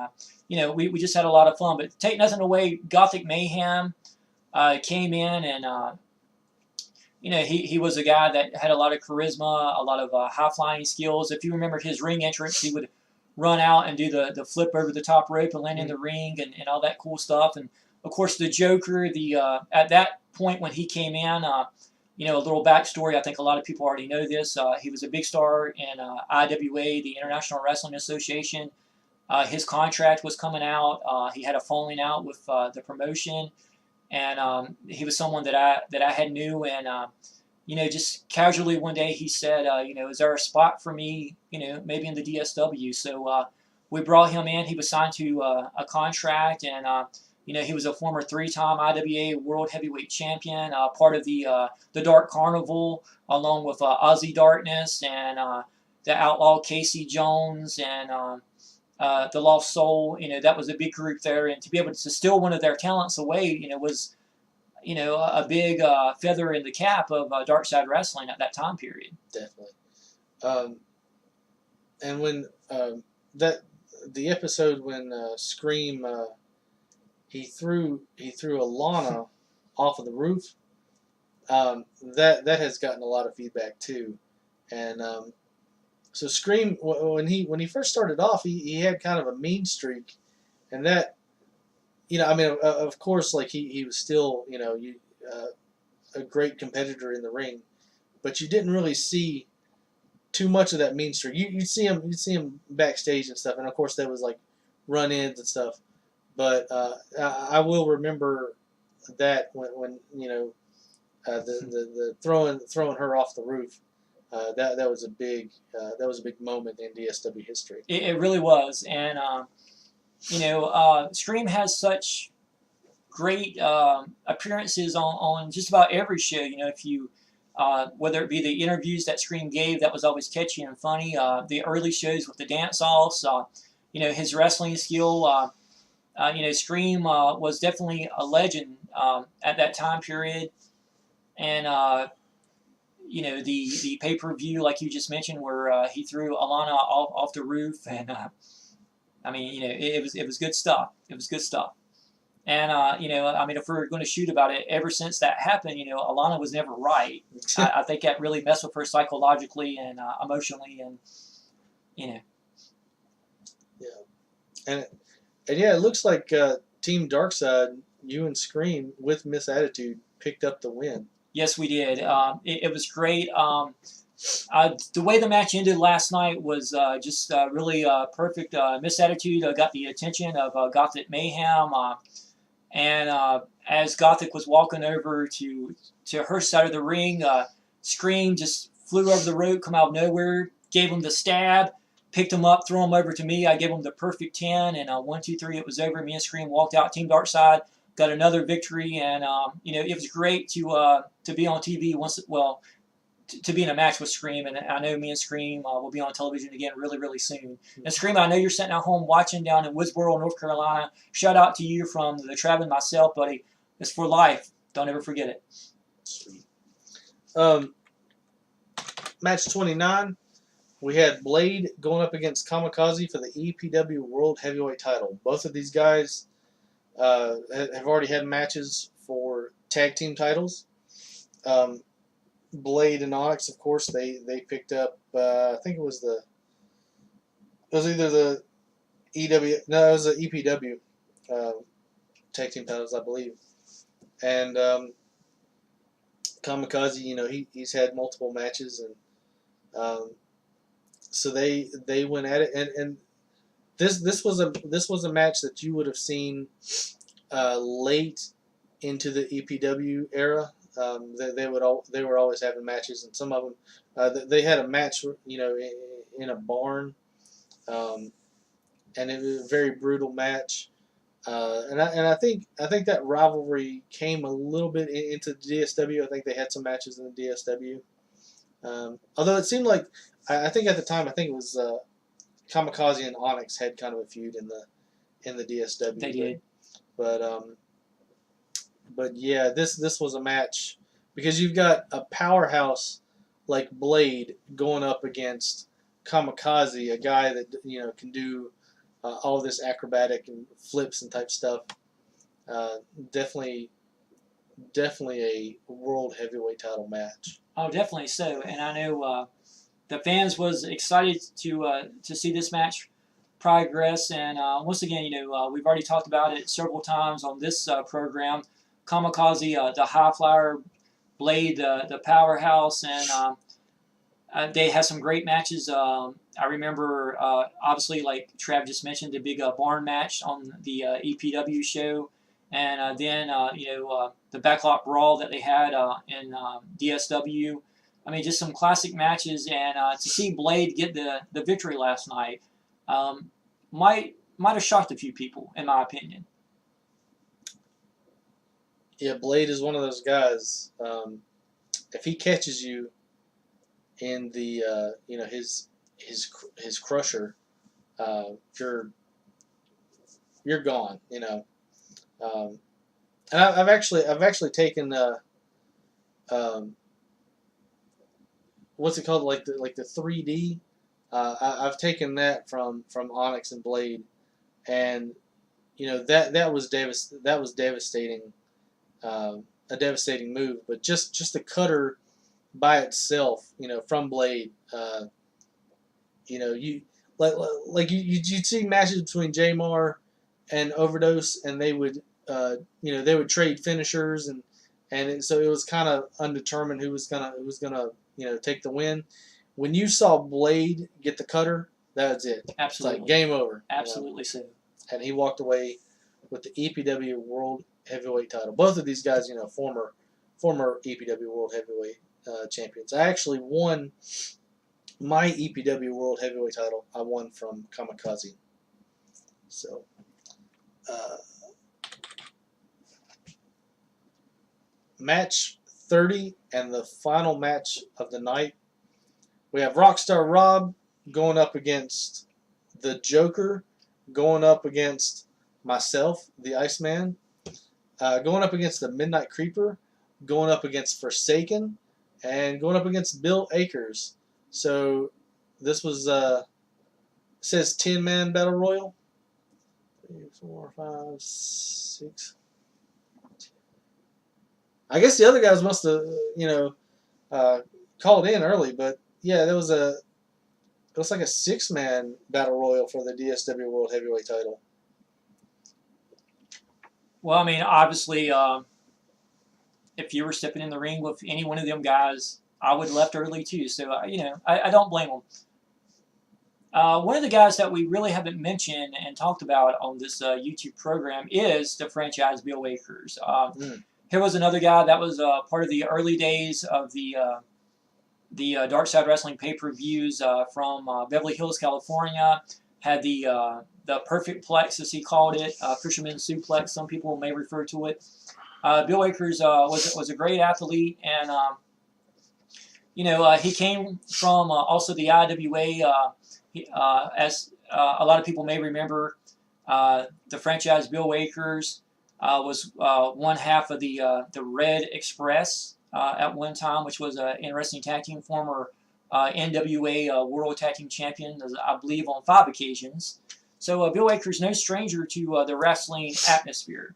we just had a lot of fun. But take nothing away, Gothic Mayhem came in, and he was a guy that had a lot of charisma, a lot of high-flying skills. If you remember his ring entrance, he would run out and do the flip over the top rope and land in the ring and all that cool stuff. And, of course, the Joker, at that point when he came in, a little backstory, I think a lot of people already know this. He was a big star in IWA, the International Wrestling Association. His contract was coming out. He had a falling out with the promotion. And he was someone that I had knew, and just casually one day he said, is there a spot for me, maybe in the DSW? So we brought him in. He was signed to a contract, and he was a former three-time IWA World Heavyweight Champion, part of the Dark Carnival, along with Ozzy Darkness and the Outlaw Casey Jones and the Lost Soul. That was a big group there, and to be able to steal one of their talents away, was a big feather in the cap of Dark Side Wrestling at that time period. Definitely. And when the episode when Scream he threw Alana off of the roof, that has gotten a lot of feedback too, and so Scream, when he first started off, he had kind of a mean streak, and that, of course, like he was still, a great competitor in the ring, but you didn't really see too much of that mean streak. You'd see him backstage and stuff, and of course there was like run-ins and stuff, but I will remember that when the throwing her off the roof. That was a big moment in DSW history. It really was, and Scream has such great appearances on just about every show. If you whether it be the interviews that Scream gave, that was always catchy and funny. The early shows with the dance-offs, his wrestling skill. Scream was definitely a legend at that time period, and the pay-per-view, like you just mentioned, where he threw Alana off the roof, and it was good stuff. It was good stuff. And if we're going to shoot about it, ever since that happened, Alana was never right. I think that really messed with her psychologically and emotionally, and Yeah. And yeah, it looks like Team Darkside, you and Scream with Miss Attitude picked up the win. Yes, we did. It was great. The way the match ended last night was just really perfect. Miss Attitude got the attention of Gothic Mayhem, and as Gothic was walking over to her side of the ring, Scream just flew over the rope, come out of nowhere, gave him the stab, picked him up, threw him over to me. I gave him the perfect 10, and 1, 2, 3, it was over. Me and Scream walked out. Team Darkside got another victory, and it was great to be on TV to be in a match with Scream, and I know me and Scream will be on television again really, really soon. And Scream, I know you're sitting at home watching down in Woodsboro, North Carolina. Shout out to you from the Traveling Myself, buddy. It's for life. Don't ever forget it. Sweet. Match 29, we had Blade going up against Kamikaze for the EPW World Heavyweight title. Both of these guys have already had matches for tag team titles. Blade and Onyx, of course, they picked up. I think it was either the EW. No, it was the EPW tag team titles, I believe. And Kamikaze, he's had multiple matches, and so they went at it. And this was a match that you would have seen late into the EPW era. They were always having matches, and some of them they had a match, in a barn, and it was a very brutal match. And I think that rivalry came a little bit into the DSW. I think they had some matches in the DSW. Although it seemed like I think at the time I think it was Kamikaze and Onyx had kind of a feud in the DSW. They did. But yeah, this was a match because you've got a powerhouse like Blade going up against Kamikaze, a guy that can do all this acrobatic and flips and type stuff. Uh, definitely, definitely a world heavyweight title match. Oh, definitely so. And I know the fans was excited to see this match progress. And once again, we've already talked about it several times on this program. Kamikaze, the high flyer, Blade, the powerhouse, and they had some great matches. I remember, obviously, like Trav just mentioned, the big barn match on the EPW show, and then the backlot brawl that they had in DSW. I mean, just some classic matches, and to see Blade get the victory last night might have shocked a few people, in my opinion. Yeah, Blade is one of those guys. If he catches you in the his crusher, you're gone. And I've actually taken what's it called, like the 3D. I've taken that from Onyx and Blade, and that was devastating, a devastating move. But just the cutter by itself, from Blade, you you'd see matches between Jamar and Overdose, and they would they would trade finishers, so it was kind of undetermined who was gonna take the win. When you saw Blade get the cutter, that's it. Absolutely. It's like game over. Absolutely so. And he walked away with the EPW World Heavyweight title. Both of these guys, former EPW World Heavyweight champions. I actually won my EPW World Heavyweight title. I won from Kamikaze. So, match 30 and the final match of the night. We have Rockstar Rob going up against the Joker, going up against myself, the Iceman, going up against the Midnight Creeper, going up against Forsaken, and going up against Bill Akers. So this was says 10-man battle royal. 3, 4, 5, 6. I guess the other guys must have called in early, but yeah, it was like a 6-man battle royal for the DSW World Heavyweight title. Well, I mean, obviously, if you were stepping in the ring with any one of them guys, I would have left early too. So, I don't blame them. One of the guys that we really haven't mentioned and talked about on this YouTube program is the franchise Bill Akers. Here was another guy that was part of the early days of the Dark Side Wrestling pay-per-views from Beverly Hills, California. Had the perfect plex, as he called it, fisherman suplex. Some people may refer to it. Bill Akers was a great athlete, and he came from also the IWA. As a lot of people may remember, the franchise Bill Akers was one half of the Red Express at one time, which was an interesting tag team, former NWA World Tag Team Champion, I believe, on 5 occasions. So Bill Akers no stranger to the wrestling atmosphere.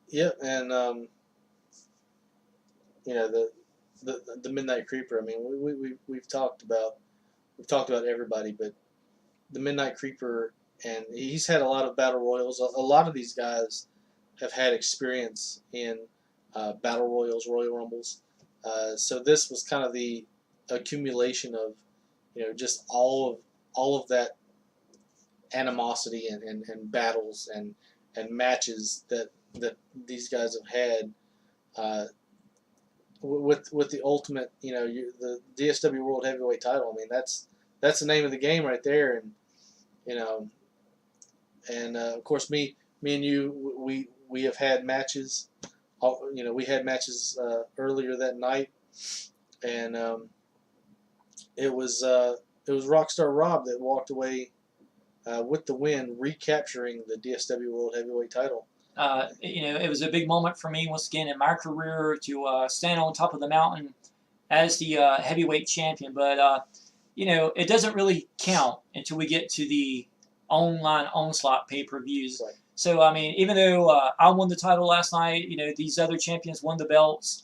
Yep, and the Midnight Creeper. I mean, we've talked about everybody, but the Midnight Creeper, and he's had a lot of battle royals. A lot of these guys have had experience in battle royals, Royal Rumbles. So this was kind of the accumulation of just all of that animosity and battles and matches that these guys have had with the ultimate, the DSW World Heavyweight title. I mean, that's the name of the game right there, and of course me and you, we have had matches. We had matches earlier that night. and it was Rockstar Rob that walked away with the win, recapturing the DSW World Heavyweight title. It was a big moment for me once again in my career to stand on top of the mountain as the heavyweight champion. But it doesn't really count until we get to the online Onslaught pay-per-views. Right. So I mean, even though I won the title last night, these other champions won the belts.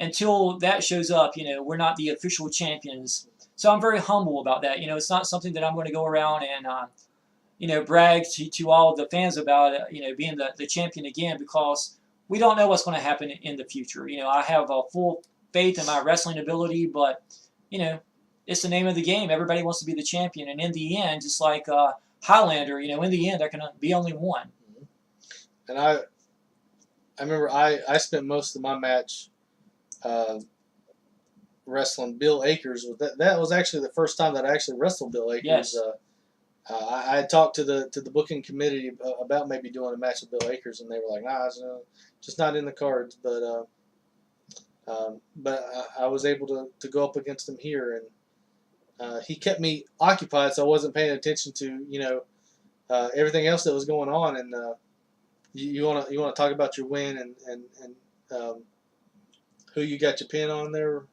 Until that shows up, we're not the official champions. So I'm very humble about that. It's not something that I'm going to go around and brag to all the fans about being the champion again, because we don't know what's going to happen in the future. I have full faith in my wrestling ability, but it's the name of the game. Everybody wants to be the champion, and in the end, just like Highlander, in the end, there can be only one. And I remember I spent most of my match wrestling Bill Akers. That was actually the first time that I actually wrestled Bill Akers. Yes. I had talked to the booking committee about maybe doing a match with Bill Akers, and they were like, "Nah, it's just not in the cards." But I was able to go up against him here, and he kept me occupied, so I wasn't paying attention to everything else that was going on. And you want to talk about your win and who you got your pin on there?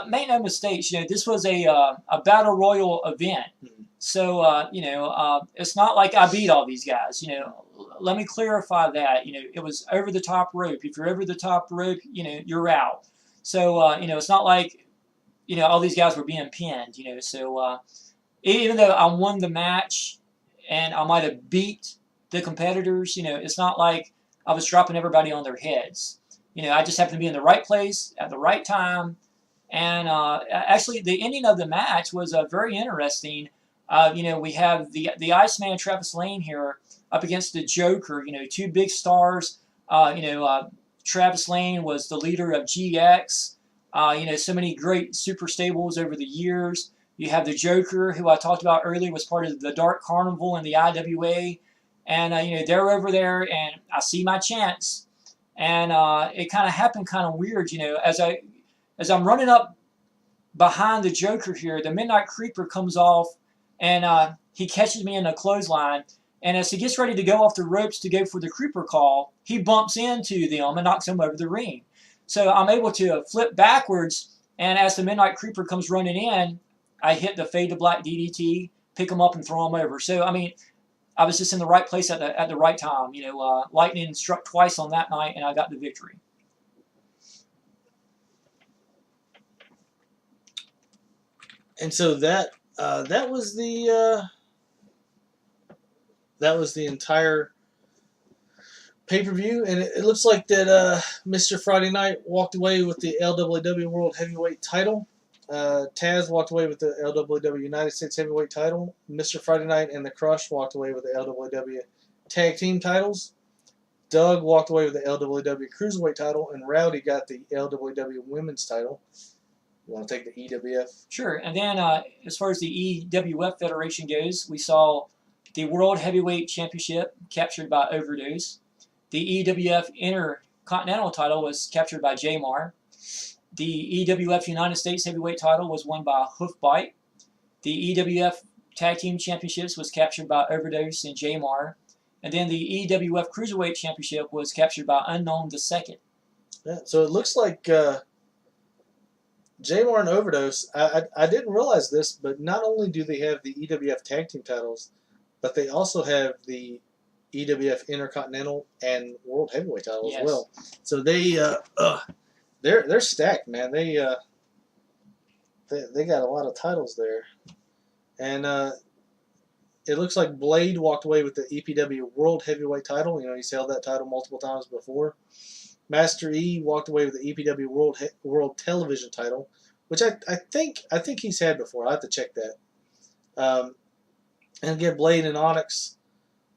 Make no mistakes. This was a battle royal event. Mm-hmm. So, it's not like I beat all these guys. Let me clarify that. It was over the top rope. If you're over the top rope, you're out. So, it's not like, all these guys were being pinned. So even though I won the match and I might have beat the competitors, it's not like I was dropping everybody on their heads. I just happened to be in the right place at the right time. And actually, the ending of the match was very interesting. We have the Iceman Travis Lane here up against the Joker. Two big stars. Travis Lane was the leader of GX. So many great super stables over the years. You have the Joker, who I talked about earlier, was part of the Dark Carnival in the IWA. And, they're over there, and I see my chance. And it kind of happened kind of weird, as I'm running up behind the Joker here, the Midnight Creeper comes off, and he catches me in a clothesline. And as he gets ready to go off the ropes to go for the Creeper call, he bumps into them and knocks them over the ring. So I'm able to flip backwards, and as the Midnight Creeper comes running in, I hit the Fade to Black DDT, pick him up, and throw him over. So, I mean, I was just in the right place at the right time. Lightning struck twice on that night, and I got the victory. And so that was the entire pay-per-view, and it looks like that Mr. Friday Night walked away with the LWW World Heavyweight title. Taz walked away with the LWW United States Heavyweight title. Mr. Friday Night and the Crush walked away with the LWW Tag Team titles. Doug walked away with the LWW Cruiserweight title, and Rowdy got the LWW Women's title. You want to take the EWF? Sure. And then as far as the EWF Federation goes, we saw the World Heavyweight Championship captured by Overdose. The EWF Intercontinental title was captured by Jamar. The EWF United States Heavyweight title was won by Hoofbite. The EWF Tag Team Championships was captured by Overdose and Jamar. And then the EWF Cruiserweight Championship was captured by Unknown II. Yeah, so it looks like Jamar and Overdose, I didn't realize this, but not only do they have the EWF Tag Team titles, but they also have the EWF Intercontinental and World Heavyweight title as well. So they're stacked, man. They got a lot of titles there, and it looks like Blade walked away with the EPW World Heavyweight title. He's held that title multiple times before. Master E walked away with the EPW World Television title, which I think he's had before. I have to check that. And again, Blade and Onyx,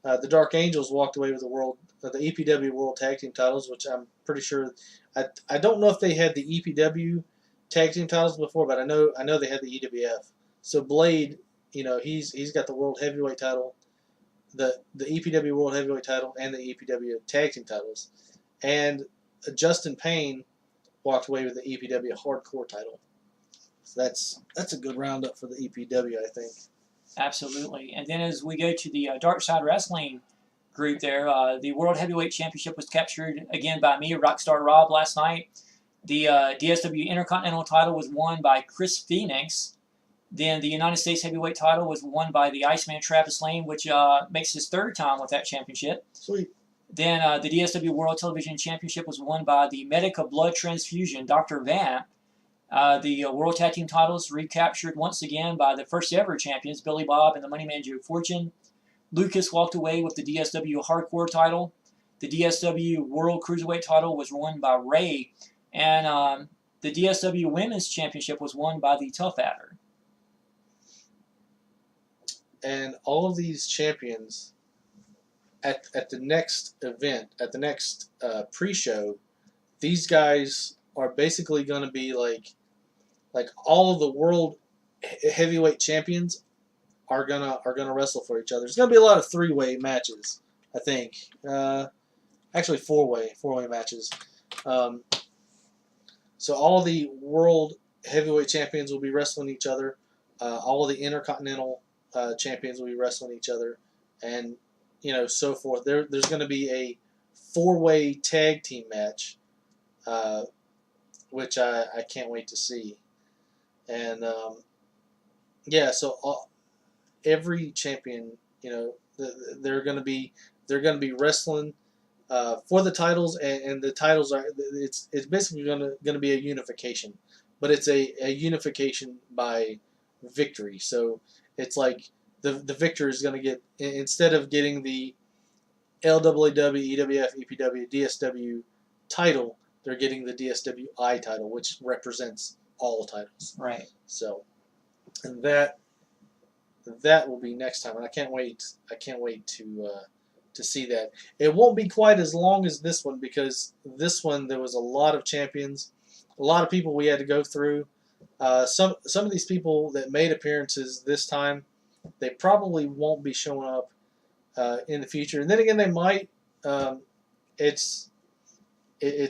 the Dark Angels walked away with the EPW World Tag Team titles, which I'm pretty sure. I don't know if they had the EPW Tag Team titles before, but I know they had the EWF. So Blade, he's got the World Heavyweight title, the EPW World Heavyweight title, and the EPW Tag Team titles. And Justin Payne walked away with the EPW Hardcore title. So that's a good roundup for the EPW, I think. Absolutely. And then as we go to the Dark Side Wrestling group there, the World Heavyweight Championship was captured again by me, Rockstar Rob, last night. The DSW Intercontinental title was won by Chris Phoenix. Then the United States Heavyweight title was won by the Iceman Travis Lane, which makes his third time with that championship. Sweet. Then the DSW World Television Championship was won by the Medica Blood Transfusion, Dr. Vamp. The World Tag Team titles recaptured once again by the first ever champions, Billy Bob and the Moneyman Joe Fortune. Lucas walked away with the DSW Hardcore title. The DSW World Cruiserweight title was won by Ray. And the DSW Women's Championship was won by the Tough Adder. And all of these champions at the next event, at the next pre-show, these guys are basically going to be like all of the world heavyweight champions are gonna wrestle for each other. There's gonna be a lot of three-way matches, I think. Actually, four-way matches. So all the world heavyweight champions will be wrestling each other. All of the intercontinental champions will be wrestling each other, and so forth. There's going to be a four-way tag team match, which I can't wait to see. And so every champion, they're going to be wrestling for the titles, and the titles are it's basically going to be a unification, but it's a unification by victory. So it's like the victor is going to get, instead of getting the LWW, EWF, EPW, DSW title, they're getting the DSWI title, which represents all titles. Right. So, and that will be next time, and I can't wait to see that. It won't be quite as long as this one, because this one there was a lot of champions, a lot of people we had to go through. Some of these people that made appearances this time, they probably won't be showing up in the future. And then again, they might. It's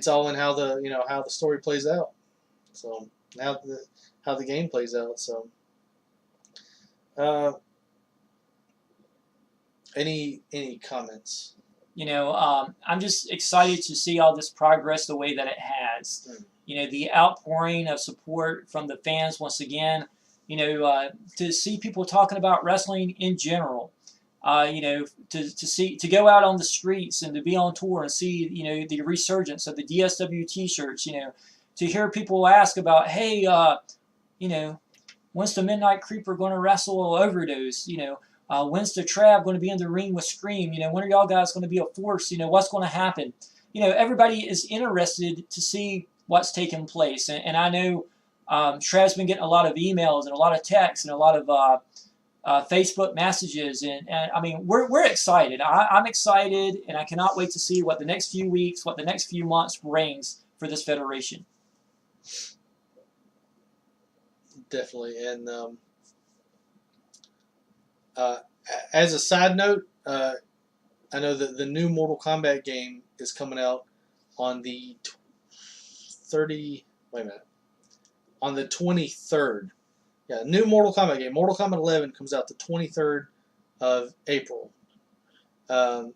all in how the story plays out. So how the game plays out. So any comments? I'm just excited to see all this progress the way that it has. The outpouring of support from the fans once again. To see people talking about wrestling in general. To go out on the streets and to be on tour and see the resurgence of the DSW T-shirts. To hear people ask about, hey, when's the Midnight Creeper going to wrestle Overdose? When's the Trav going to be in the ring with Scream? When are y'all guys going to be a force? What's going to happen? Everybody is interested to see what's taking place. And I know Trav's been getting a lot of emails and a lot of texts and a lot of Facebook messages. And I mean, we're excited. I'm excited, and I cannot wait to see what the next few weeks, what the next few months brings for this federation. Definitely. And as a side note, I know that the new Mortal Kombat game is coming out on the 23rd. Yeah, new Mortal Kombat game. Mortal Kombat 11 comes out the 23rd of April. And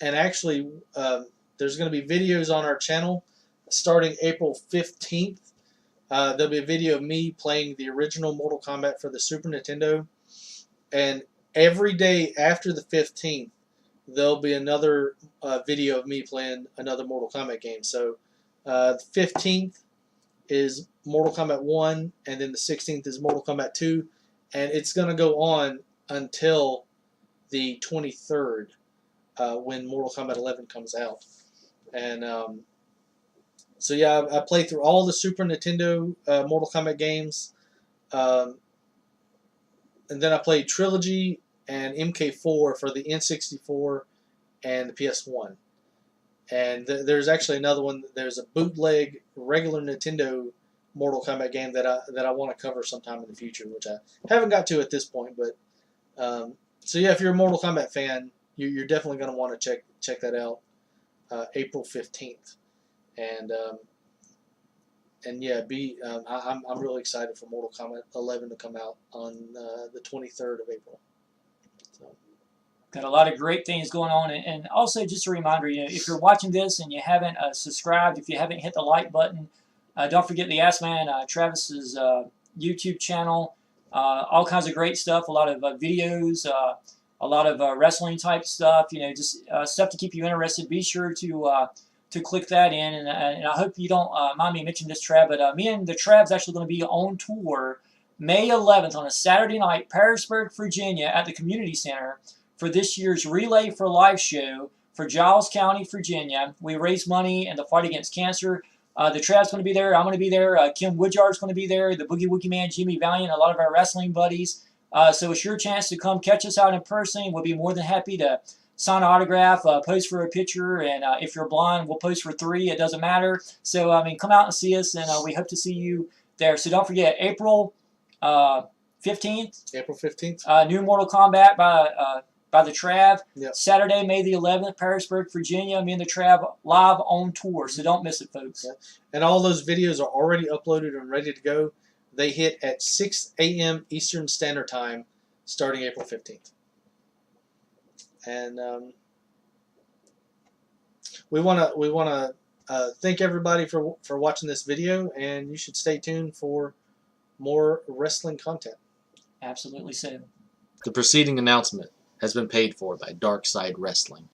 actually, there's going to be videos on our channel starting April 15th. There'll be a video of me playing the original Mortal Kombat for the Super Nintendo. And every day after the 15th, there'll be another video of me playing another Mortal Kombat game. So the 15th is Mortal Kombat 1, and then the 16th is Mortal Kombat 2. And it's going to go on until the 23rd when Mortal Kombat 11 comes out. And so yeah, I played through all the Super Nintendo Mortal Kombat games. And then I played Trilogy and MK4 for the N64 and the PS1. And there's actually another one. There's a bootleg regular Nintendo Mortal Kombat game that I want to cover sometime in the future, which I haven't got to at this point. But so yeah, if you're a Mortal Kombat fan, you're definitely going to want to check that out. April 15th. And yeah, I'm really excited for Mortal Kombat 11 to come out on the 23rd of April. So. Got a lot of great things going on, and also just a reminder, if you're watching this and you haven't subscribed, if you haven't hit the like button, don't forget the Ass Man Travis's YouTube channel. All kinds of great stuff, a lot of videos, a lot of wrestling type stuff, just stuff to keep you interested. Be sure to click that in, and I hope you don't mind me mentioning this, Trav, but me and the Trav's actually going to be on tour May 11th on a Saturday night, Parisburg, Virginia, at the Community Center for this year's Relay for Life show for Giles County, Virginia. We raise money in the fight against cancer. The Trav's going to be there. I'm going to be there. Kim Woodyard's going to be there. The Boogie Woogie Man, Jimmy Valiant, a lot of our wrestling buddies. So it's your chance to come catch us out in person. We'll be more than happy to sign an autograph, pose for a picture, and if you're blind, we'll pose for 3. It doesn't matter. So, come out and see us, and we hope to see you there. So don't forget, April 15th. April 15th. New Mortal Kombat by the Trav. Yep. Saturday, May the 11th, Parisburg, Virginia. Me and the Trav live on tour, so don't miss it, folks. Yep. And all those videos are already uploaded and ready to go. They hit at 6 a.m. Eastern Standard Time, starting April 15th. And we want to thank everybody for watching this video, and you should stay tuned for more wrestling content. Absolutely so. The preceding announcement has been paid for by Dark Side Wrestling.